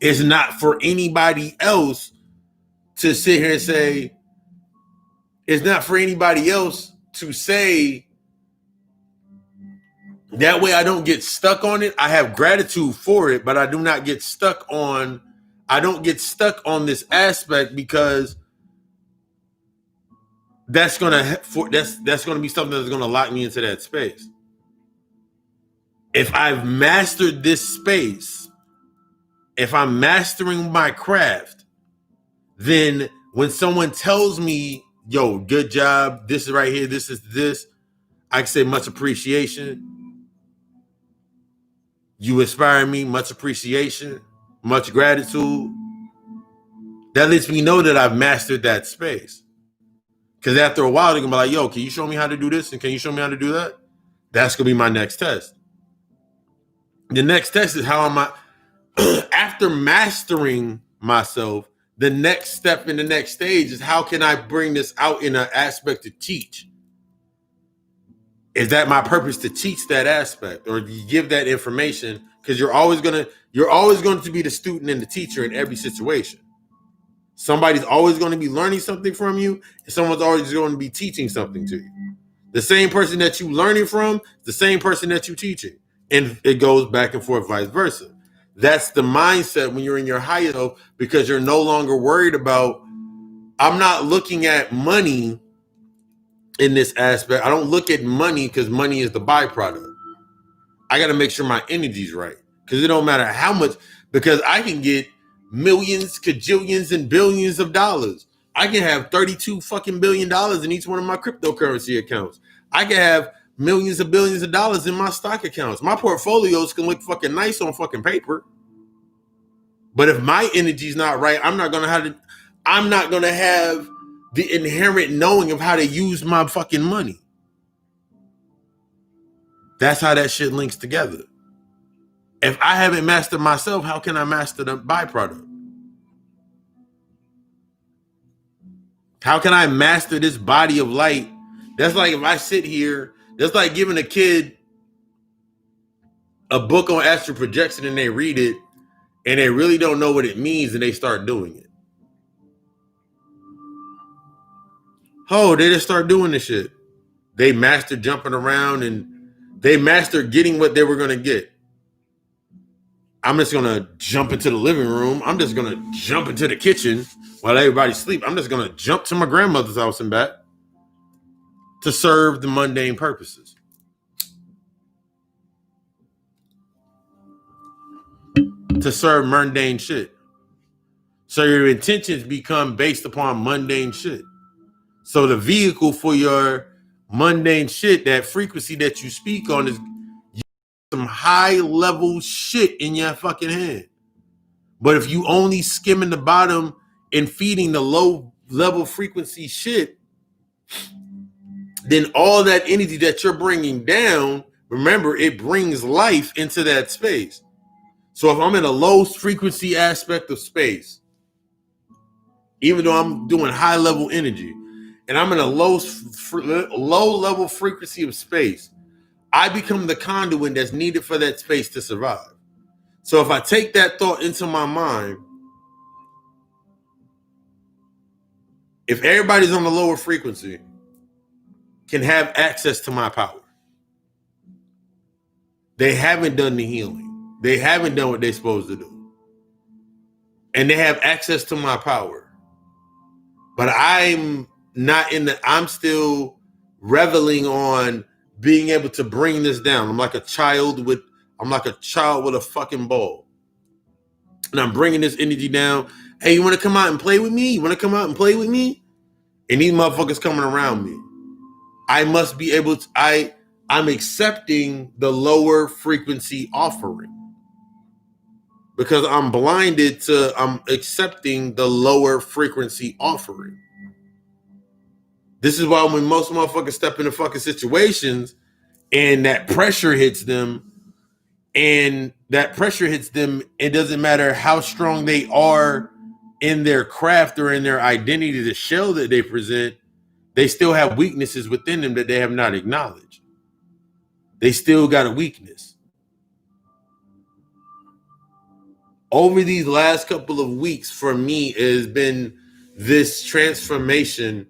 It's not for anybody else to sit here and say, it's not for anybody else to say, that way I don't get stuck on it. I have gratitude for it, but I do not get stuck on, I don't get stuck on this aspect because that's gonna be something that's gonna lock me into that space. If I've mastered this space, if I'm mastering my craft, then when someone tells me, yo, good job, this is right here, this is this, I can say much appreciation. You inspire me, much appreciation, much gratitude. That lets me know that I've mastered that space. Because after a while, they're going to be like, yo, can you show me how to do this? And can you show me how to do that? That's going to be my next test. The next test is how am I, after mastering myself, the next step in the next stage is how can I bring this out in an aspect to teach? Is that my purpose to teach that aspect or give that information? Because you're always going to be the student and the teacher in every situation. Somebody's always going to be learning something from you, and someone's always going to be teaching something to you. The same person that you learning from, the same person that you teaching. And it goes back and forth, vice versa. That's the mindset when you're in your higher self, because you're no longer worried about, I'm not looking at money in this aspect. I don't look at money because money is the byproduct. I got to make sure my energy's right, because it don't matter how much, because I can get millions, cajillions, and billions of dollars. I can have $32 fucking billion in each one of my cryptocurrency accounts. I can have millions of billions of dollars in my stock accounts. My portfolios can look fucking nice on fucking paper. But if my energy's not right, I'm not gonna have the inherent knowing of how to use my fucking money. That's how that shit links together. If I haven't mastered myself, how can I master the byproduct? How can I master this body of light? That's like if I sit here, that's like giving a kid a book on astral projection and they read it and they really don't know what it means and they start doing it. Oh, they just start doing this shit. They mastered jumping around and they mastered getting what they were going to get. I'm just going to jump into the living room. I'm just going to jump into the kitchen while everybody's asleep. I'm just going to jump to my grandmother's house and back to serve the mundane purposes. To serve mundane shit. So your intentions become based upon mundane shit. So the vehicle for your mundane shit, that frequency that you speak on, is some high level shit in your fucking head. But if you only skimming the bottom and feeding the low level frequency shit, then all that energy that you're bringing down, remember, it brings life into that space. So if I'm in a low frequency aspect of space, even though I'm doing high level energy, and I'm in a low level frequency of space, I become the conduit that's needed for that space to survive. So if I take that thought into my mind, if everybody's on the lower frequency can have access to my power, they haven't done the healing. They haven't done what they're supposed to do. And they have access to my power. But I'm still reveling on being able to bring this down. I'm like a child with a fucking ball. And I'm bringing this energy down. Hey, you want to come out and play with me? You want to come out and play with me? And these motherfuckers coming around me. I must be able to, I'm accepting the lower frequency offering. Because I'm accepting the lower frequency offering. This is why when most motherfuckers step into fucking situations and that pressure hits them, it doesn't matter how strong they are in their craft or in their identity, the shell that they present, they still have weaknesses within them that they have not acknowledged. They still got a weakness. Over these last couple of weeks, for me, it has been this transformation.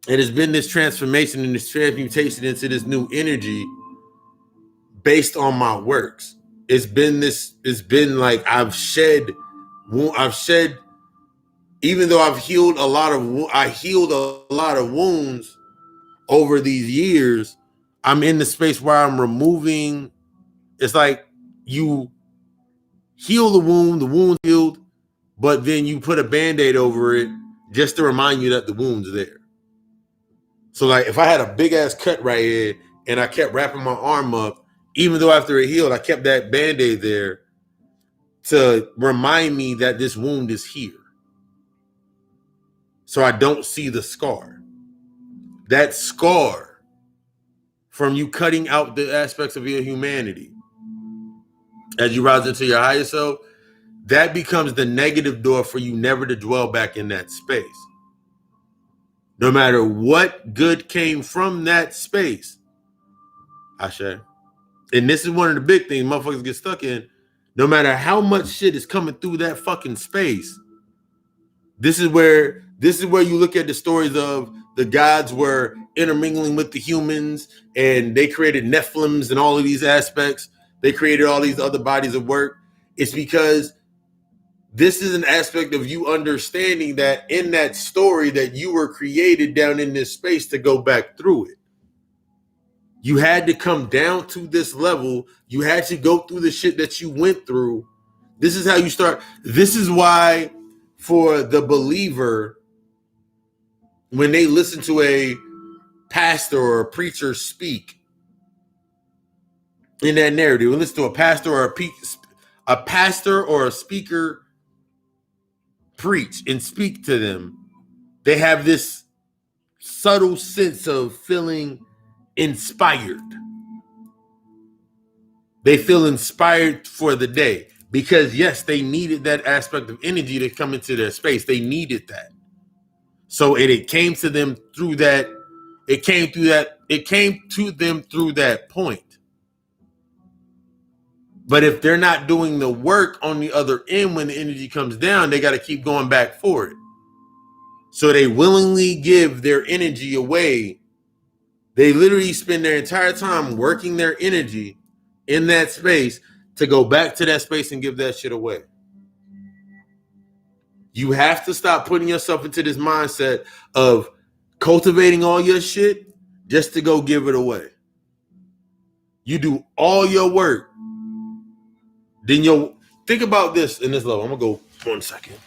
It has been this transformation and this transmutation into this new energy based on my works. It's been like I've shed even though I healed a lot of wounds over these years, I'm in the space where I'm removing. It's like you heal the wound's healed, but then you put a Band-Aid over it just to remind you that the wound's there. So like if I had a big ass cut right here and I kept wrapping my arm up, even though after it healed, I kept that Band-Aid there to remind me that this wound is here. So I don't see the scar. That scar from you cutting out the aspects of your humanity as you rise into your higher self, that becomes the negative door for you never to dwell back in that space. No matter what good came from that space, Ashe. And this is one of the big things motherfuckers get stuck in. No matter how much shit is coming through that fucking space, this is where you look at the stories of the gods were intermingling with the humans, and they created Nephilims and all of these aspects. They created all these other bodies of work. It's because this is an aspect of you understanding that in that story that you were created down in this space to go back through it. You had to come down to this level. You had to go through the shit that you went through. This is how you start. This is why for the believer, when they listen to a pastor or a preacher speak in that narrative, when listen to a pastor or a speaker preach and speak to them, they have this subtle sense of feeling inspired. They feel inspired for the day because, yes, they needed that aspect of energy to come into their space. They needed that. So it came to them through that. It came to them through that point. But if they're not doing the work on the other end when the energy comes down, they got to keep going back for it. So they willingly give their energy away. They literally spend their entire time working their energy in that space to go back to that space and give that shit away. You have to stop putting yourself into this mindset of cultivating all your shit just to go give it away. You do all your work. Then you'll think about this in this level. I'm going to go 1 second.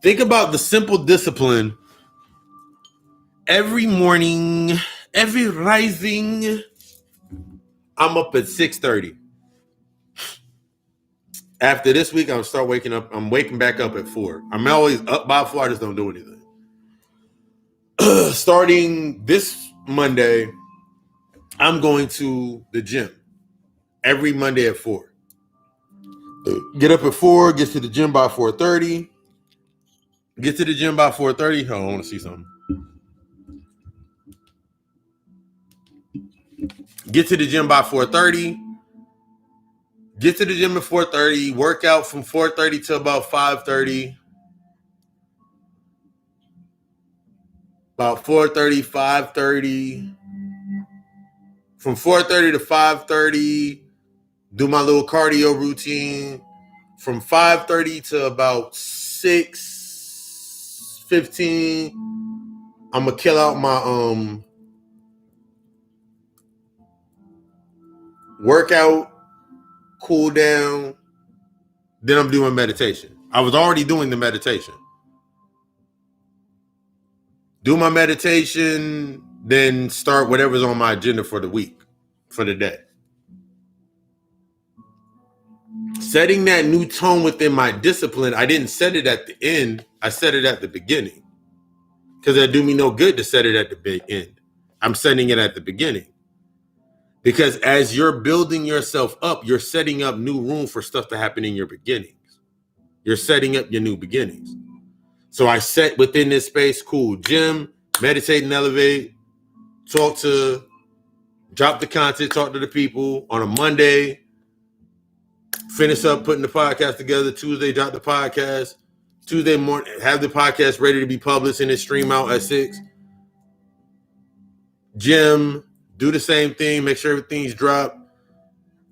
Think about the simple discipline. Every morning, every rising, I'm up at 6:30. After this week, I'll start waking up. I'm waking back up at 4. I'm always up by 4. I just don't do anything. Starting this Monday, I'm going to the gym every Monday at 4. Get up at 4, get to the gym by 4:30. Get to the gym by 4:30. Oh, I want to see something. Get to the gym by 4:30. Get to the gym at 4:30. Work out from 4:30 to about 5:30. About 4:30, 5:30. From 4:30 to 5:30, do my little cardio routine. From 5:30 to about 6:15, I'm gonna kill out my workout, cool down. Then I'm doing meditation. I was already doing the meditation. Do my meditation, then start whatever's on my agenda for the week. for the day. Setting that new tone within my discipline, I didn't set it at the end. I set it at the beginning. Because that do me no good to set it at the big end. I'm setting it at the beginning. Because as you're building yourself up, you're setting up new room for stuff to happen in your beginnings. You're setting up your new beginnings. So I set within this space, cool, gym, meditate and elevate, drop the content, talk to the people on a Monday, finish up putting the podcast together. Tuesday, drop the podcast. Tuesday morning, have the podcast ready to be published and it stream out at 6. Gym, do the same thing, make sure everything's dropped.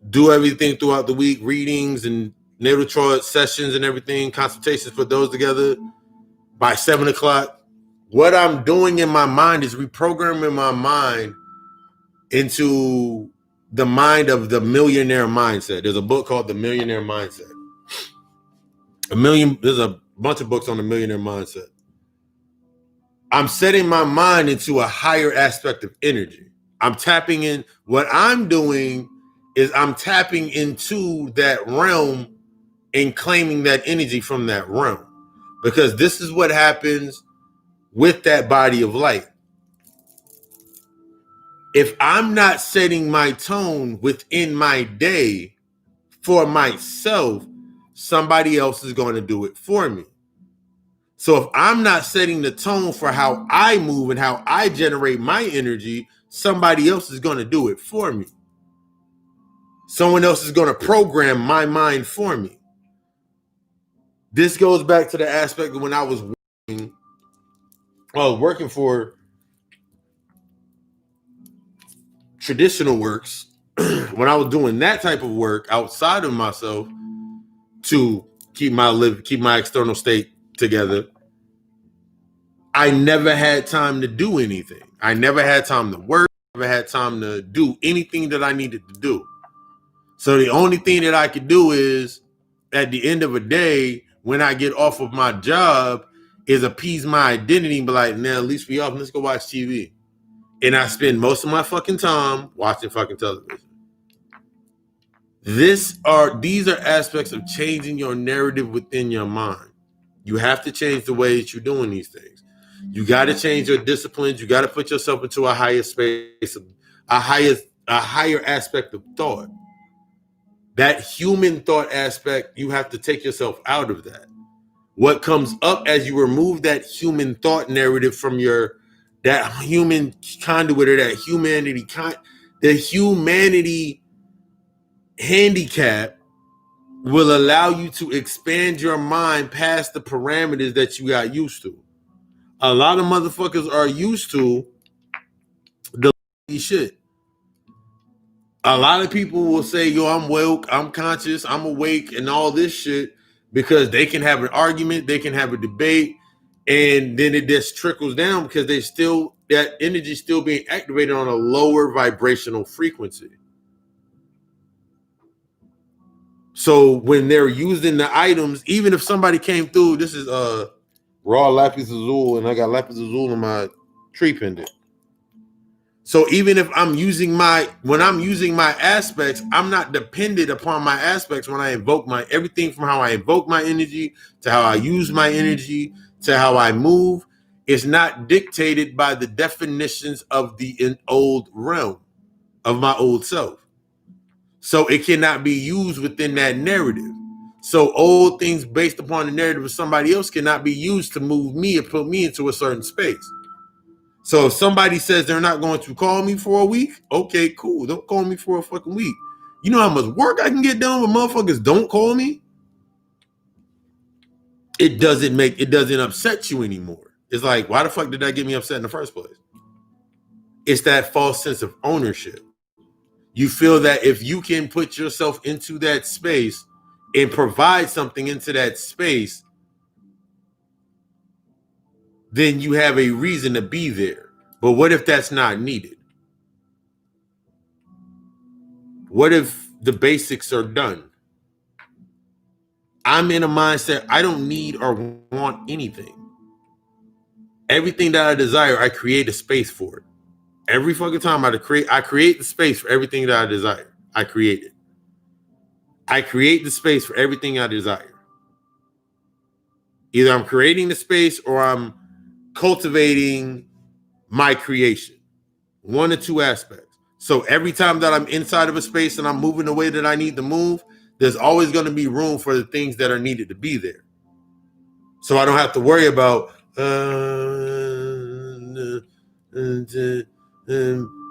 Do everything throughout the week, readings and natal chart sessions and everything, consultations, put those together by 7 o'clock. What I'm doing in my mind is reprogramming my mind into the mind of the millionaire mindset. There's a book called The Millionaire Mindset. There's a bunch of books on the millionaire mindset. I'm setting my mind into a higher aspect of energy. I'm tapping in. What I'm doing is I'm tapping into that realm and claiming that energy from that realm. Because this is what happens with that body of light. If I'm not setting my tone within my day for myself, somebody else is going to do it for me. So if I'm not setting the tone for how I move and how I generate my energy, somebody else is going to do it for me. Someone else is going to program my mind for me. This goes back to the aspect of when I was working for traditional works. When I was doing that type of work outside of myself to keep my external state together, I never had time to do anything. I never had time to work. I never had time to do anything that I needed to do. So the only thing that I could do is at the end of a day, when I get off of my job, is appease my identity and be like, now at least we off, let's go watch TV. And I spend most of my fucking time watching fucking television. These are aspects of changing your narrative within your mind. You have to change the way that you're doing these things. You got to change your disciplines. You got to put yourself into a higher space, a higher aspect of thought. That human thought aspect, you have to take yourself out of that. What comes up as you remove that human thought narrative from that human conduit or that the humanity handicap will allow you to expand your mind past the parameters that you got used to. A lot of motherfuckers are used to the shit. A lot of people will say, yo, I'm woke, I'm conscious, I'm awake, and all this shit because they can have an argument, they can have a debate, and then it just trickles down because that energy still being activated on a lower vibrational frequency. So when they're using the items, even if somebody came through, this is raw lapis lazuli, and I got lapis lazuli in my tree pendant. So even if when I'm using my aspects, I'm not dependent upon my aspects when I invoke everything from how I invoke my energy to how I use my energy to how I move. It's not dictated by the definitions of the old realm of my old self. So it cannot be used within that narrative. So old things based upon the narrative of somebody else cannot be used to move me or put me into a certain space. So if somebody says they're not going to call me for a week, okay, cool. Don't call me for a fucking week. You know how much work I can get done when motherfuckers don't call me? It doesn't upset you anymore. It's like, why the fuck did that get me upset in the first place? It's that false sense of ownership. You feel that if you can put yourself into that space and provide something into that space, then you have a reason to be there. But what if that's not needed? What if the basics are done? I'm in a mindset, I don't need or want anything. Everything that I desire, I create a space for it. Every fucking time I create the space for everything that I desire. I create it. I create the space for everything I desire. Either I'm creating the space or I'm cultivating my creation. One or two aspects. So every time that I'm inside of a space and I'm moving the way that I need to move, there's always going to be room for the things that are needed to be there. So I don't have to worry about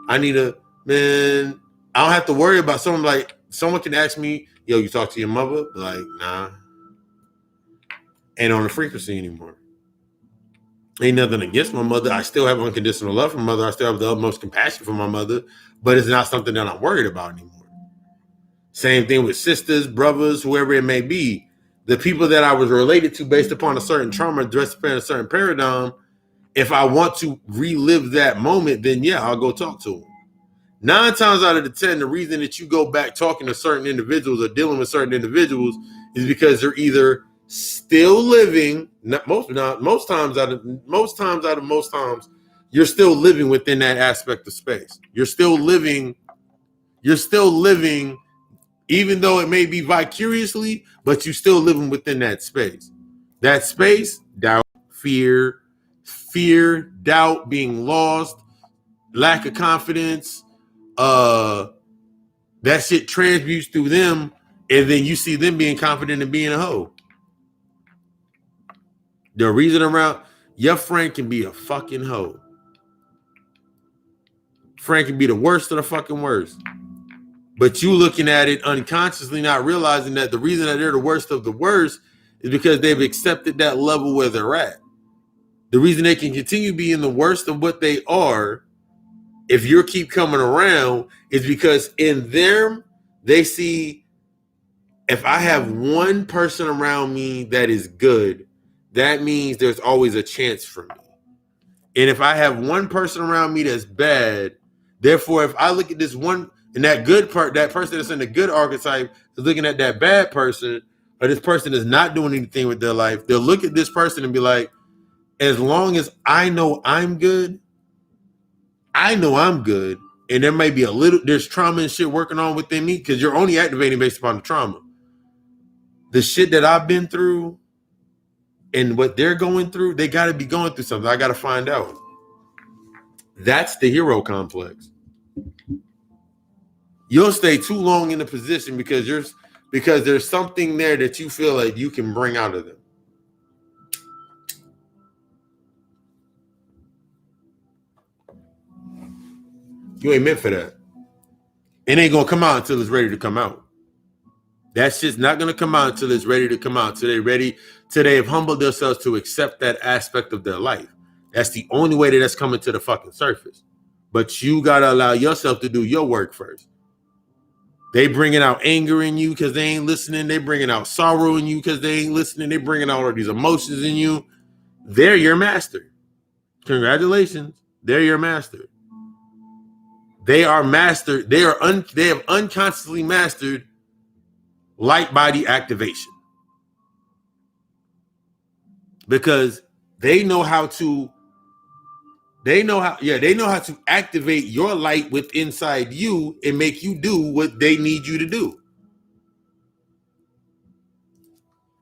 I need a man. I don't have to worry about someone. Like someone can ask me, yo, you talk to your mother? Like, nah. Ain't on the frequency anymore. Ain't nothing against my mother. I still have unconditional love for my mother. I still have the utmost compassion for my mother, but it's not something that I'm worried about anymore. Same thing with sisters, brothers, whoever it may be. The people that I was related to based upon a certain trauma, dressed upon a certain paradigm, if I want to relive that moment, then yeah, I'll go talk to them. 9 times out of the 10, the reason that you go back talking to certain individuals or dealing with certain individuals is because they're either still living. Most times, you're still living within that aspect of space. You're still living, even though it may be vicariously, but you're still living within that space. That space, doubt, fear, doubt, being lost, lack of confidence, that shit transmutes through them, and then you see them being confident in being a hoe. The reason around your friend can be a fucking hoe. Friend can be the worst of the fucking worst. But you looking at it unconsciously, not realizing that the reason that they're the worst of the worst is because they've accepted that level where they're at. The reason they can continue being the worst of what they are, if you keep coming around, is because in them, they see, if I have one person around me that is good, that means there's always a chance for me. And if I have one person around me that's bad, therefore, if I look at this one, and that good part, that person that's in the good archetype is looking at that bad person, or this person is not doing anything with their life, they'll look at this person and be like, as long as I know I'm good, and there may be there's trauma and shit working on within me, because you're only activating based upon the trauma. The shit that I've been through and what they're going through, they got to be going through something. I got to find out. That's the hero complex. You'll stay too long in a position because there's something there that you feel like you can bring out of them. You ain't meant for that. It ain't gonna come out until it's ready to come out. That shit's not gonna come out until it's ready to come out. Till they have humbled themselves to accept that aspect of their life. That's the only way that's coming to the fucking surface. But you gotta allow yourself to do your work first. They bringing out anger in you because they ain't listening. They bringing out sorrow in you because they ain't listening. They bringing out all these emotions in you. They're your master. Congratulations. They're your master. They are mastered. They have unconsciously mastered light body activation, because they know how to activate your light within inside you and make you do what they need you to do.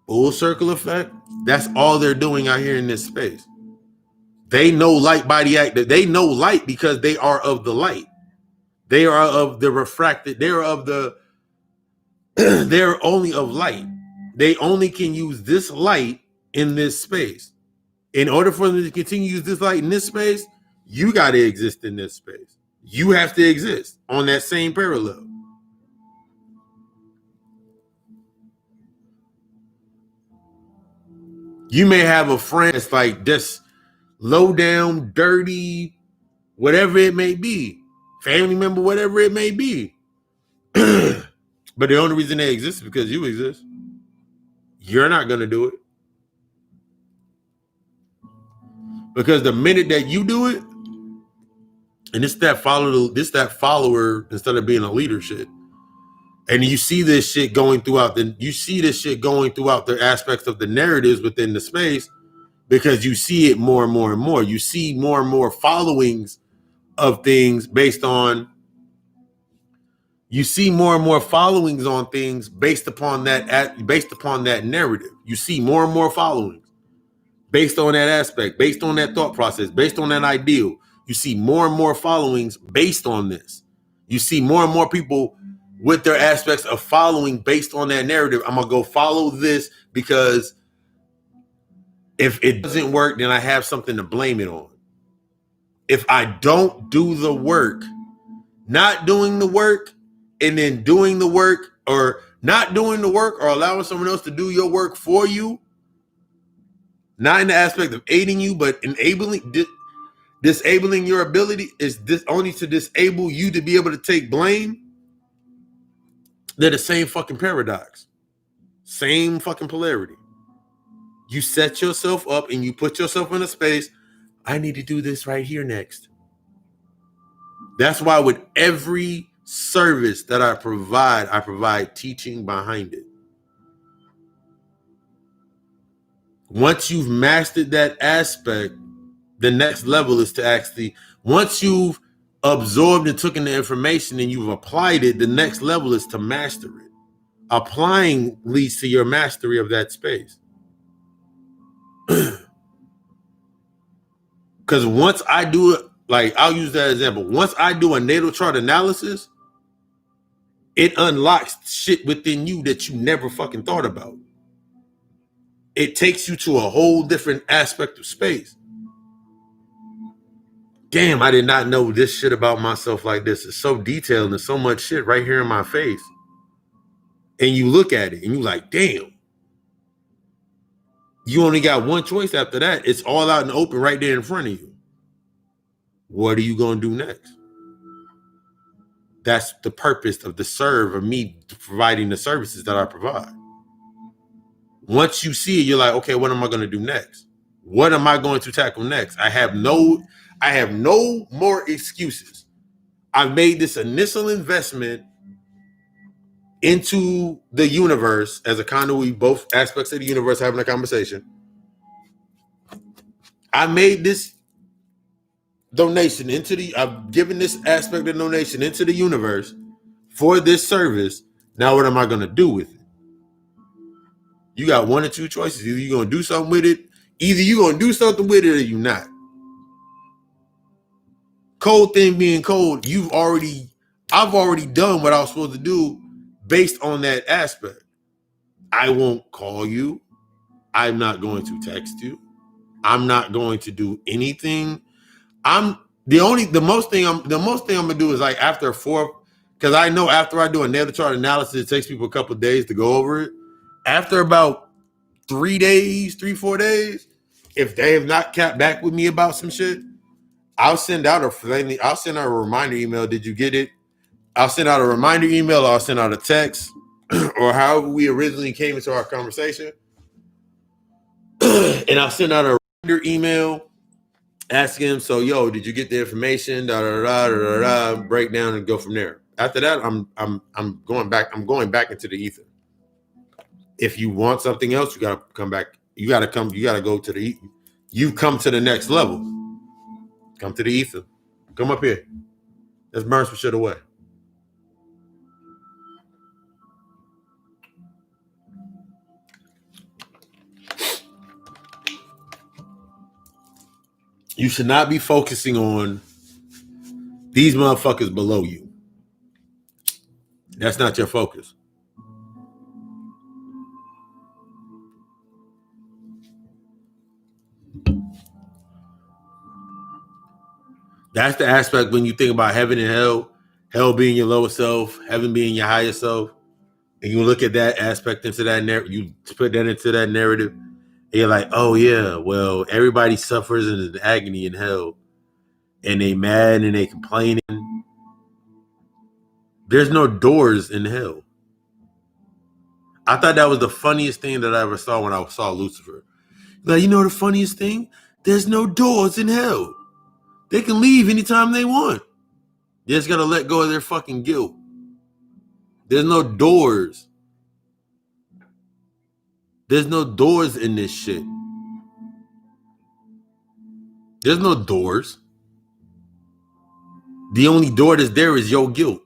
Full circle effect. That's all they're doing out here in this space. They know light body active. They know light because they are of the light. They are of the refracted. They are of the they're only of light. They only can use this light in this space. In order for them to continue to use this light in this space, you got to exist in this space. You have to exist on that same parallel. You may have a friend that's like this low down, dirty, whatever it may be, family member, whatever it may be. But the only reason they exist is because you exist. You're not going to do it. Because the minute that you do it, and it's that follower instead of being a leader shit. And you see this shit going throughout the aspects of the narratives within the space, because you see it more and more and more. You see more and more followings of things based on, you see more and more followings on things based upon that narrative. You see more and more followings based on that aspect, based on that thought process, based on that ideal. You see more and more followings based on this. You see more and more people with their aspects of following based on that narrative. I'm gonna go follow this because if it doesn't work, then I have something to blame it on. If I don't do the work, not doing the work and then doing the work, or not doing the work or allowing someone else to do your work for you, not in the aspect of aiding you, but enabling, disabling your ability, is this only to disable you to be able to take blame. They're the same fucking paradox, same fucking polarity. You set yourself up and you put yourself in a space. I need to do this right here next. That's why with every service that I provide teaching behind it. Once you've mastered that aspect, the next level is to actually, once you've absorbed and taken the information and you've applied it, the next level is to master it. Applying leads to your mastery of that space. Because once I do it, like I'll use that example. Once I do a natal chart analysis, it unlocks shit within you that you never fucking thought about. It takes you to a whole different aspect of space. Damn, I did not know this shit about myself like this. It's so detailed and so much shit right here in my face. And you look at it and you like, damn. You only got one choice after that. It's all out in the open right there in front of you. What are you going to do next? That's the purpose of the serve, of me providing the services that I provide. Once you see it, you're like, okay, what am I going to do next? What am I going to tackle next? I have no more excuses. I've made this initial investment into the universe as a conduit, both aspects of the universe having a conversation. I made this donation I've given this aspect of donation into the universe for this service. Now what am I going to do with it? You got one or two choices. Either you're going to do something with it, or you're not. Cold thing being cold, I've already done what I was supposed to do based on that aspect. I won't call you. I'm not going to text you. I'm not going to do anything. The most thing I'm gonna do is like after because I know after I do a natal chart analysis, it takes people a couple of days to go over it. After about 4 days, if they have not kept back with me about some shit, I'll send out a reminder email. Did you get it? I'll send out a reminder email, or I'll send out a text, or however we originally came into our conversation. And I'll send out a reminder email asking him, so yo, did you get the information? Break down and go from there. After that, I'm going back into the ether. If you want something else, you gotta come back. You gotta go to the. You've come to the next level. Come to the ether. Come up here. Let's burn some shit away. You should not be focusing on these motherfuckers below you. That's not your focus. That's the aspect when you think about heaven and hell being your lower self, heaven being your higher self, and you look at that aspect into that narrative, you put that into that narrative, and you're like, oh yeah, well, everybody suffers in agony in hell, and they mad and they complaining. There's no doors in hell. I thought that was the funniest thing that I ever saw when I saw Lucifer. Like, you know the funniest thing? There's no doors in hell. They can leave anytime they want. They just gotta let go of their fucking guilt. There's no doors. There's no doors in this shit. There's no doors. The only door that's there is your guilt.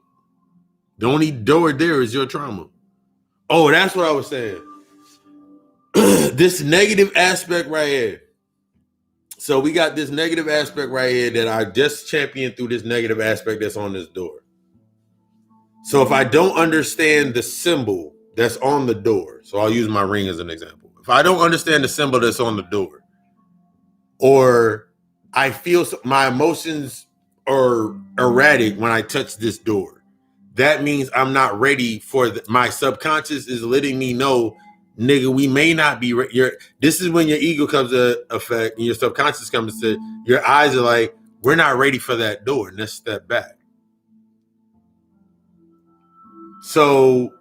The only door there is your trauma. Oh, that's what I was saying. This negative aspect right here. So we got this negative aspect right here that I just championed through this negative aspect that's on this door. So if I don't understand the symbol that's on the door, so I'll use my ring as an example. If I don't understand the symbol that's on the door, or I feel my emotions are erratic when I touch this door, that means I'm not ready for my subconscious is letting me know, nigga, we may not be this is when your ego comes to effect and your subconscious comes to, your eyes are like, we're not ready for that door, and let's step back. So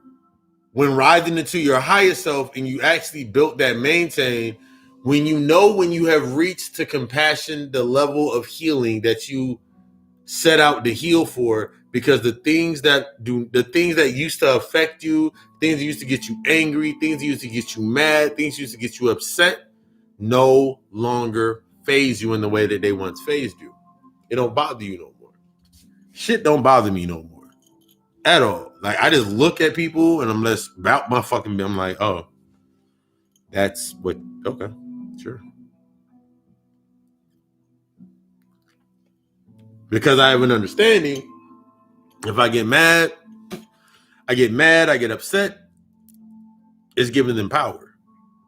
when rising into your higher self and you actually built that maintain, when you have reached to compassion, the level of healing that you set out to heal for, because the things that used to affect you, things that used to get you angry, things that used to get you mad, things that used to get you upset, no longer phase you in the way that they once phased you. It don't bother you no more. Shit don't bother me no more. At all. Like, I just look at people and I'm less about my fucking, I'm like, oh, that's what, okay, sure. Because I have an understanding, if I get mad, I get upset, it's giving them power.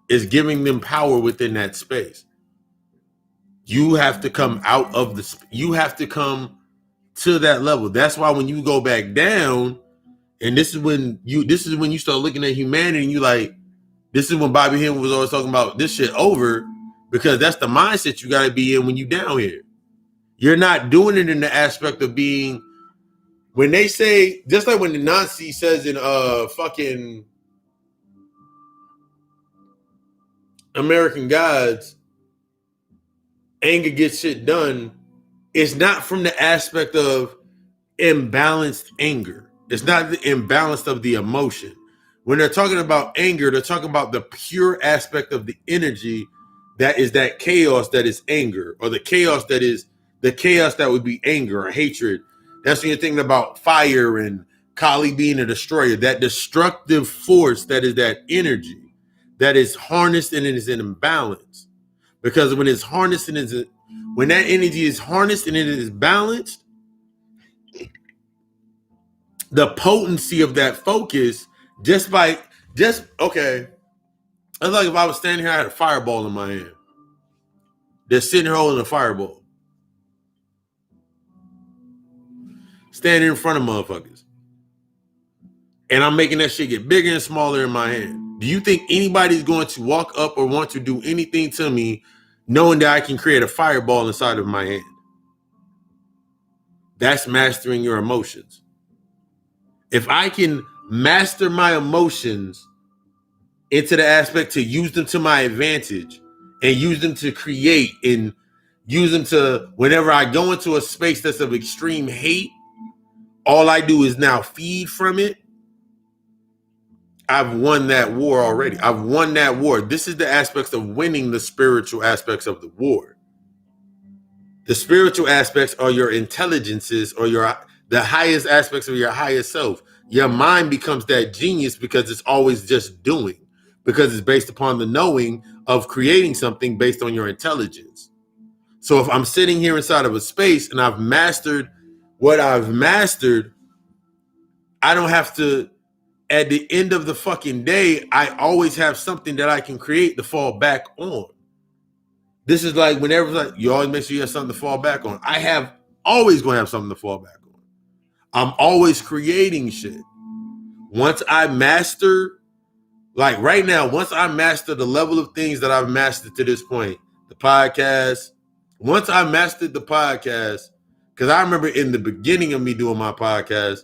It's giving them power within that space. You have to come out of you have to come to that level. That's why when you go back down, and this is when you start looking at humanity and you like, this is when Bobby Hinn was always talking about this shit over, because that's the mindset you got to be in when you down here. You're not doing it in the aspect of being, when they say, just like when the Nazi says in fucking American Gods, anger gets shit done, it's not from the aspect of imbalanced anger. It's not the imbalance of the emotion. When they're talking about anger, they're talking about the pure aspect of the energy that is that chaos that is anger, or the chaos that would be anger or hatred. That's when you're thinking about fire and Kali being a destroyer, that destructive force that is that energy that is harnessed and it is in imbalance. Because when it's harnessed and when that energy is harnessed and it is balanced, the potency of that focus, okay. It's like if I was standing here, I had a fireball in my hand. They're sitting here holding a fireball. Standing in front of motherfuckers. And I'm making that shit get bigger and smaller in my hand. Do you think anybody's going to walk up or want to do anything to me knowing that I can create a fireball inside of my hand? That's mastering your emotions. If I can master my emotions into the aspect to use them to my advantage and use them to create and use them to, whenever I go into a space that's of extreme hate, all I do is now feed from it. I've won that war already. I've won that war. This is the aspects of winning the spiritual aspects of the war. The spiritual aspects are your intelligences, or the highest aspects of your highest self. Your mind becomes that genius because it's always just doing, because it's based upon the knowing of creating something based on your intelligence. So if I'm sitting here inside of a space and I've mastered what I've mastered, I don't have to, at the end of the fucking day, I always have something that I can create to fall back on. This is like whenever like, you always make sure you have something to fall back on. Always going to have something to fall back on. I'm always creating shit. Once I master, like right now, once I master the level of things that I've mastered to this point, the podcast, once I mastered the podcast, because I remember in the beginning of me doing my podcast,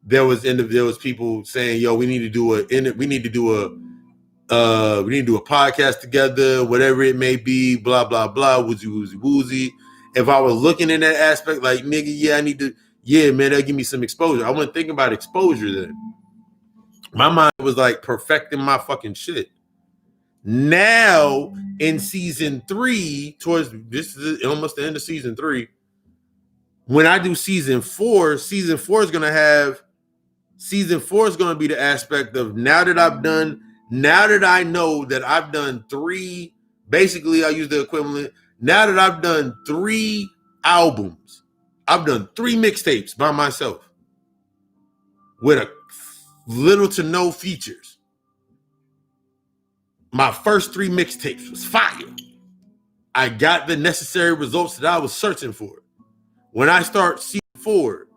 there was people saying, "Yo, we need to do a podcast together, whatever it may be, blah blah blah, woozy woozy woozy." If I was looking in that aspect, like nigga, yeah, I need to, yeah, man, that'll give me some exposure. I wasn't thinking about exposure then. My mind was like perfecting my fucking shit. Now in season 3, towards this is almost the end of season 3, When I do season four is going to be the aspect of now that I know that I've done 3, basically I use the equivalent. Now that I've done 3 albums, I've done 3 mixtapes by myself with a little to no features. My first 3 mixtapes was fire. I got the necessary results that I was searching for. When I start season 4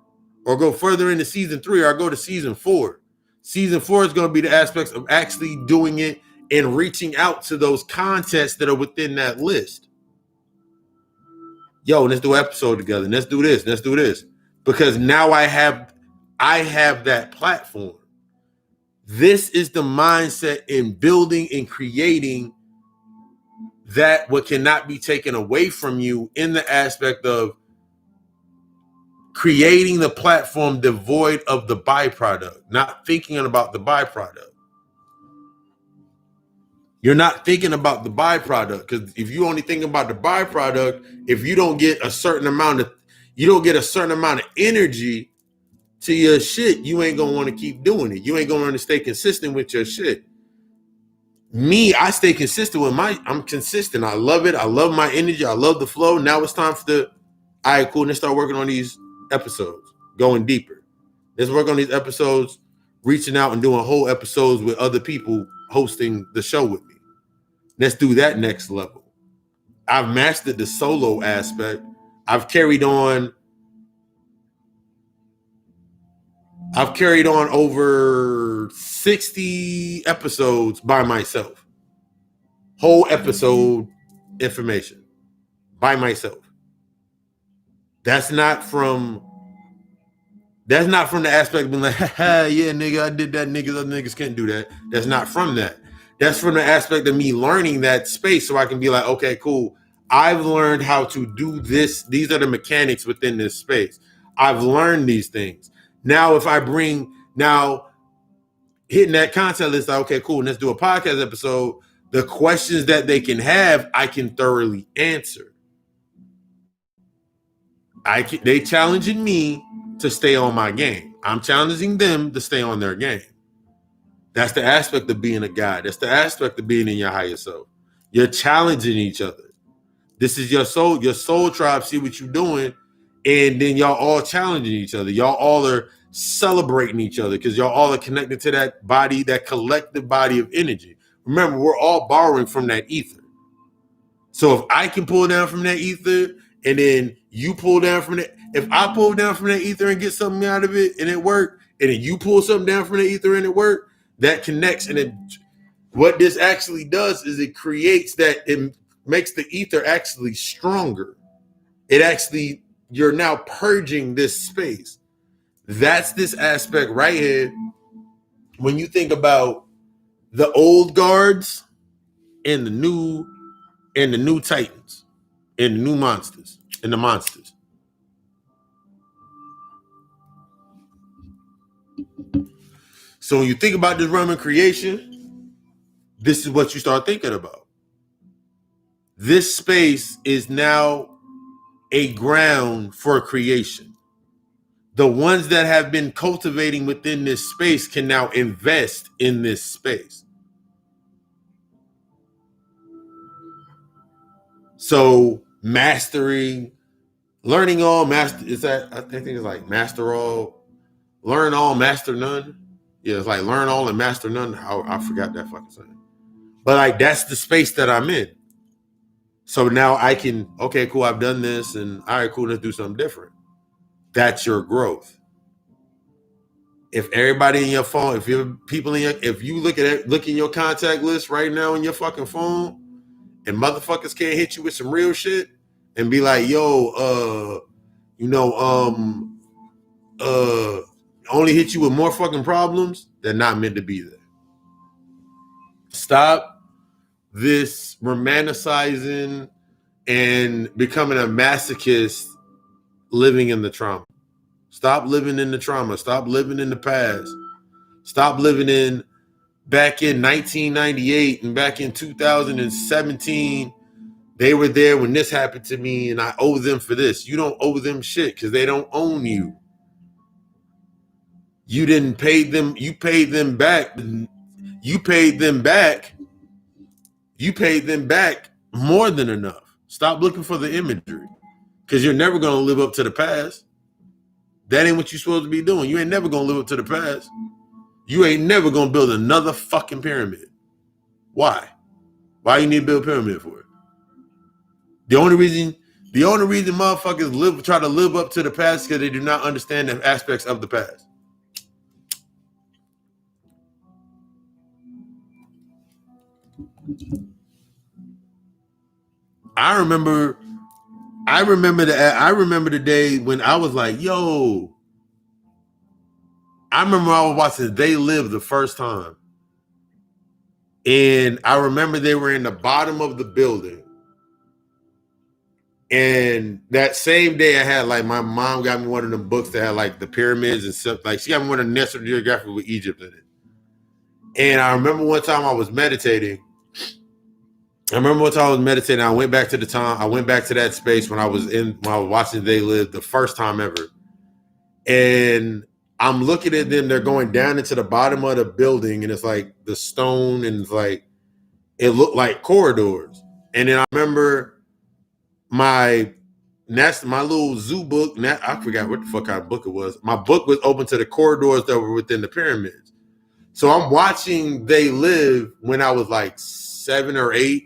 or go further into season 3 or I go to season 4 is going to be the aspects of actually doing it and reaching out to those contests that are within that list. Yo, let's do an episode together. Let's do this. Because now I have that platform. This is the mindset in building and creating that what cannot be taken away from you in the aspect of creating the platform devoid of the byproduct, not thinking about the byproduct. You're not thinking about the byproduct, because if you only think about the byproduct, if you don't get a certain amount of energy to your shit, you ain't gonna want to keep doing it. You ain't gonna want to stay consistent with your shit. Me, I stay consistent with I'm consistent. I love it. I love my energy. I love the flow. Now it's time for all right, cool. Let's start working on these episodes, going deeper. Let's work on these episodes, reaching out and doing whole episodes with other people hosting the show with me. Let's do that next level. I've mastered the solo aspect. I've carried on over 60 episodes by myself. Whole episode information by myself. That's not from the aspect of being like, yeah, nigga, I did that. Other niggas can't do that. That's not from that. That's from the aspect of me learning that space so I can be like, okay, cool. I've learned how to do this. These are the mechanics within this space. I've learned these things. Now, if I hitting that content list, like, okay, cool, let's do a podcast episode. The questions that they can have, I can thoroughly answer. They challenging me to stay on my game. I'm challenging them to stay on their game. That's the aspect of being a guy. That's the aspect of being in your higher self. You're challenging each other. This is your soul tribe. See what you're doing. And then y'all all challenging each other. Y'all all are celebrating each other because y'all all are connected to that body, that collective body of energy. Remember, we're all borrowing from that ether. So if I can pull down from that ether and then you pull down from it, if I pull down from that ether and get something out of it and it worked, and then you pull something down from the ether and it worked, that connects. And what this actually does is it makes the ether actually stronger. You're now purging this space. That's this aspect right here. When you think about the old guards and the new titans and the new monsters and the monsters. So when you think about this realm of creation, this is what you start thinking about. This space is now a ground for creation. The ones that have been cultivating within this space can now invest in this space. So learning all, I think it's like master all, learn all, master none. Yeah, it's like learn all and master none. I forgot that fucking saying. But like that's the space that I'm in. So now I can, okay, cool, I've done this, and all right, cool, let's do something different. That's your growth. If everybody in your phone, if you look in your contact list right now in your fucking phone, and motherfuckers can't hit you with some real shit and be like, yo, only hit you with more fucking problems, they're not meant to be there. Stop this romanticizing and becoming a masochist living in the trauma. Stop living in the trauma. Stop living in the past. Stop living in back in 1998 and back in 2017 They were there when this happened to me and I owe them for this. You don't owe them shit because they don't own you. You didn't pay them. You paid them back. You paid them back. You paid them back more than enough. Stop looking for the imagery because you're never going to live up to the past. That ain't what you're supposed to be doing. You ain't never going to live up to the past. You ain't never going to build another fucking pyramid. Why? Why you need to build a pyramid for it? The only reason motherfuckers try to live up to the past is because they do not understand the aspects of the past. I remember the day when I was like, yo. I remember I was watching They Live the first time. And I remember they were in the bottom of the building. And that same day I had like my mom got me one of them books that had like the pyramids and stuff. Like she got me one of the National Geographic with Egypt in it. And I remember one time I was meditating. I went back to that space when I was watching They Live the first time ever. And I'm looking at them, they're going down into the bottom of the building, and it's like the stone, and it's like it looked like corridors. And then I remember my little zoo book, I forgot what the fuck kind of book it was. My book was open to the corridors that were within the pyramids. So I'm watching They Live when I was like 7 or 8.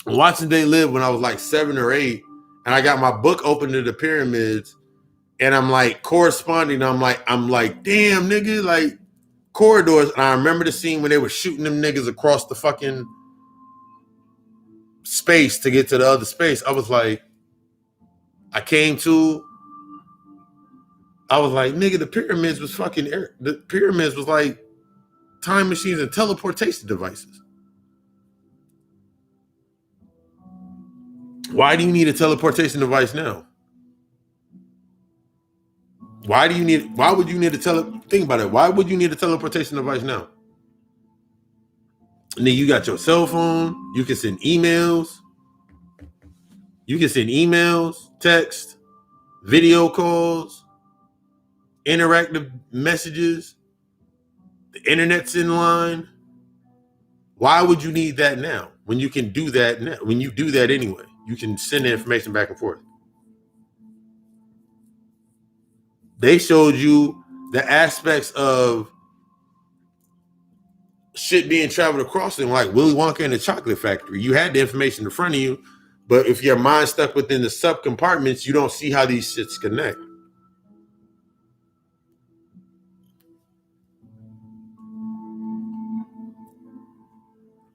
I'm watching They Live when I was like 7 or 8, and I got my book open to the pyramids, and I'm like corresponding. I'm like, damn nigga, like corridors. And I remember the scene when they were shooting them niggas across the fucking space to get to the other space. I was like, nigga, the pyramids was like time machines and teleportation devices. Why do you need a teleportation device now? Why would you need think about it. Why would you need a teleportation device now? And then you got your cell phone. You can send emails. Text, video calls, interactive messages. The internet's in line. Why would you need that now when you can do that now? When you do that anyway, you can send the information back and forth. They showed you the aspects of shit being traveled across them, like Willy Wonka and the Chocolate Factory. You had the information in front of you, but if your mind's stuck within the subcompartments, you don't see how these shits connect.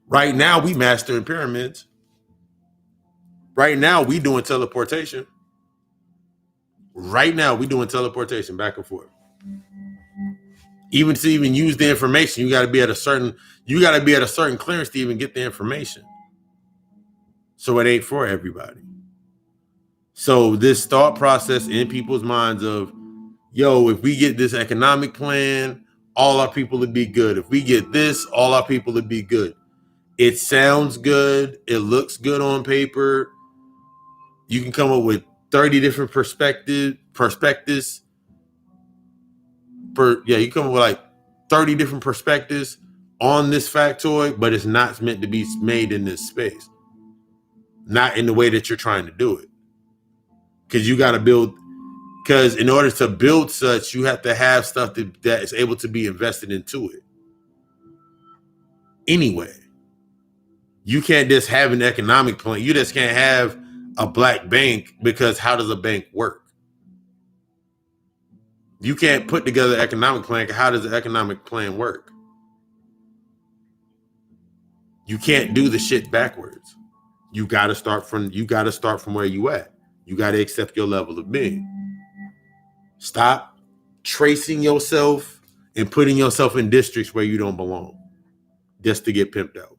Right now, we mastering pyramids. Right now, we doing teleportation. Right now, we doing teleportation back and forth. Even to use the information, you got to be at a certain clearance to even get the information. So it ain't for everybody. So this thought process in people's minds of, yo, if we get this economic plan, all our people would be good. If we get this, all our people would be good. It sounds good. It looks good on paper. You can come up with 30 different perspectives. You come up with like 30 different perspectives on this factoid, but it's not meant to be made in this space. Not in the way that you're trying to do it. Because in order to build such, you have to have stuff that is able to be invested into it. Anyway, you can't just have an economic plan. You just can't have a black bank, because how does a bank work? You can't put together an economic plan. How does the economic plan work? You can't do the shit backwards. You got to start from where you at. You got to accept your level of being. Stop tracing yourself and putting yourself in districts where you don't belong just to get pimped out.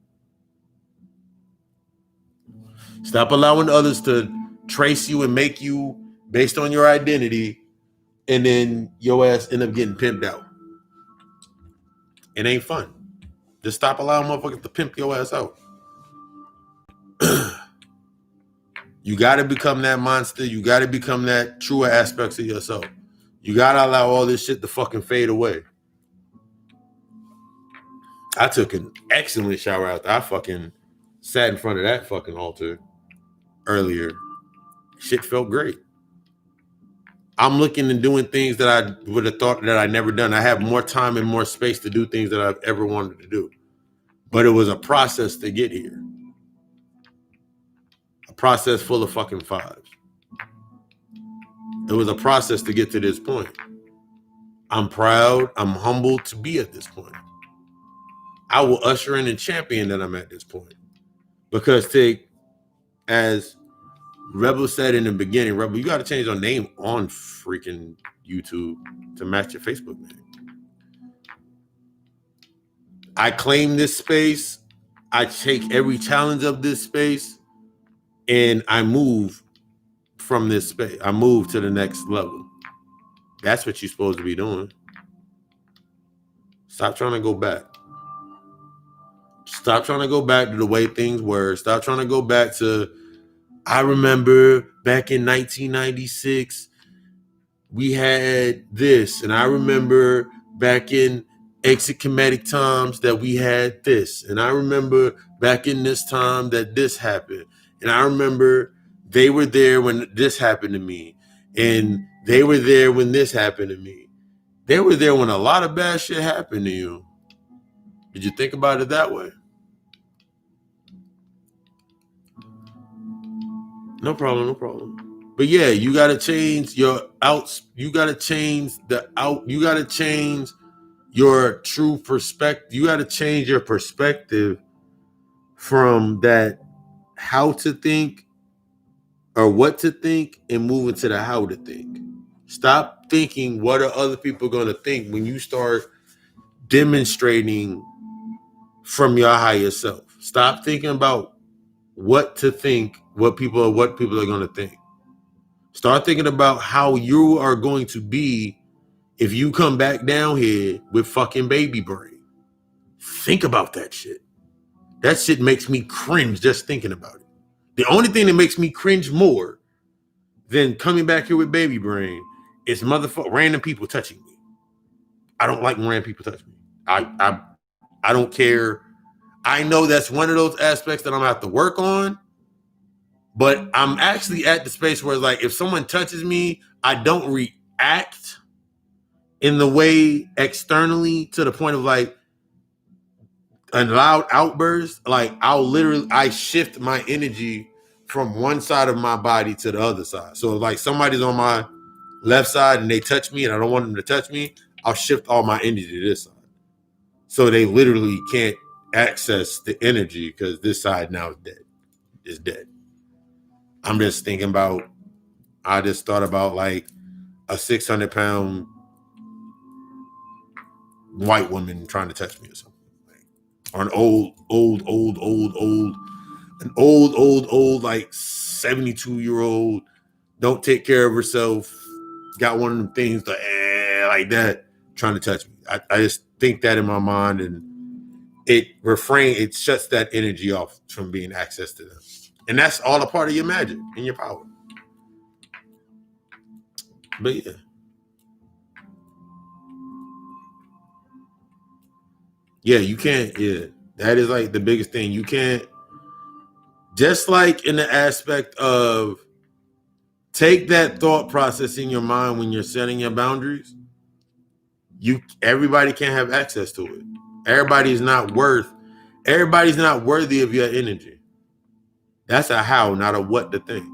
Stop allowing others to trace you and make you based on your identity, and then your ass end up getting pimped out. It ain't fun. Just stop allowing motherfuckers to pimp your ass out. You got to become that monster. You got to become that truer aspects of yourself. You got to allow all this shit to fucking fade away. I took an excellent shower after I fucking sat in front of that fucking altar earlier. Shit felt great. I'm looking and doing things that I would have thought that I never done. I have more time and more space to do things that I've ever wanted to do. But it was a process to get here. A process full of fucking fives. It was a process to get to this point. I'm proud. I'm humbled to be at this point. I will usher in and champion that I'm at this point. Because as Rebel said in the beginning, Rebel, you got to change your name on freaking YouTube to match your Facebook name. I claim this space. I take every challenge of this space, and I move from this space. I move to the next level. That's what you're supposed to be doing. Stop trying to go back. Stop trying to go back to the way things were. Stop trying to go back to, I remember back in 1996, we had this. And I remember back in exit comedic times that we had this. And I remember back in this time that this happened. And I remember they were there when this happened to me. And they were there when this happened to me. They were there when a lot of bad shit happened to you. Did you think about it that way? No problem, no problem. But yeah, you gotta change your outs. You gotta change you gotta change your true perspective. You gotta change your perspective from that how to think or what to think and move into the how to think. Stop thinking what are other people gonna think when you start demonstrating from your higher self. Stop thinking about what to think, what people are going to think. Start thinking about how you are going to be if you come back down here with fucking baby brain. Think about that shit. That shit makes me cringe just thinking about it. The only thing that makes me cringe more than coming back here with baby brain is random people touching me. I don't like when random people touch me. I don't care. I know that's one of those aspects that I'm gonna have to work on, but I'm actually at the space where, like, if someone touches me, I don't react in the way externally to the point of like a loud outburst. Like, I shift my energy from one side of my body to the other side. So like somebody's on my left side and they touch me and I don't want them to touch me, I'll shift all my energy to this side. So they literally can't access the energy because this side now is dead. It's dead. I'm just thinking about, I just thought about like a 600-pound white woman trying to touch me or something. Or an old, like 72-year-old, don't take care of herself, got one of them things like that, trying to touch me. I just think that in my mind, and it shuts that energy off from being access to them. And that's all a part of your magic and your power. But yeah. Yeah, you can't, that is like the biggest thing. You can't, just like in the aspect of take that thought process in your mind when you're setting your boundaries, everybody can't have access to it. Everybody's not worthy of your energy. That's a how, not a what to think.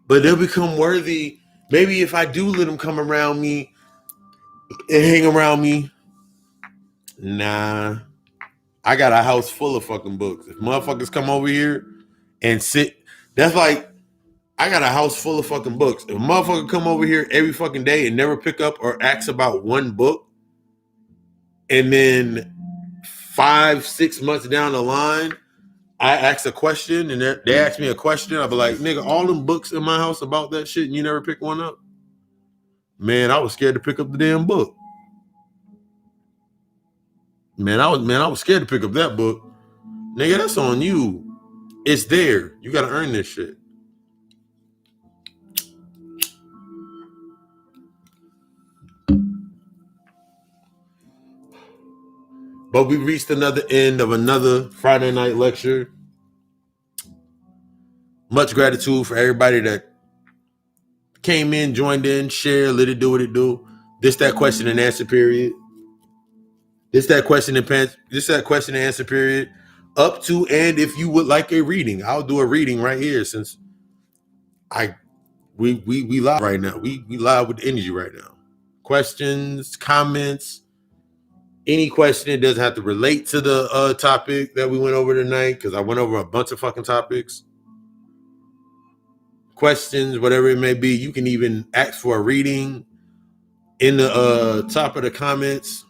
But they'll become worthy. Maybe if I do let them come around me and hang around me. Nah. I got a house full of fucking books. If motherfuckers come over here and sit, that's like, I got a house full of fucking books. If a motherfucker come over here every fucking day and never pick up or ask about one book, and then 5-6 months down the line, I ask a question and they ask me a question, I'll be like, nigga, all them books in my house about that shit and you never pick one up? Man, I was scared to pick up the damn book. Man, I was scared to pick up that book. Nigga, that's on you. It's there. You got to earn this shit. But we reached another end of another Friday night lecture. Much gratitude for everybody that came in, joined in, shared, let it do what it do. This that question and answer period. This that question and answer period. Up to and if you would like a reading, I'll do a reading right here since we live right now. We live with energy right now. Questions, comments, any question that doesn't have to relate to the topic that we went over tonight, because I went over a bunch of fucking topics. Questions, whatever it may be, you can even ask for a reading. In the top of the comments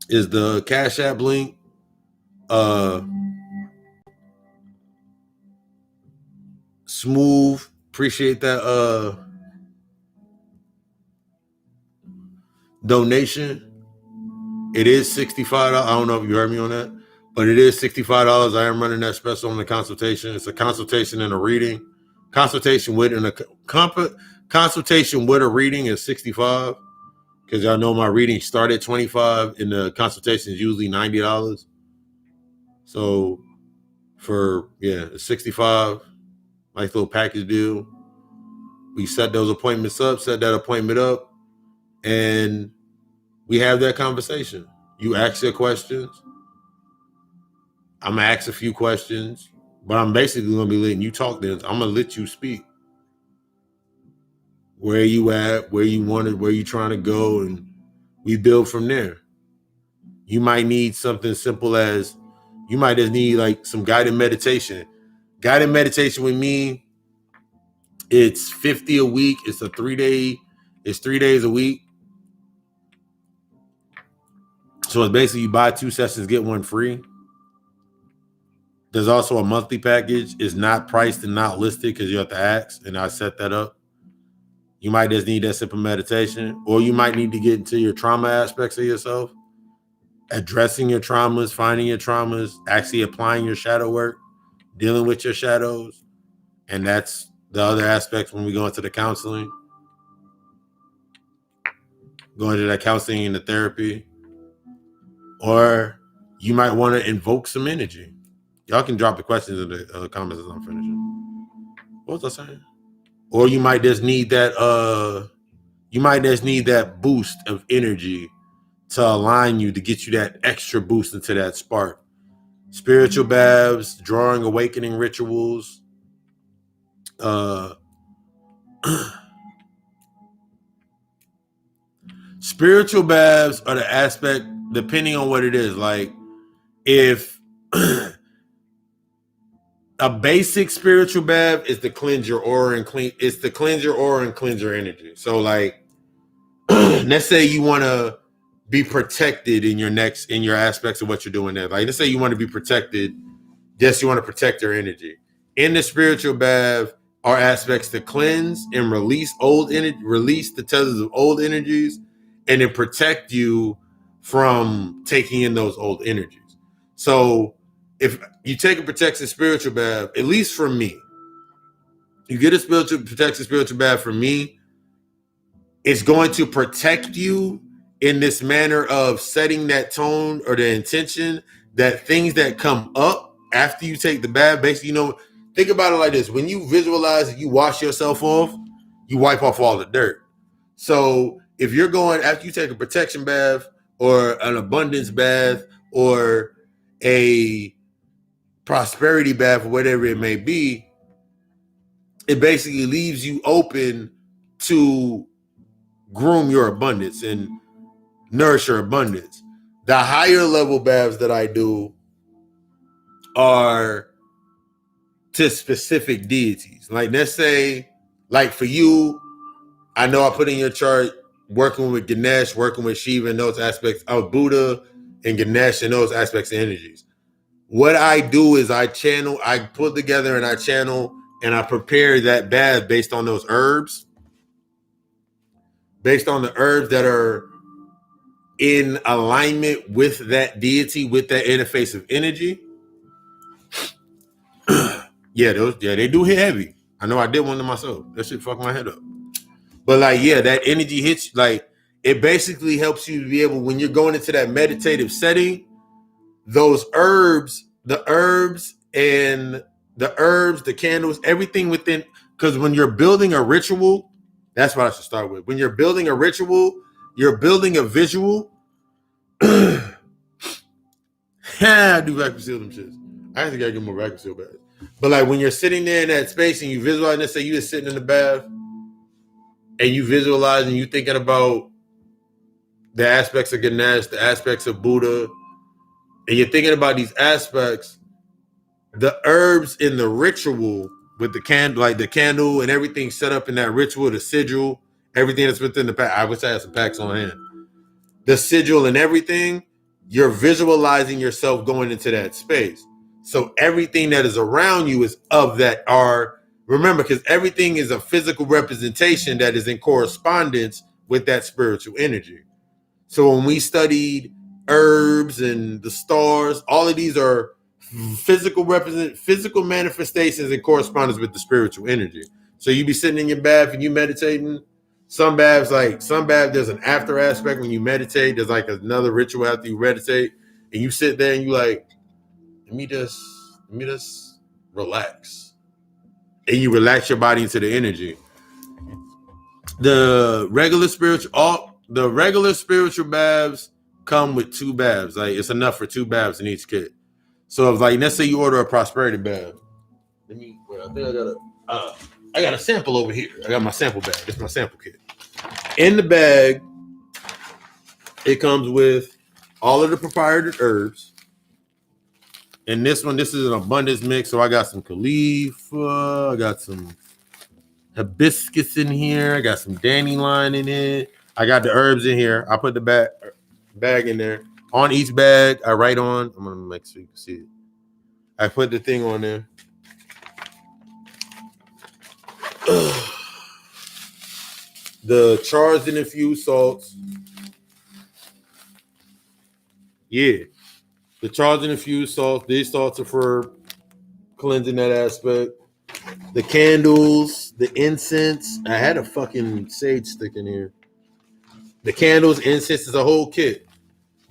is the Cash App link. Smooth, appreciate that donation. It is $65. I don't know if you heard me on that, but it is $65. I am running that special on the consultation. It's a consultation and a reading. Consultation with a reading is $65, because y'all know my reading start at $25 and the consultation is usually $90. So for it's $65, nice little package deal. We set those appointments up, set that appointment up, and we have that conversation. You ask your questions. I'm gonna ask a few questions, but I'm basically gonna be letting you talk. Then I'm gonna let you speak. Where you at? Where you wanted? Where you trying to go? And we build from there. You might need something simple as you might just need like some guided meditation. Guided meditation with me, it's $50 a week. It's a 3-day. It's 3 days a week. So it's basically you buy 2 sessions, get 1 free. There's also a monthly package. It's not priced and not listed because you have to ask, and I set that up. You might just need that simple meditation, or you might need to get into your trauma aspects of yourself, addressing your traumas, finding your traumas, actually applying your shadow work, dealing with your shadows. And that's the other aspects when we go into the counseling, going to that counseling and the therapy. Or you might want to invoke some energy. Y'all can drop the questions in the comments as I'm finishing. What was I saying? Or you might just need that boost of energy to align you, to get you that extra boost into that spark. Spiritual baths, drawing awakening rituals, spiritual baths are the aspect, depending on what it is. Like if a basic spiritual bath is to cleanse your aura and cleanse your energy. So like let's say you want to be protected in your aspects of what you're doing there. Like let's say you want to be protected, just you want to protect your energy. In the spiritual bath are aspects to cleanse and release old energy, release the tethers of old energies, and then protect you from taking in those old energies. So if you take a protected spiritual bath, at least for me, you get a protected spiritual bath from me, it's going to protect you in this manner of setting that tone or the intention that things that come up after you take the bath, basically, think about it like this. When you visualize that you wash yourself off, you wipe off all the dirt. So if you're going, after you take a protection bath or an abundance bath or a prosperity bath or whatever it may be, it basically leaves you open to groom your abundance and nourish your abundance. The higher level baths that I do are to specific deities. Like let's say, like for you, I know I put in your chart working with Ganesh, working with Shiva and those aspects of Buddha and Ganesh and those aspects of energies. What I do is I put together and I channel and I prepare that bath based on those herbs, based on the herbs that are in alignment with that deity, with that interface of energy. They do hit heavy. I know I did one to myself. That shit fucked my head up. But like, that energy hits, like, it basically helps you to be able, when you're going into that meditative setting, those herbs, the candles, everything within, because when you're building a ritual, that's what I should start with. When you're building a ritual, you're building a visual. I do vacuum seal them shits. I actually gotta get more vacuum seal bags. But like when you're sitting there in that space and you visualize, let's say you just sitting in the bath and you visualize and you thinking about the aspects of Ganesh, the aspects of Buddha, and you're thinking about these aspects, the herbs in the ritual with the candle, like the candle and everything set up in that ritual, the sigil, everything that's within the pack. I wish I had some packs on hand. The sigil and everything, you're visualizing yourself going into that space. So everything that is around you is of that are, remember, because everything is a physical representation that is in correspondence with that spiritual energy. So when we studied herbs and the stars, all of these are physical manifestations in correspondence with the spiritual energy. So you be sitting in your bath and you meditating. Some baths, there's an after aspect when you meditate. There's like another ritual after you meditate, and you sit there and you like, let me just relax, and you relax your body into the energy. The regular spiritual baths come with 2 baths. Like it's enough for 2 baths in each kit. So if like, let's say you order a prosperity bath. I think I got a sample over here. I got my sample bag. It's my sample kit. In the bag, it comes with all of the proprietary herbs. And this is an abundance mix. So I got some Khalifa, I got some hibiscus in here, I got some dandelion in it. I got the herbs in here. I put the bag in there. On each bag, I write on. I'm gonna make sure you can see it. I put the thing on there. The charged and infused salts. Yeah. The charged and infused salts. These salts are for cleansing that aspect. The candles, the incense. I had a fucking sage stick in here. The candles, incense is a whole kit.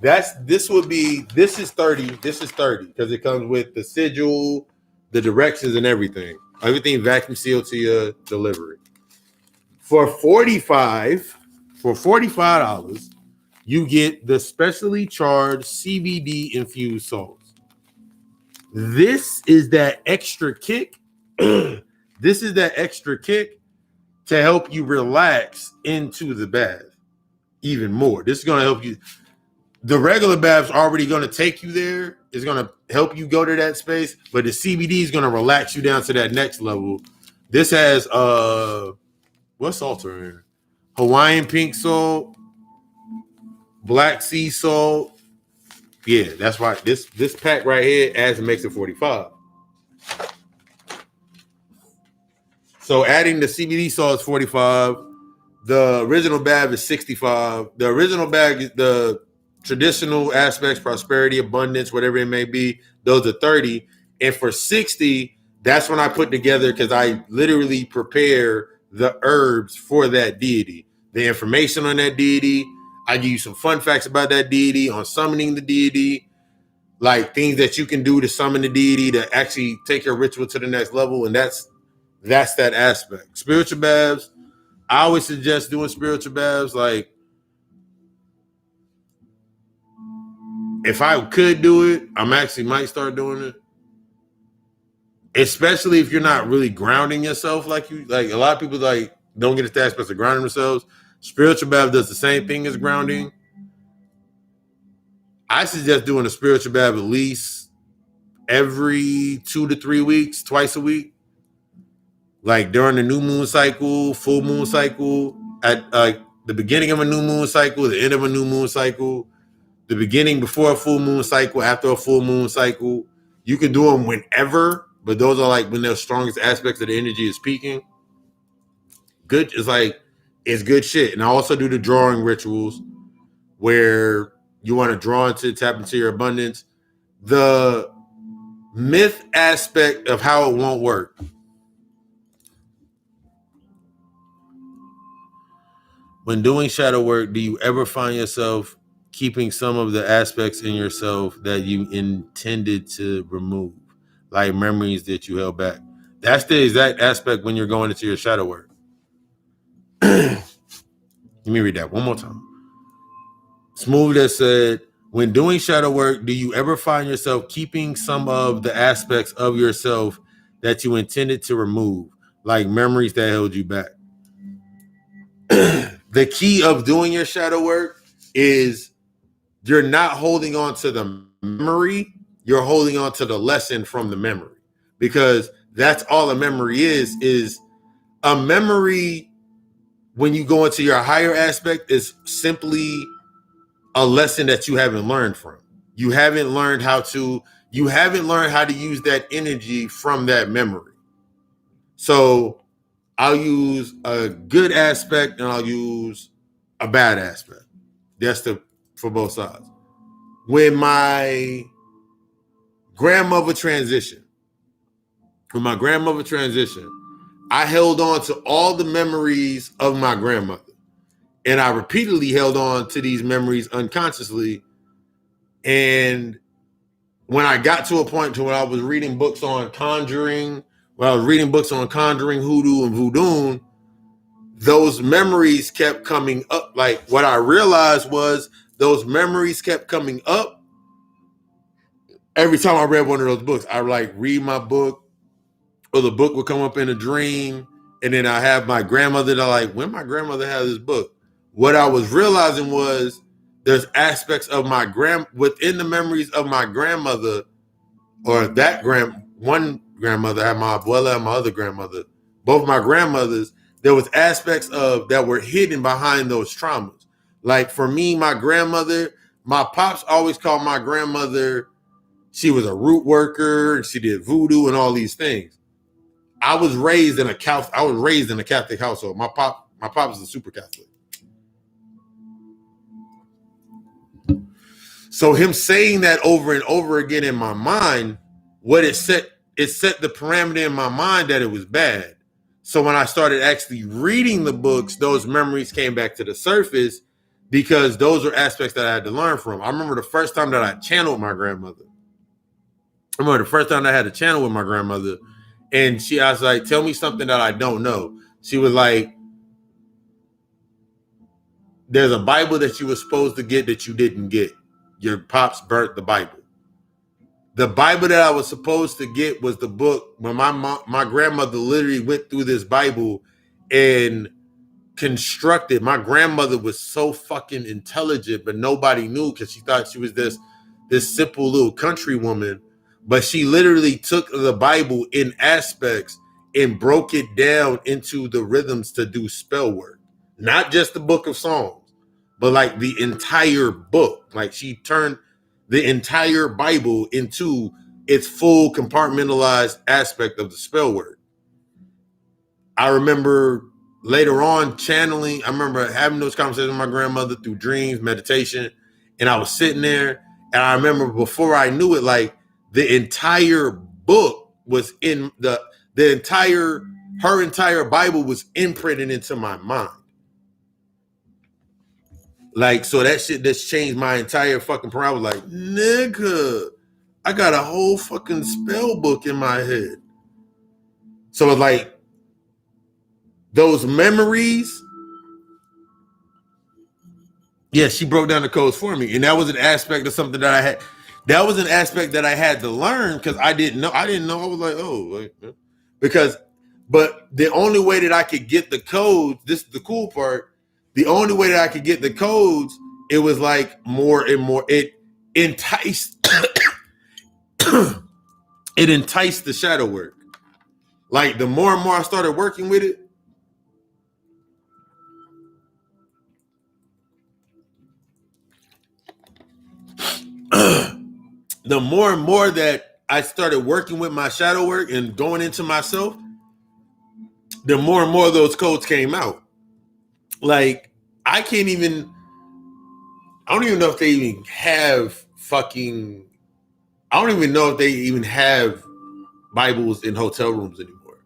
This is 30 because it comes with the sigil, the directions, and everything. Everything vacuum sealed to your delivery. For $45, you get the specially charged CBD infused salts. This is that extra kick. This is that extra kick to help you relax into the bath even more. This is going to help you. The regular bath's already going to take you there. It's going to help you go to that space, but the CBD is going to relax you down to that next level. This has what salts are in here? Hawaiian pink salt, black sea salt. Yeah, that's right. This pack right here adds and makes it 45. So adding the CBD salt is 45. The original bag is 65. The original bag is the traditional aspects, prosperity, abundance, whatever it may be. Those are 30. And for 60, that's when I put together, because I literally prepare the herbs for that deity. The information on that deity. I give you some fun facts about that deity, on summoning the deity, like things that you can do to summon the deity to actually take your ritual to the next level. And that's that aspect. Spiritual baths. I always suggest doing spiritual baths. Like, if I could do it, I'm actually might start doing it. Especially if you're not really grounding yourself like a lot of people like don't get the aspects of grounding themselves. Spiritual bath does the same thing as grounding. I suggest doing a spiritual bath at least every 2 to 3 weeks, twice a week. Like during the new moon cycle, full moon cycle, at the beginning of a new moon cycle, the end of a new moon cycle, the beginning before a full moon cycle, after a full moon cycle. You can do them whenever, but those are like when their strongest aspects of the energy is peaking. Good, it's good shit. And I also do the drawing rituals where you want to tap into your abundance. The myth aspect of how it won't work. When doing shadow work, do you ever find yourself keeping some of the aspects in yourself that you intended to remove, like memories that you held back? That's the exact aspect when you're going into your shadow work. Let me read that one more time. Smooth that said, when doing shadow work, do you ever find yourself keeping some of the aspects of yourself that you intended to remove, like memories that held you back? The key of doing your shadow work is you're not holding on to the memory, you're holding on to the lesson from the memory, because that's all a memory is a memory. When you go into your higher aspect, is simply a lesson that you haven't learned from. You haven't learned how to use that energy from that memory. So I'll use a good aspect and I'll use a bad aspect. That's for both sides. When my grandmother transitioned, I held on to all the memories of my grandmother. And I repeatedly held on to these memories unconsciously. And when I got to a point to where I was reading books on conjuring, hoodoo, and voodoo, those memories kept coming up. Like, what I realized was those memories kept coming up every time I read one of those books. I like read my book, or the book would come up in a dream, and then I have my grandmother that, like, when my grandmother had this book, what I was realizing was there's aspects of my within the memories of my grandmother, or that one grandmother, I had my abuela and my other grandmother, both my grandmothers, there was aspects of that were hidden behind those traumas. Like, for me, my grandmother, my pops always called my grandmother, she was a root worker, she did voodoo and all these things. I was raised in a Catholic household. My pop is a super Catholic. So him saying that over and over again in my mind, it set the parameter in my mind that it was bad. So when I started actually reading the books, those memories came back to the surface, because those are aspects that I had to learn from. I remember the first time that I channeled my grandmother. I remember the first time I had a channel with my grandmother, and I was like, tell me something that I don't know. She was like, there's a Bible that you were supposed to get that you didn't get. Your pops burnt the Bible. The Bible that I was supposed to get was the book when my grandmother literally went through this Bible and constructed. My grandmother was so fucking intelligent, but nobody knew, because she thought she was this simple little country woman. But she literally took the Bible in aspects and broke it down into the rhythms to do spell work. Not just the book of Psalms, but like the entire book. Like, she turned the entire Bible into its full compartmentalized aspect of the spell work. I remember later on channeling, I remember having those conversations with my grandmother through dreams, meditation, and I was sitting there, and I remember before I knew it, like, the entire book was in her entire Bible was imprinted into my mind. Like, so that shit just changed my entire fucking parameter. I was like, nigga, I got a whole fucking spell book in my head. So it's like, those memories, yeah, she broke down the codes for me. And that was an aspect of something that I had. That was an aspect that I had to learn, because I didn't know. I was like, oh, but the only way that I could get the codes, this is the cool part, the only way that I could get the codes, it was like more and more, it enticed it enticed the shadow work. Like, the more and more I started working with it, the more and more that I started working with my shadow work and going into myself, the more and more of those codes came out. Like, I don't even know if they even have I don't even know if they even have Bibles in hotel rooms anymore.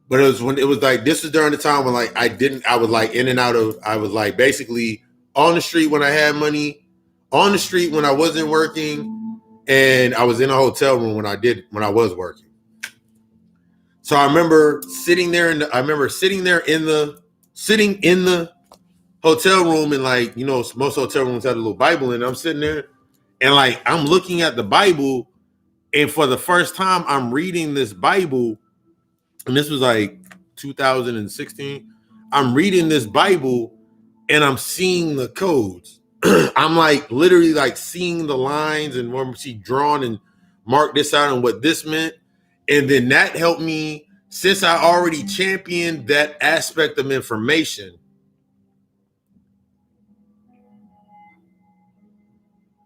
But it was like, this was during the time when like I was like in and out of, I was like basically on the street when I had money, on the street when I wasn't working, and I was in a hotel room when I was working. So I remember sitting there sitting in the hotel room, and like, you know, most hotel rooms had a little Bible in it. I'm sitting there and like I'm looking at the Bible, and for the first time I'm reading this Bible, and this was like 2016. I'm reading this Bible and I'm seeing the codes. I'm like literally like seeing the lines and when she drawn and marked this out and what this meant. And then that helped me, since I already championed that aspect of information.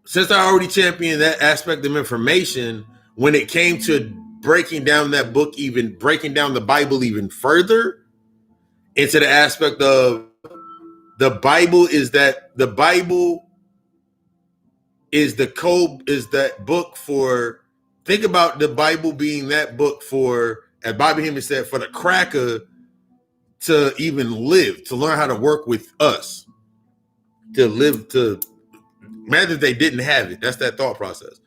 Since I already championed that aspect of information, when it came to breaking down that book, even breaking down the Bible even further, into the aspect of the Bible is the code, is that book for, think about the Bible being that book for, as Bobby Hemmings said, for the cracker to even live, to learn how to work with us, to live, to imagine if they didn't have it. That's that thought process.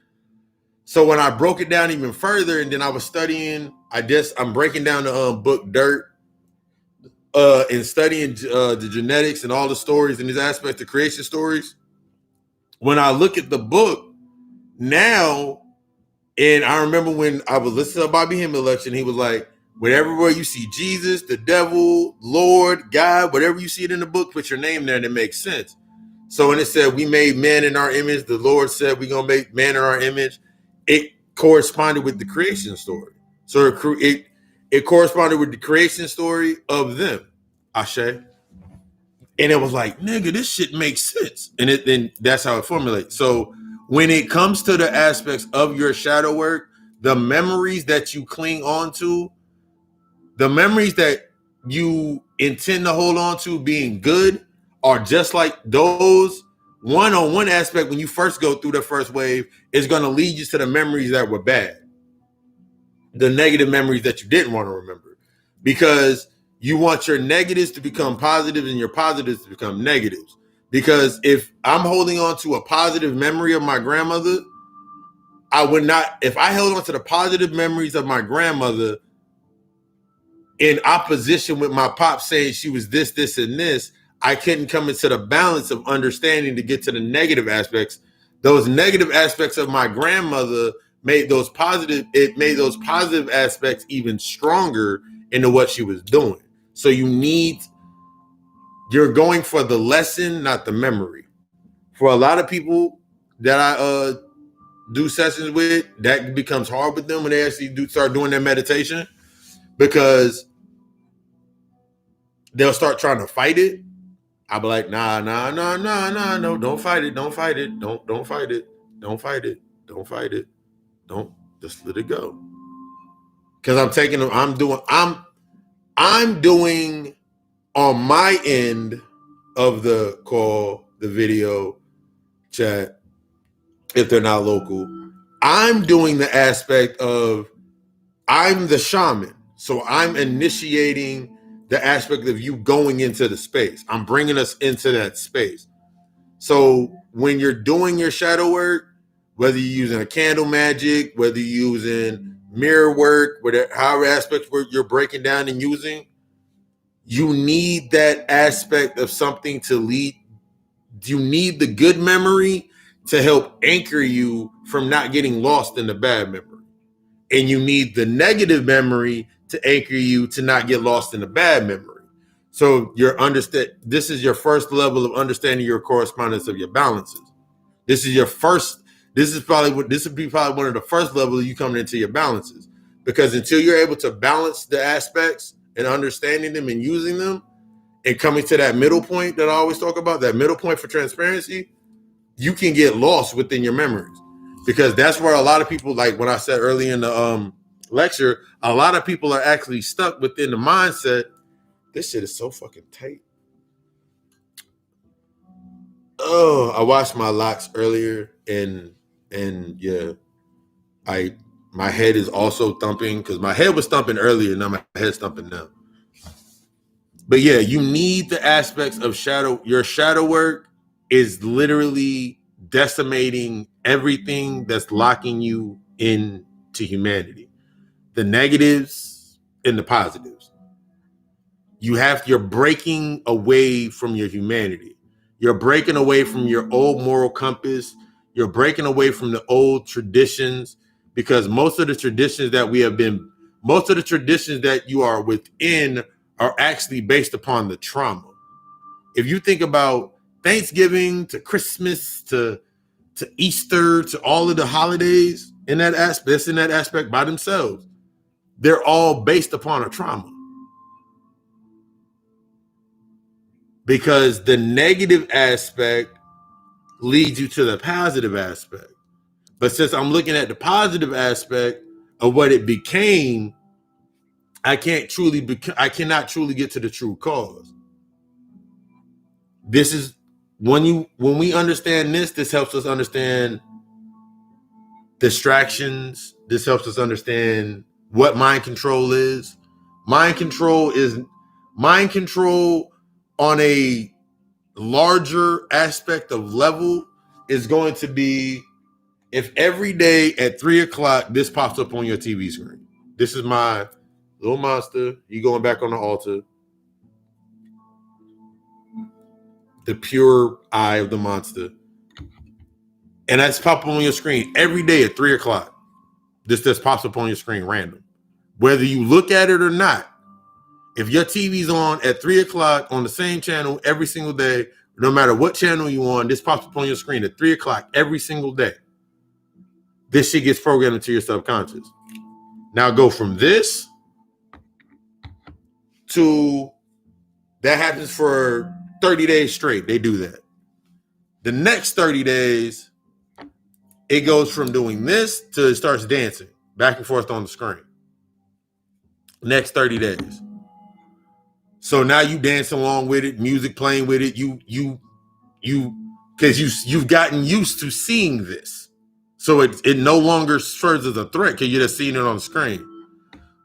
So when I broke it down even further, and then I was studying, I'm breaking down the book Dirt, and studying the genetics and all the stories and these aspects of creation stories. When I look at the book now, and I remember when I was listening to Bobby Hemmings lecture, he was like, wherever where you see Jesus, the devil, Lord, God, whatever you see it in the book, put your name there and it makes sense. So when it said we made man in our image, the Lord said we're going to make man in our image, it corresponded with the creation story. So it corresponded with the creation story of them. Ashe. And it was like, nigga, this shit makes sense. And then that's how it formulates. So when it comes to the aspects of your shadow work, the memories that you cling on to, the memories that you intend to hold on to being good, are just like those. One on one aspect, when you first go through the first wave, is going to lead you to the memories that were bad, the negative memories that you didn't want to remember, because you want your negatives to become positives and your positives to become negatives. Because if I'm holding on to a positive memory of my grandmother, I would not, if I held on to the positive memories of my grandmother in opposition with my pop saying she was this, this, and this, I couldn't come into the balance of understanding to get to the negative aspects. Those negative aspects of my grandmother made those positive aspects even stronger into what she was doing. So you're going for the lesson, not the memory. For a lot of people that I do sessions with, that becomes hard with them when they actually start doing their meditation, because they'll start trying to fight it. I'll be like, nah, no, don't fight it, don't fight it, don't fight it, don't fight it, don't fight it, don't, just let it go. Because I'm doing on my end of the call, the video chat, if they're not local, I'm doing the aspect of, I'm the shaman. So I'm initiating the aspect of you going into the space. I'm bringing us into that space. So when you're doing your shadow work, whether you're using a candle magic, whether you're using mirror work, whatever, however aspects you're breaking down and using, you need that aspect of something to lead. You need the good memory to help anchor you from not getting lost in the bad memory. And you need the negative memory to anchor you to not get lost in the bad memory. So this is your first level of understanding your correspondence of your balances. This would be probably one of the first levels you coming into your balances. Because until you're able to balance the aspects and understanding them and using them and coming to that middle point that I always talk about, that middle point for transparency, you can get lost within your memories. Because that's where a lot of people, like when I said early in the lecture, a lot of people are actually stuck within the mindset, this shit is so fucking tight. Oh, I washed my locks earlier, and yeah, I My head is also thumping because my head was thumping earlier. Now my head's thumping now. But yeah, you need the aspects of shadow. Your shadow work is literally decimating everything that's locking you into humanity. The negatives and the positives. You're breaking away from your humanity. You're breaking away from your old moral compass. You're breaking away from the old traditions, because most of the traditions that you are within are actually based upon the trauma. If you think about Thanksgiving to Christmas to Easter to all of the holidays in that aspect by themselves, they're all based upon a trauma. Because the negative aspect leads you to the positive aspect. But since I'm looking at the positive aspect of what it became, I cannot truly get to the true cause. This is when we understand this helps us understand distractions. This helps us understand what mind control is. Mind control on a larger aspect of level is going to be if every day at 3:00 this pops up on your TV screen. This is my little monster. You going back on the altar. The pure eye of the monster. And that's popping on your screen every day at 3:00. This just pops up on your screen random. Whether you look at it or not, if your TV's on at 3:00 on the same channel every single day, no matter what channel you on, this pops up on your screen at 3:00 every single day. This shit gets programmed into your subconscious. Now go from this to that happens for 30 days straight. They do that. The next 30 days, it goes from doing this to it starts dancing back and forth on the screen. Next 30 days. So now you dance along with it, music playing with it. Because you've gotten used to seeing this. So it no longer serves as a threat because you're just seeing it on the screen.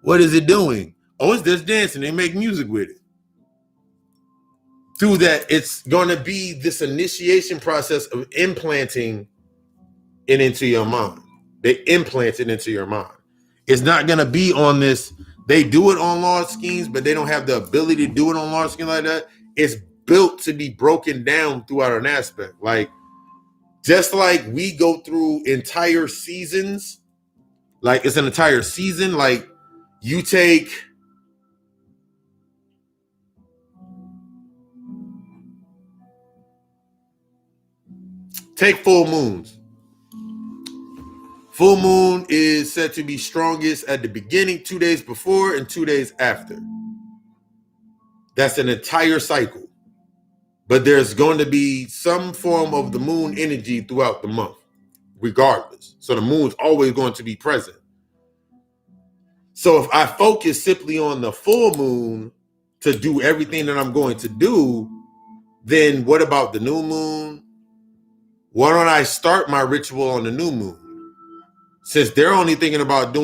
What is it doing? Oh, it's just dancing. They make music with it. Through that, it's going to be this initiation process of implanting it into your mind. They implant it into your mind. It's not going to be on this. They do it on large schemes, but they don't have the ability to do it on large schemes like that. It's built to be broken down throughout an aspect. Like, just like we go through entire seasons, like it's an entire season, like you take full moons. Full moon is said to be strongest at the beginning, 2 days before and 2 days after. That's an entire cycle. But there's going to be some form of the moon energy throughout the month, regardless. So the moon's always going to be present. So if I focus simply on the full moon to do everything that I'm going to do, then what about the new moon? Why don't I start my ritual on the new moon? Since they're only thinking about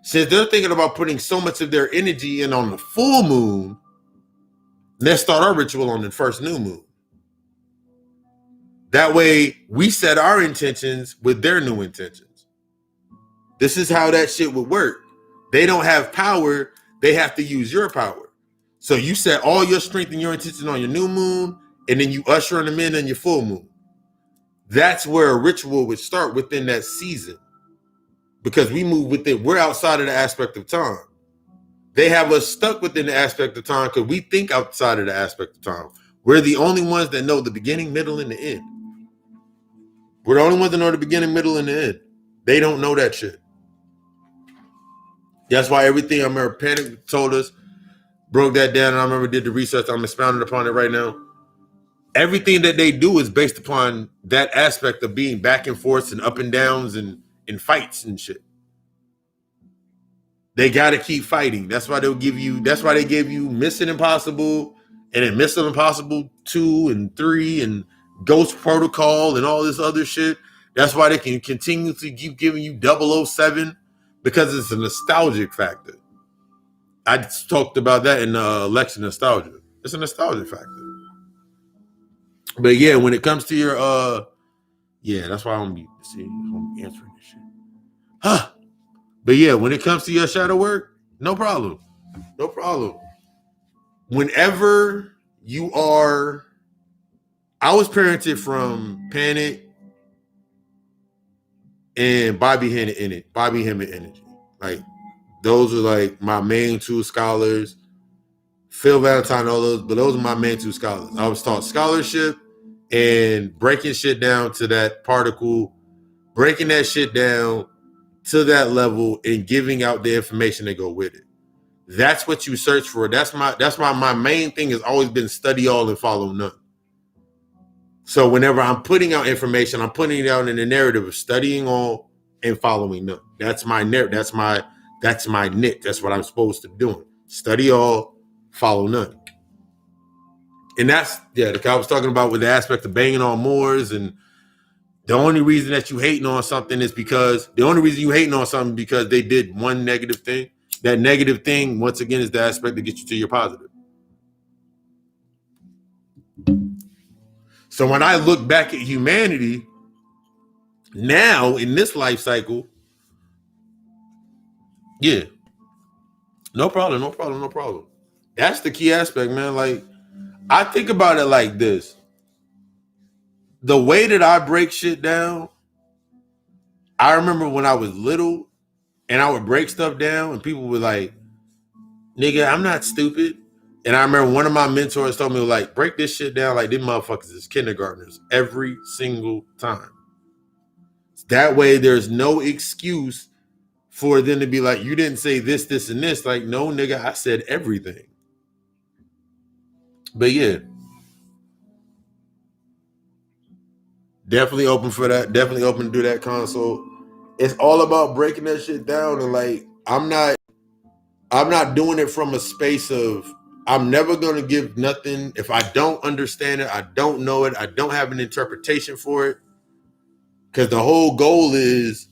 since they're thinking about putting so much of their energy in on the full moon, let's start our ritual on the first new moon. That way we set our intentions with their new intentions. This is how that shit would work. They don't have power. They have to use your power. So you set all your strength and your intention on your new moon, and then you usher them in on your full moon. That's where a ritual would start within that season. Because we move within, we're outside of the aspect of time. They have us stuck within the aspect of time because we think outside of the aspect of time. We're the only ones that know the beginning, middle, and the end. We're the only ones that know the beginning, middle, and the end. They don't know that shit. That's why everything I remember Panic told us, broke that down, and I remember did the research. I'm expounding upon it right now. Everything that they do is based upon that aspect of being back and forth and up and downs and fights and shit. They got to keep fighting. That's why they gave you Mission Impossible and then Mission Impossible 2 and 3 and Ghost Protocol and all this other shit. That's why they can continue to keep giving you 007 because it's a nostalgic factor. I talked about that in election nostalgia. It's a nostalgia factor. But yeah, when it comes to your yeah, that's why I'm gonna be answering this shit. Huh. But yeah, when it comes to your shadow work, no problem. No problem. Whenever you are, I was parented from Panic and Bobby Hemmett Energy. Like those are like my main two scholars. Phil Valentine, all those, but those are my main two scholars. I was taught scholarship and breaking shit down to that particle, breaking that shit down to that level and giving out the information to go with it. That's what you search for. That's why my main thing has always been study all and follow none. So whenever I'm putting out information, I'm putting it out in the narrative of studying all and following none. That's my narrative. That's my niche. That's what I'm supposed to be doing. Study all, follow none. And that's, yeah, the guy I was talking about with the aspect of banging on Moors, and the only reason that you hating on something is because they did one negative thing. That negative thing, once again, is the aspect that gets you to your positive. So when I look back at humanity now in this life cycle, yeah, no problem. That's the key aspect, man. Like, I think about it like this. The way that I break shit down, I remember when I was little and I would break stuff down and people were like, nigga, I'm not stupid. And I remember one of my mentors told me, like, break this shit down like them motherfuckers is kindergartners every single time. That way there's no excuse for them to be like, you didn't say this, this, and this. Like, no, nigga, I said everything. But yeah, definitely open for that. Definitely open to do that console. It's all about breaking that shit down. And like, I'm not doing it from a space of, I'm never going to give nothing. If I don't understand it, I don't know it, I don't have an interpretation for it. Because the whole goal is,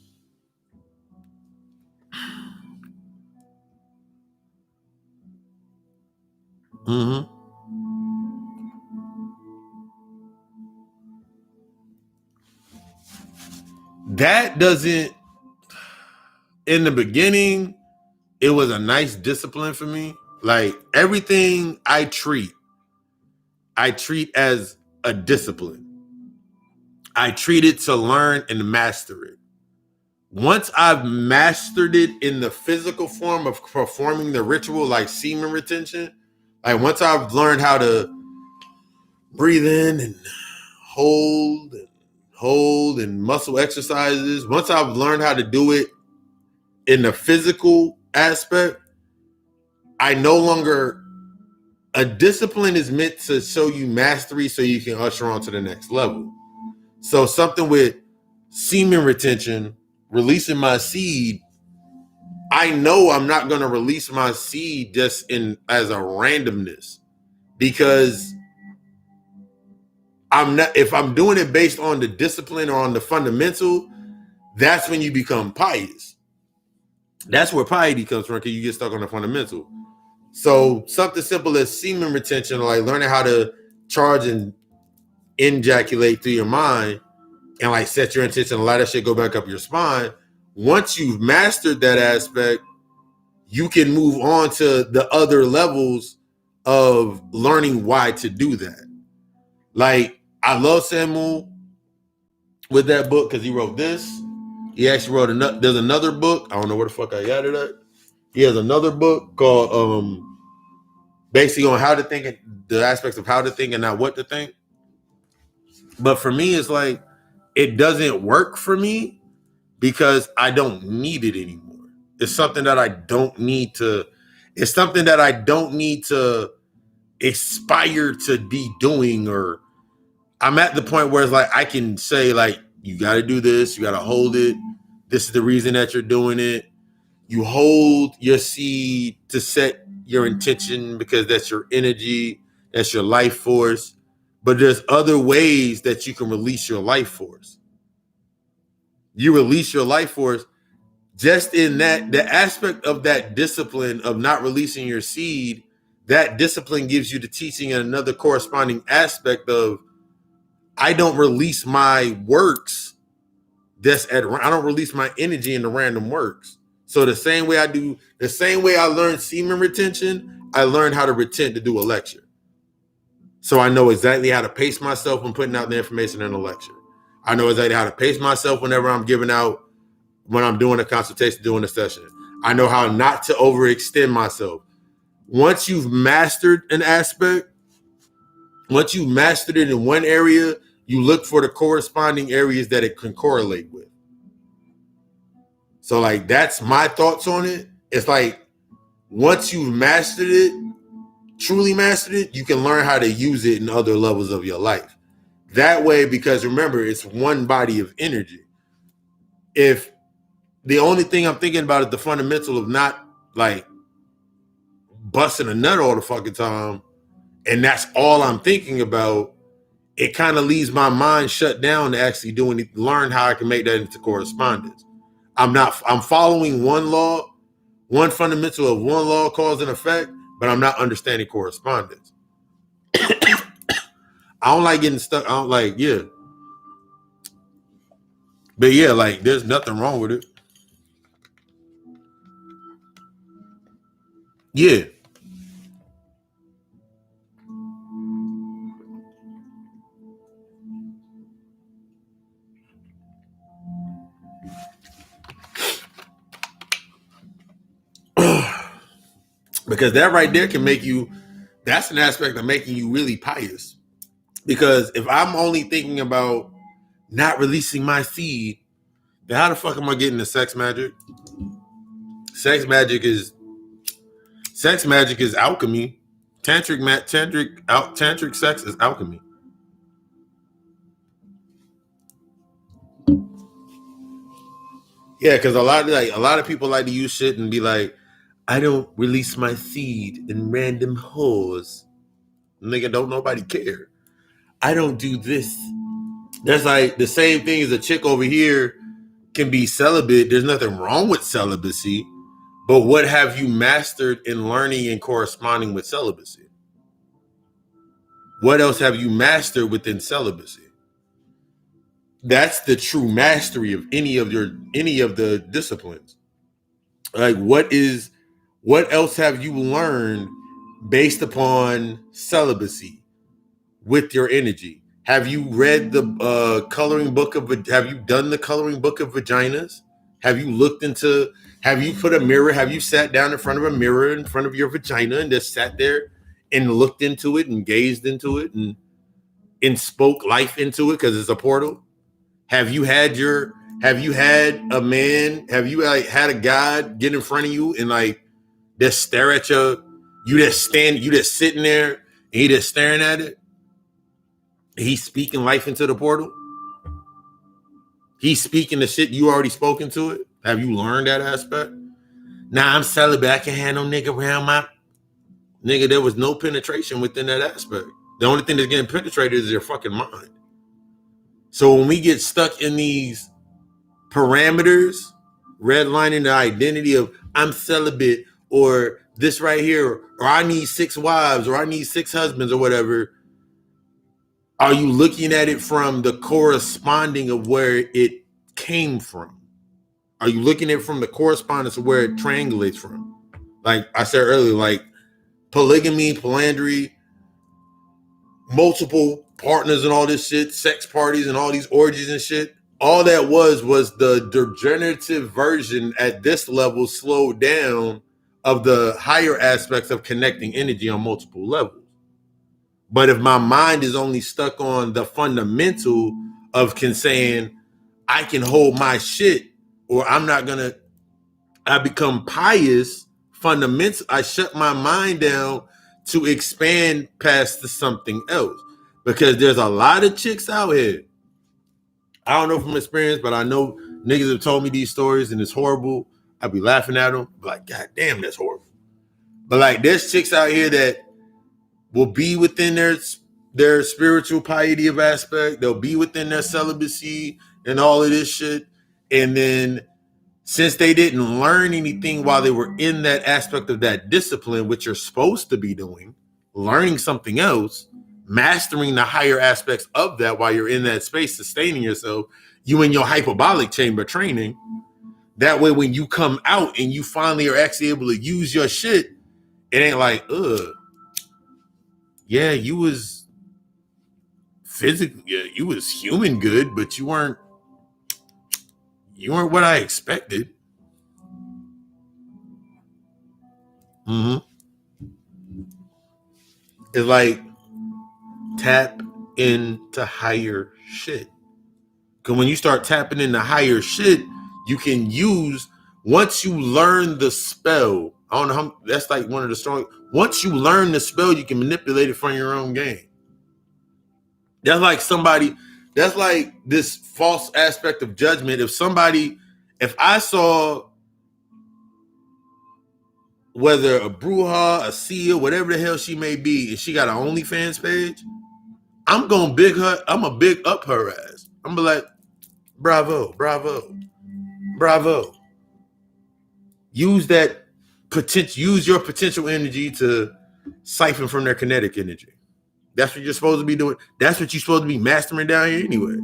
that doesn't, in the beginning, it was a nice discipline for me. Like, everything I treat as a discipline. I treat it to learn and master it. Once I've mastered it in the physical form of performing the ritual, like semen retention, like once I've learned how to breathe in and hold and muscle exercises, once I've learned how to do it in the physical aspect, I no longer, a discipline is meant to show you mastery so you can usher on to the next level. So something with semen retention, releasing my seed, I know I'm not going to release my seed just as a randomness, because I'm not, if I'm doing it based on the discipline or on the fundamental, that's when you become pious. That's where piety comes from, because you get stuck on the fundamental. So something simple as semen retention, like learning how to charge and ejaculate through your mind and like set your intention and let that shit go back up your spine. Once you've mastered that aspect, you can move on to the other levels of learning why to do that. Like, I love Samuel with that book because he wrote this. He actually wrote there's another book. I don't know where the fuck I got it at. He has another book called basically on how to think, the aspects of how to think and not what to think. But for me, it's like, it doesn't work for me because I don't need it anymore. It's something that I don't need to, it's something that I don't need to aspire to be doing, or I'm at the point where it's like, I can say like, you got to do this, you got to hold it. This is the reason that you're doing it. You hold your seed to set your intention because that's your energy, that's your life force. But there's other ways that you can release your life force. You release your life force. Just in that, the aspect of that discipline of not releasing your seed, that discipline gives you the teaching and another corresponding aspect of I don't release my works. I don't release my energy into random works. So the same way I learned semen retention, I learned how to retent to do a lecture. So I know exactly how to pace myself when putting out the information in a lecture. I know exactly how to pace myself whenever I'm giving out, when I'm doing a consultation, doing a session. I know how not to overextend myself. Once you've mastered an aspect, once you've mastered it in one area, you look for the corresponding areas that it can correlate with. So like that's my thoughts on it. It's like once you've mastered it, truly mastered it, you can learn how to use it in other levels of your life. That way, because remember, it's one body of energy. If the only thing I'm thinking about is the fundamental of not like busting a nut all the fucking time, and that's all I'm thinking about, it kind of leaves my mind shut down to actually learn how I can make that into correspondence. I'm following one law, one fundamental of one law, cause and effect, but I'm not understanding correspondence. I don't like getting stuck. I don't like, yeah. But yeah, like there's nothing wrong with it. Yeah. Because that right there can make you, that's an aspect of making you really pious. Because if I'm only thinking about not releasing my seed, then how the fuck am I getting the sex magic? Sex magic is alchemy. Tantric sex is alchemy. Yeah, because a lot of people like to use shit and be like, I don't release my seed in random holes. Nigga, don't nobody care. I don't do this. That's like the same thing as a chick over here can be celibate. There's nothing wrong with celibacy, but what have you mastered in learning and corresponding with celibacy? What else have you mastered within celibacy? That's the true mastery of any of the disciplines. Like what else have you learned based upon celibacy with your energy? Have you read the coloring book of? Have you done the coloring book of vaginas? Have you looked into? Have you put a mirror? Have you sat down in front of a mirror in front of your vagina and just sat there and looked into it and gazed into it and spoke life into it because it's a portal? Have you had a man? Have you like had a guy get in front of you and like just stare at you just sitting there and he just staring at it? He's speaking life into the portal. He's speaking the shit you already spoken to it. Have you learned that aspect? Nah, I'm celibate. I can't have no nigga around my nigga. There was no penetration within that aspect. The only thing that's getting penetrated is your fucking mind. So when we get stuck in these parameters, redlining the identity of I'm celibate or this right here, or I need 6 wives, or I need 6 husbands, or whatever. Are you looking at it from the corresponding of where it came from? Are you looking at it from the correspondence of where it triangulates from? Like I said earlier, like polygamy, polyandry, multiple partners and all this shit, sex parties and all these orgies and shit. All that was the degenerative version at this level slowed down of the higher aspects of connecting energy on multiple levels. But if my mind is only stuck on the fundamental of saying I can hold my shit, or I become pious, fundamental. I shut my mind down to expand past to something else. Because there's a lot of chicks out here. I don't know from experience, but I know niggas have told me these stories and it's horrible. I'd be laughing at them, like, God damn, that's horrible. But like, there's chicks out here that will be within their spiritual piety of aspect. They'll be within their celibacy and all of this shit. And then since they didn't learn anything while they were in that aspect of that discipline, which you're supposed to be doing, learning something else, mastering the higher aspects of that while you're in that space, sustaining yourself, you in your hyperbolic chamber training. That way, when you come out and you finally are actually able to use your shit, it ain't like, yeah, you was physically, yeah, you was human good, but you weren't what I expected. Mm-hmm. It's like tap into higher shit. Because when you start tapping into higher shit, you can use, once you learn the spell, I don't know how, that's like one of the strong, once you learn the spell, you can manipulate it from your own game. That's like somebody, that's like this false aspect of judgment. If I saw whether a Bruja, a Sia, whatever the hell she may be, and she got an OnlyFans page, I'm gonna big up her ass. I'm gonna be like, bravo, bravo, bravo. Use that potential, use your potential energy to siphon from their kinetic energy. That's what you're supposed to be doing. That's what you're supposed to be mastering down here anyway.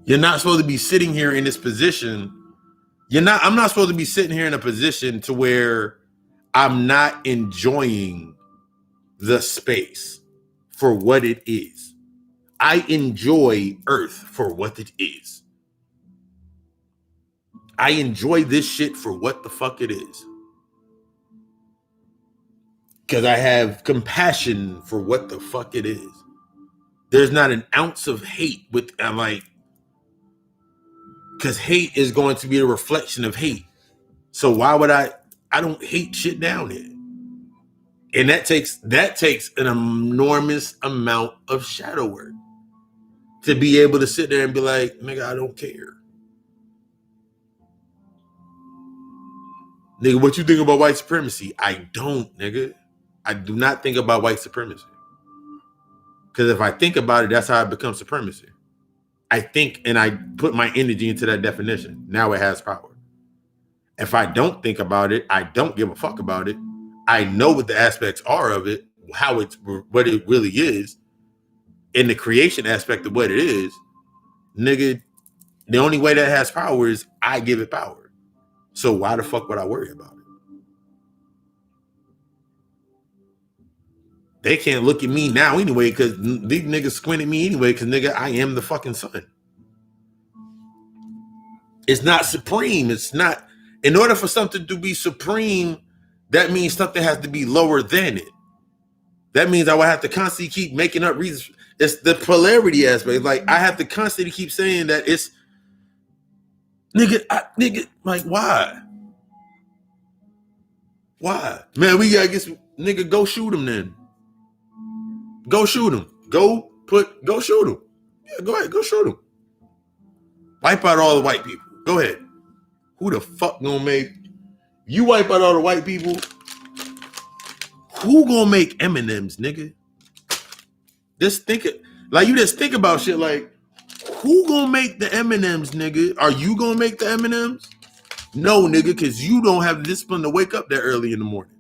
You're not supposed to be sitting here in this position. I'm not supposed to be sitting here in a position to where I'm not enjoying the space for what it is. I enjoy Earth for what it is. I enjoy this shit for what the fuck it is. Because I have compassion for what the fuck it is. There's not an ounce of hate with, I'm like, because hate is going to be a reflection of hate. So why would I don't hate shit down here. And that takes an enormous amount of shadow work to be able to sit there and be like, nigga, I don't care. Nigga, what you think about white supremacy? I don't, nigga. I do not think about white supremacy. Because if I think about it, that's how it becomes supremacy. I think and I put my energy into that definition. Now it has power. If I don't think about it, I don't give a fuck about it. I know what the aspects are of it, what it really is, in the creation aspect of what it is. Nigga, the only way that has power is I give it power. So why the fuck would I worry about it? They can't look at me now anyway because these niggas squint at me anyway because, nigga, I am the fucking sun. It's not supreme. It's not. In order for something to be supreme, that means something has to be lower than it. That means I would have to constantly keep making up reasons. It's the polarity aspect. Like, I have to constantly keep saying that it's, nigga, like, why? Why? Man, we gotta get some, nigga, go shoot him then. Go shoot him. Go shoot him. Yeah, go ahead, go shoot him. Wipe out all the white people. Go ahead. Who the fuck gonna make, you wipe out all the white people, who gonna make M&Ms, nigga? Just think it, like, you just think about shit like, who gonna make the M&Ms, nigga? Are you gonna make the M&Ms? No, nigga, because you don't have the discipline to wake up that early in the morning.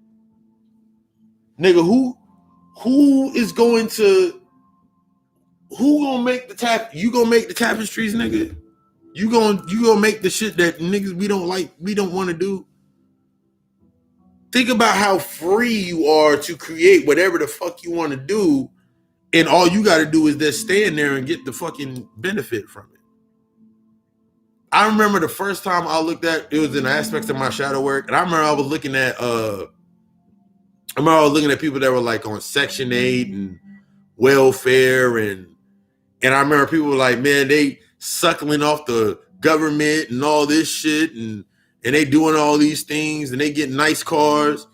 Nigga, who is going to, who gonna make the you gonna make the tapestries, nigga? You gonna make the shit that niggas we don't like, we don't want to do. Think about how free you are to create whatever the fuck you want to do, and all you got to do is just stand there and get the fucking benefit from it. I remember the first time I looked at, it was in aspects of my shadow work, and I remember I was looking at people that were like on Section 8 and welfare, and I remember people were like, man, they suckling off the government and all this shit, and they doing all these things, and they get nice cars.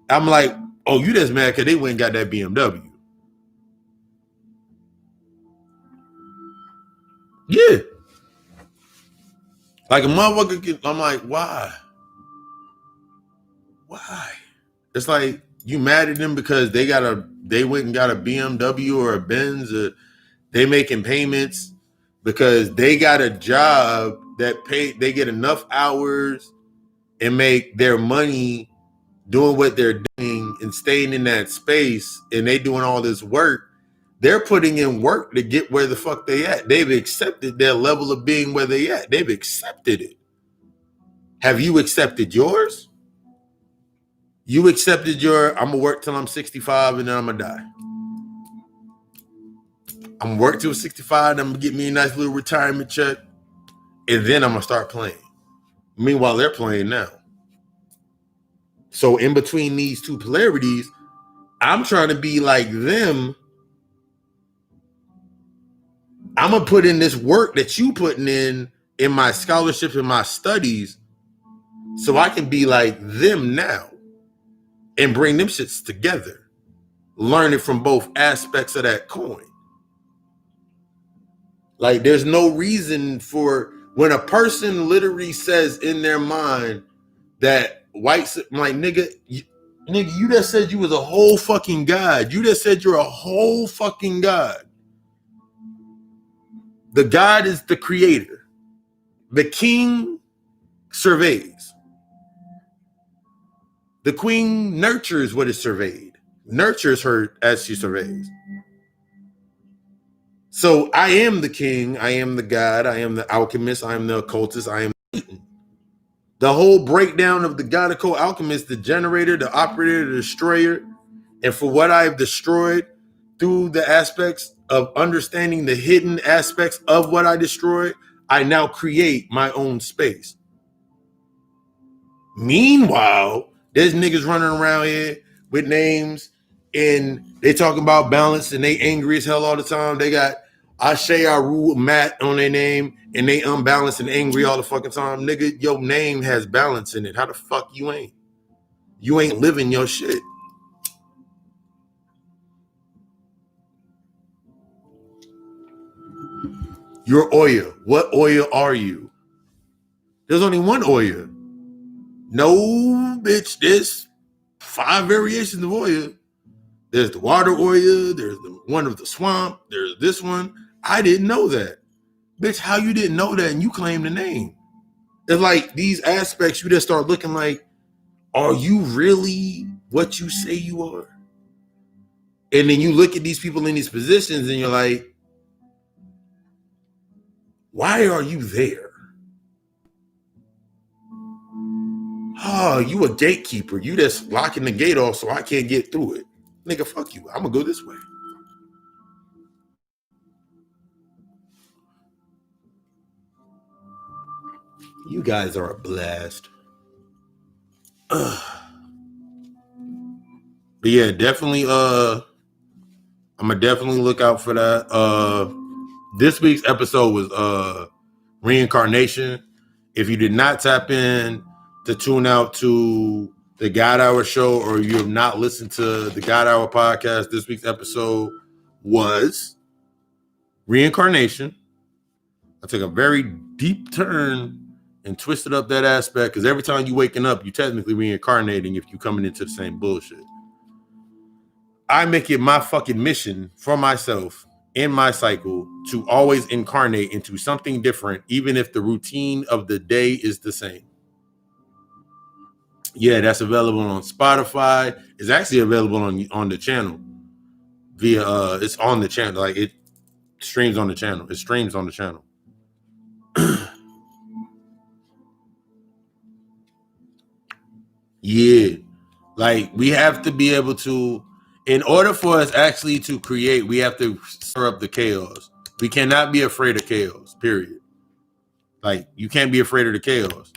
I'm like, oh, you just mad because they went and got that BMW. Yeah. Like a motherfucker, I'm like, why? Why? It's like, you mad at them because they went and got a BMW or a Benz, or They making payments because they got a job that they get enough hours and make their money doing what they're doing and staying in that space, and they doing all this work. They're putting in work to get where the fuck they at. They've accepted their level of being where they at. They've accepted it. Have you accepted yours? You accepted I'm gonna work till I'm 65 and then I'm gonna die. I'm gonna work till 65 and I'm gonna get me a nice little retirement check, and then I'm gonna start playing. Meanwhile, they're playing now. So in between these two polarities, I'm trying to be like them. I'm gonna put in this work that you putting in my scholarships and my studies, so I can be like them now and bring them shits together, learning from both aspects of that coin. Like, there's no reason for when a person literally says in their mind that white, I'm like, nigga, you just said you was a whole fucking god. You just said you're a whole fucking god. The god is the creator. The king surveys. The queen nurtures what is surveyed, nurtures her as she surveys. So I am the king, I am the god, I am the alchemist, I am the occultist, I am Satan. The whole breakdown of the god, occult, alchemist, the generator, the operator, the destroyer, and for what I have destroyed through the aspects of understanding the hidden aspects of what I destroyed, I now create my own space. Meanwhile, there's niggas running around here with names and they talking about balance and they angry as hell all the time. They got Ashe Aru Matt on their name and they unbalanced and angry all the fucking time. Nigga, your name has balance in it. How the fuck you ain't? You ain't living your shit. You're Oya. What Oya are you? There's only one Oya. No, bitch, there's 5 variations of Oya. There's the water Oya, there's the one of the swamp, there's this one. I didn't know that. Bitch, how you didn't know that and you claim the name? It's like these aspects, you just start looking like, are you really what you say you are? And then you look at these people in these positions and you're like, why are you there? Oh, you a gatekeeper. You just locking the gate off so I can't get through it. Nigga, fuck you. I'm gonna go this way. You guys are a blast. But yeah, definitely I'm gonna definitely look out for that. This week's episode was reincarnation. If you did not tap in to tune out to the God Hour show, or you have not listened to the God Hour podcast, this week's episode was reincarnation. I took a very deep turn and twisted up that aspect, because every time you waking up, you technically reincarnating if you coming into the same bullshit. I make it my fucking mission for myself in my cycle to always incarnate into something different, even if the routine of the day is the same. Yeah, that's available on Spotify. It's actually available on the channel via it's on the channel. Like, it streams on the channel. It streams on the channel. Yeah. Like, we have to be able to, in order for us actually to create, we have to stir up the chaos. We cannot be afraid of chaos, period. Like, you can't be afraid of the chaos.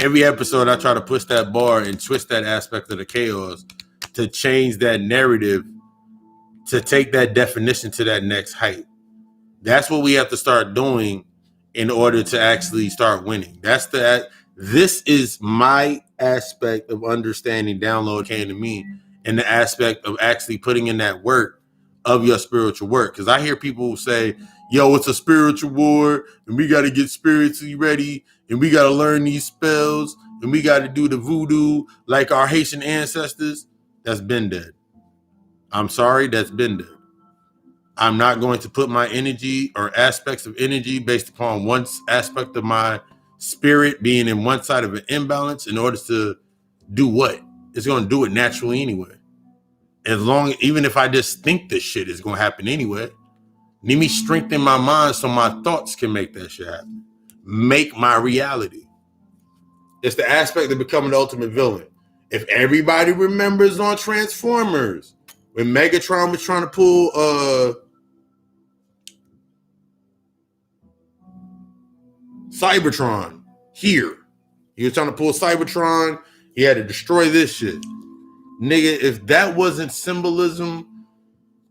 Every episode, I try to push that bar and twist that aspect of the chaos to change that narrative, to take that definition to that next height. That's what we have to start doing in order to actually start winning. This is my aspect of understanding download came to me, and the aspect of actually putting in that work of your spiritual work. Because I hear people say, yo, it's a spiritual war and we got to get spiritually ready and we got to learn these spells and we got to do the voodoo like our Haitian ancestors. That's been dead. I'm sorry, that's been dead. I'm not going to put my energy or aspects of energy based upon one aspect of my spirit being in one side of an imbalance in order to do what? It's going to do it naturally anyway. As long, even if I just think this shit is going to happen anyway, let me strengthen my mind so my thoughts can make that shit happen. Make my reality. It's the aspect of becoming the ultimate villain. If everybody remembers on Transformers, when Megatron was trying to pull Cybertron here. He was trying to pull Cybertron. He had to destroy this shit. Nigga, if that wasn't symbolism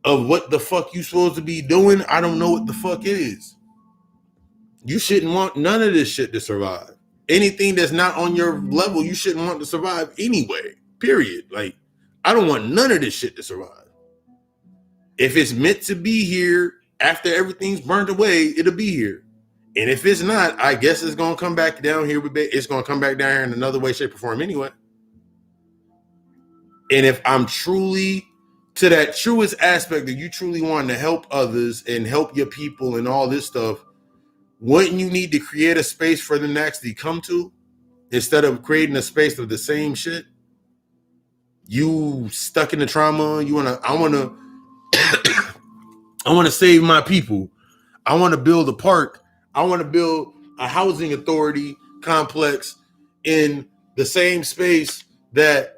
of what the fuck you supposed to be doing, I don't know what the fuck it is. You shouldn't want none of this shit to survive. Anything that's not on your level, you shouldn't want to survive anyway. Period. Like, I don't want none of this shit to survive. If it's meant to be here after everything's burned away, it'll be here. And if it's not, I guess it's going to come back down here. It's going to come back down here in another way, shape, or form anyway. And if I'm truly to that truest aspect that you truly want to help others and help your people and all this stuff, wouldn't you need to create a space for them to actually come to instead of creating a space of the same shit? You stuck in the trauma. I want to save my people. I want to build a park. I want to build a housing authority complex in the same space that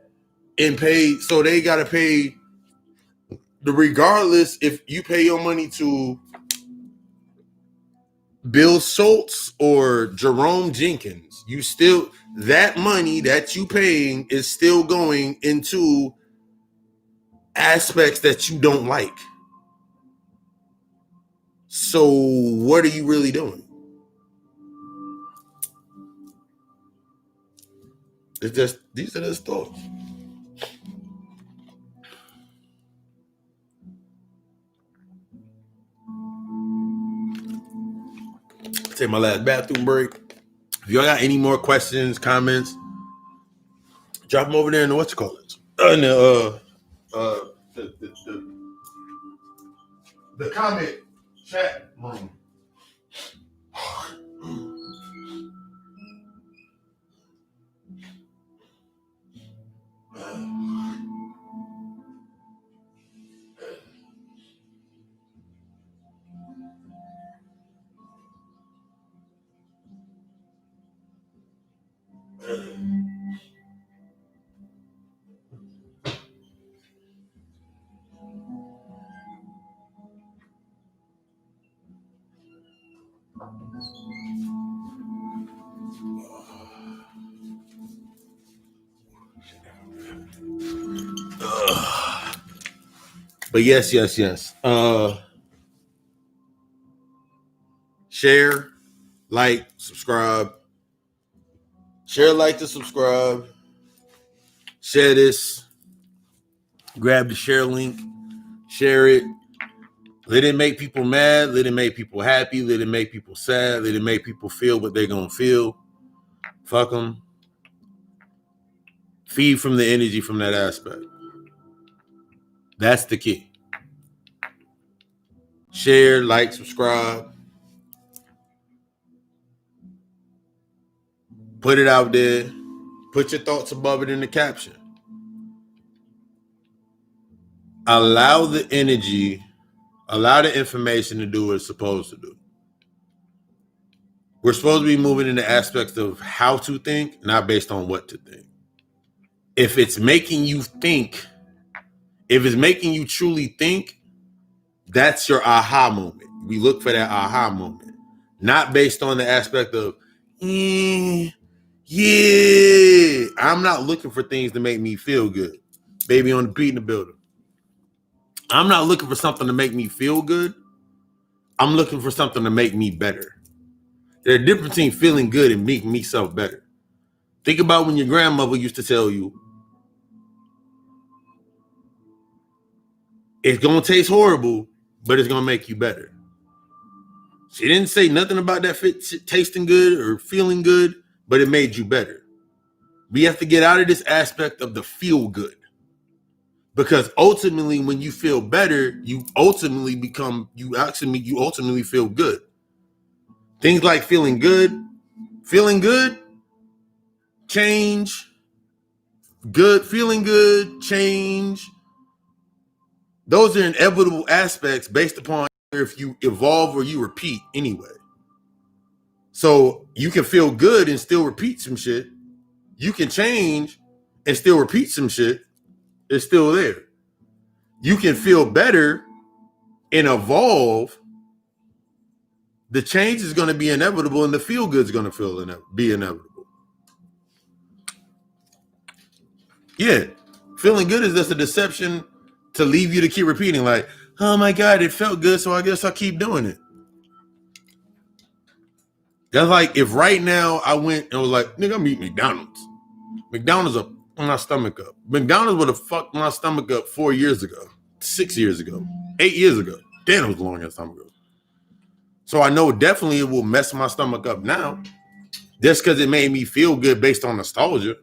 so they got to pay regardless if you pay your money to Bill Schultz or Jerome Jenkins, that money that you paying is still going into aspects that you don't like. So what are you really doing? It's just, these are just thoughts. Take my last bathroom break. If y'all got any more questions, comments, drop them over there in the the comment chat room. But yes. Share, like, subscribe. Share, like, to subscribe. Share this. Grab the share link. Share it. Let it make people mad. Let it make people happy. Let it make people sad. Let it make people feel what they're going to feel. Fuck them. Feed from the energy from that aspect. That's the key. Share, like, subscribe. Put it out there. Put your thoughts above it in the caption. Allow the energy, allow the information to do what it's supposed to do. We're supposed to be moving in the aspects of how to think, not based on what to think. If it's making you think, if it's making you truly think, that's your aha moment. We look for that aha moment, not based on the aspect of, yeah, I'm not looking for things to make me feel good. Baby on the beat in the building. I'm not looking for something to make me feel good. I'm looking for something to make me better. There's a difference between feeling good and making myself better. Think about when your grandmother used to tell you, it's going to taste horrible, but it's going to make you better. She didn't say nothing about that tasting good or feeling good, but it made you better. We have to get out of this aspect of the feel good. Because ultimately, when you feel better, you ultimately feel good. Things like feeling good, change, feeling good, change. Those are inevitable aspects based upon if you evolve or you repeat anyway. So you can feel good and still repeat some shit. You can change and still repeat some shit. It's still there. You can feel better and evolve. The change is going to be inevitable, and the feel good is going to be inevitable. Yeah, feeling good is just a deception to leave you to keep repeating. Like, oh my God, it felt good, so I guess I'll keep doing it. That's like if right now I went and was like, nigga, I'm eating McDonald's. McDonald's will fuck my stomach up. McDonald's would have fucked my stomach up 4 years ago, 6 years ago, 8 years ago. Damn, it was a long ass time ago. So I know definitely it will mess my stomach up now. Just because it made me feel good based on nostalgia.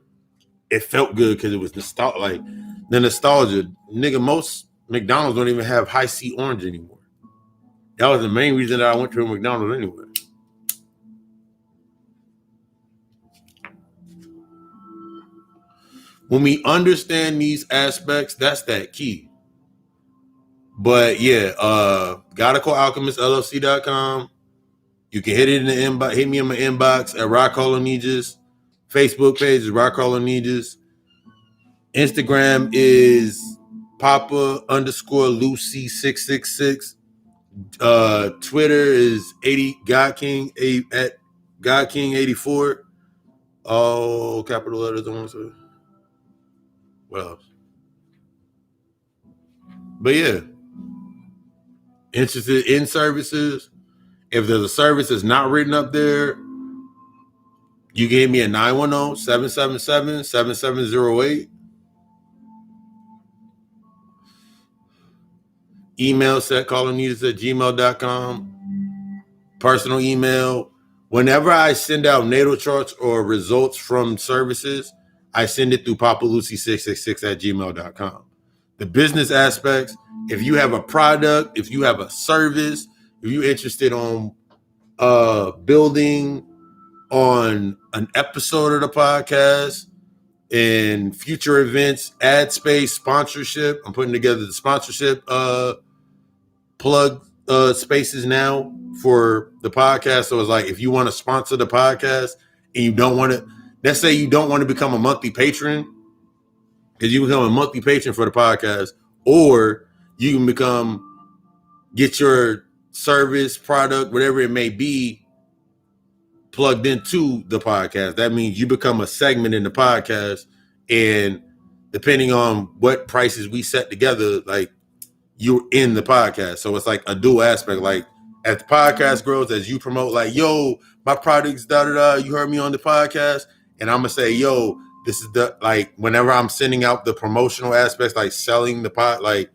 It felt good because it was nostalgia. Like the nostalgia, nigga, most McDonald's don't even have high C orange anymore. That was the main reason that I went to a McDonald's anyway. When we understand these aspects, that's that key. But yeah, gotta call alchemistllc.com. You can hit it in the inbox, hit me in my inbox at Rock Hollow Nijas. Facebook page is Rock Hollow Nijas. Instagram is Papa_Lucy666. Twitter is 80 God King at God King 84. All capital letters. I want to say. What else? But yeah, interested in services. If there's a service that's not written up there, you gave me a 910-777-7708. Email setcallingneeds@gmail.com. Personal email. Whenever I send out natal charts or results from services, I send it through papalucy666@gmail.com. The business aspects, if you have a product, if you have a service, if you're interested on building on an episode of the podcast and future events, ad space, sponsorship, I'm putting together the sponsorship plug spaces now for the podcast. So it's like if you want to sponsor the podcast and you don't want to, let's say you don't want to become a monthly patron, because you become a monthly patron for the podcast, or you can get your service, product, whatever it may be, plugged into the podcast. That means you become a segment in the podcast, and depending on what prices we set together, like you're in the podcast. So it's like a dual aspect. Like as the podcast grows, as you promote, like, yo, my product's da-da-da, you heard me on the podcast, and I'm gonna say, yo, this is the, like, whenever I'm sending out the promotional aspects, like selling the like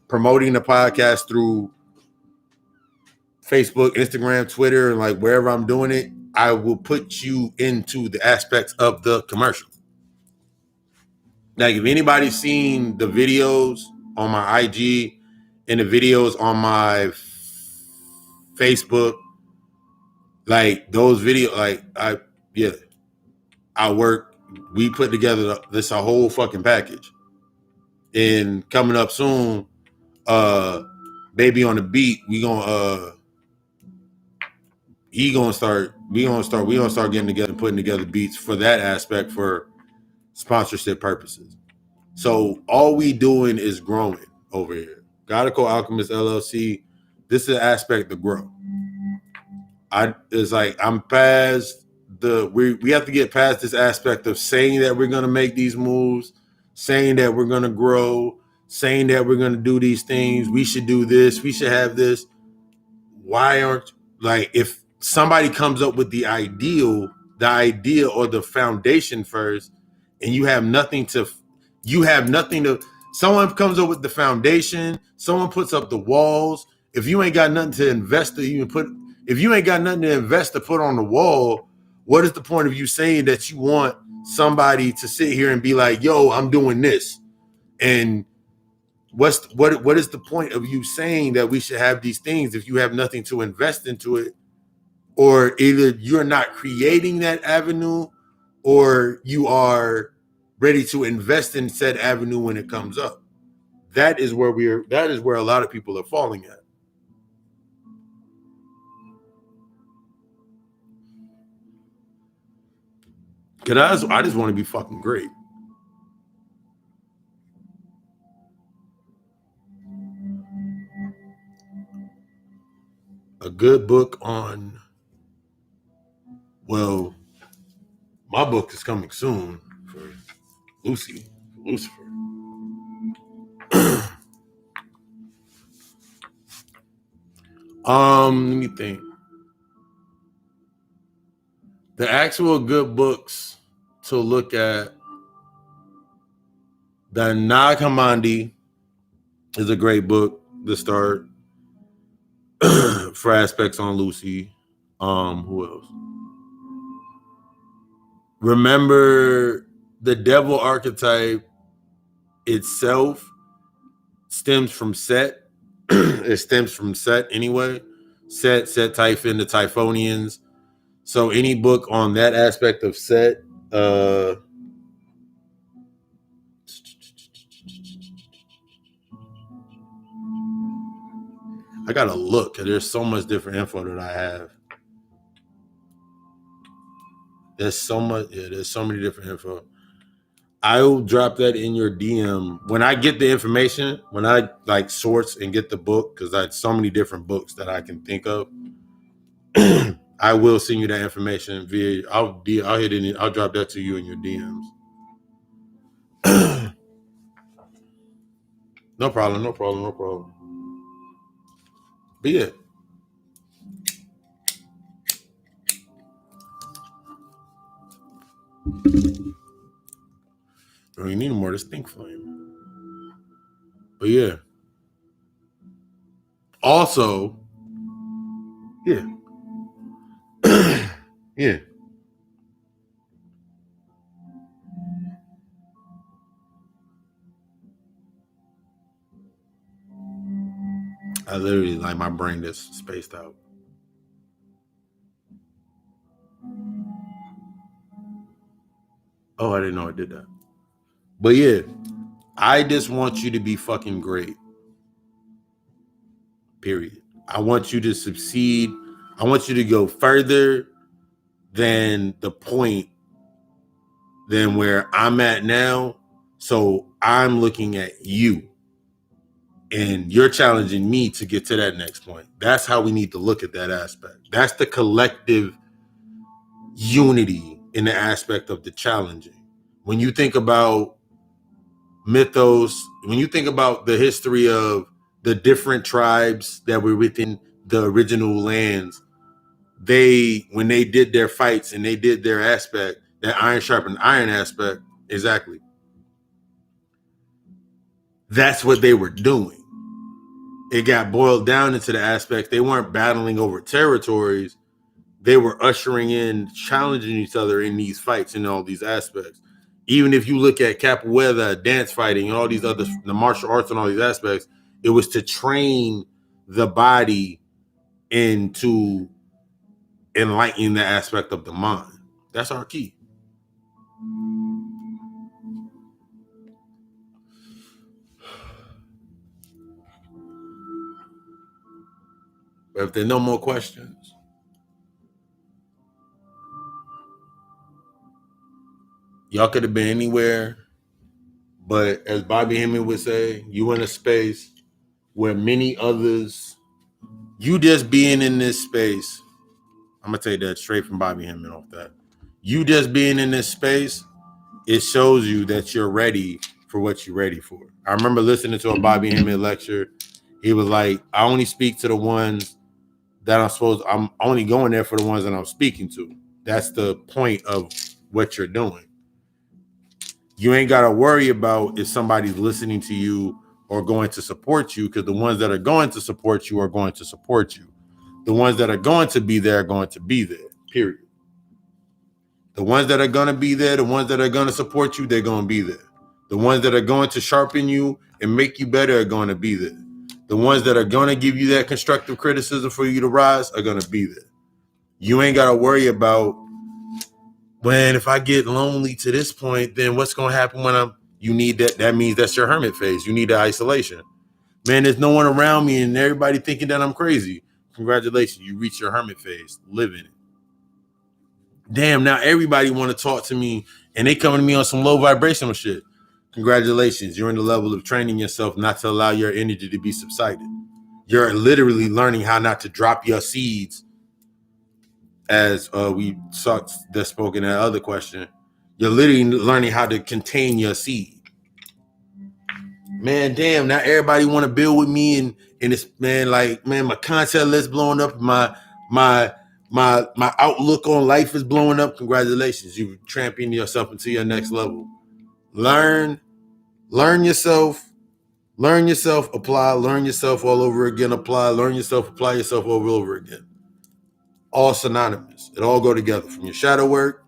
promoting the podcast through Facebook, Instagram, Twitter, and like wherever I'm doing it, I will put you into the aspects of the commercial. Like if anybody's seen the videos on my IG and the videos on my Facebook, like those videos, like we put together this a whole fucking package. And coming up soon, Baby on the Beat, we gonna start getting together and putting together beats for that aspect for sponsorship purposes. So all we doing is growing over here. Gotta call Alchemist LLC. This is an aspect to grow. It's like I'm past we have to get past this aspect of saying that we're gonna make these moves, saying that we're gonna grow, saying that we're gonna do these things. We should do this. We should have this. Why aren't, like, if somebody comes up with the idea or the foundation first, and you have nothing to, someone comes up with the foundation, someone puts up the walls. If you ain't got nothing to invest to put on the wall, what is the point of you saying that you want somebody to sit here and be like, yo, I'm doing this? And what is the point of you saying that we should have these things if you have nothing to invest into it? Or either you're not creating that avenue, or you are ready to invest in said avenue when it comes up. That is where a lot of people are falling at. Because I just want to be fucking great. A good book on, well, my book is coming soon for Lucifer. Let me think. The actual good books to look at, the Nag Hammadi is a great book to start for aspects on Lucy. Who else? Remember, the devil archetype itself stems from Set. It stems from Set anyway. Set Typhon, the Typhonians. So any book on that aspect of Set, I gotta look. There's so much different info that I have. There's so many different info. I'll drop that in your DM when I get the information. When I like source and get the book, because I have so many different books that I can think of. I will send you that information via. I'll hit it. I'll drop that to you in your DMs. No problem. But yeah. You need more of this stink flame. But yeah. Also, yeah. Yeah. I literally, like, my brain just spaced out. Oh, I didn't know I did that. But yeah, I just want you to be fucking great. Period. I want you to succeed. I want you to go further than the point than where I'm at now. So I'm looking at you, and you're challenging me to get to that next point. That's how we need to look at that aspect. That's the collective unity in the aspect of the challenging. When you think about mythos, when you think about the history of the different tribes that were within the original lands, when they did their fights and they did their aspect, that iron sharpened iron aspect, exactly. That's what they were doing. It got boiled down into the aspect they weren't battling over territories. They were ushering in, challenging each other in these fights and all these aspects. Even if you look at capoeira, dance fighting, and all these other, the martial arts and all these aspects, it was to train the body and to enlighten the aspect of the mind. That's our key. But if there are no more questions, y'all could have been anywhere, but as Bobby Hemming would say, you in a space where many others, you just being in this space, I'm gonna take that straight from Bobby Hemming off that. You just being in this space, it shows you that you're ready for what you're ready for. I remember listening to a Bobby Hemming lecture. He was like, I only speak to the ones that I'm only going there for the ones that I'm speaking to. That's the point of what you're doing. You ain't got to worry about if somebody's listening to you or going to support you, because the ones that are going to support you are going to support you. The ones that are going to be there are going to be there, period. The ones that are going to be there, the ones that are going to support you, they're going to be there. The ones that are going to sharpen you and make you better are going to be there. The ones that are going to give you that constructive criticism for you to rise are going to be there. You ain't got to worry about, when if I get lonely to this point, then what's going to happen when you need that? That means that's your hermit phase. You need the isolation. Man, there's no one around me and everybody thinking that I'm crazy. Congratulations, you reach your hermit phase. Live in it. Damn, now everybody want to talk to me and they coming to me on some low vibrational shit. Congratulations, you're in the level of training yourself not to allow your energy to be subsided. You're literally learning how not to drop your seeds, as we saw that spoken in that other question. You're literally learning how to contain your seed. Man, damn, now everybody want to build with me and it's, man, like, man, my content list blowing up, my outlook on life is blowing up. Congratulations, you championed yourself into your next level. Learn yourself, apply, learn yourself all over again, apply, learn yourself, apply yourself over again. All synonymous. It all go together. From your shadow work.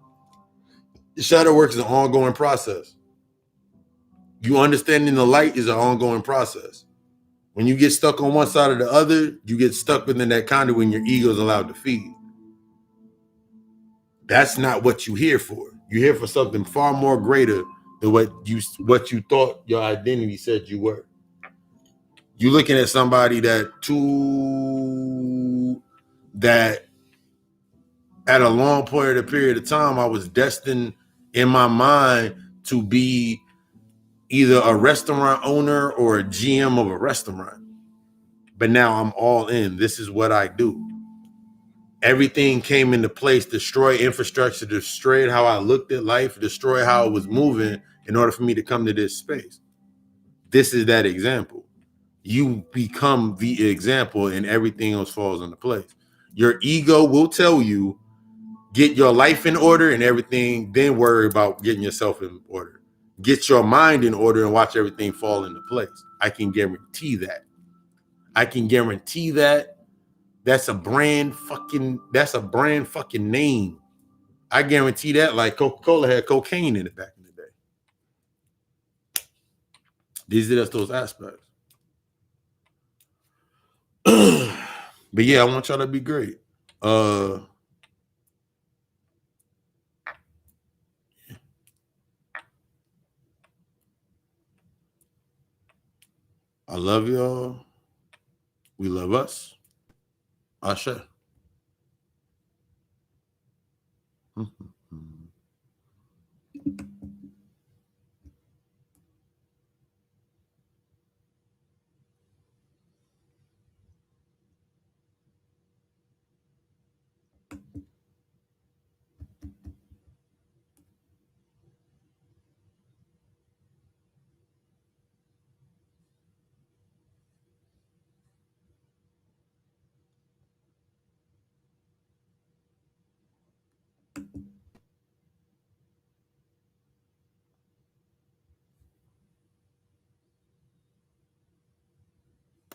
The shadow work is an ongoing process. You understanding the light is an ongoing process. When you get stuck on one side or the other, you get stuck within that conduit when your ego is allowed to feed. That's not what you're here for. You're here for something far more greater than what you thought your identity said you were. You're looking at somebody that at a long period of time, I was destined in my mind to be either a restaurant owner or a GM of a restaurant. But now I'm all in. This is what I do. Everything came into place, destroy infrastructure, destroyed how I looked at life, destroy how it was moving in order for me to come to this space. This is that example. You become the example and everything else falls into place. Your ego will tell you, get your life in order and everything, then worry about getting yourself in order. Get your mind in order and watch everything fall into place. I can guarantee that. That's a brand fucking name. I guarantee that, like Coca-Cola had cocaine in it back in the day. These are just those aspects. But yeah, I want y'all to be great. I love y'all. We love us. Asha.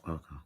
Okay.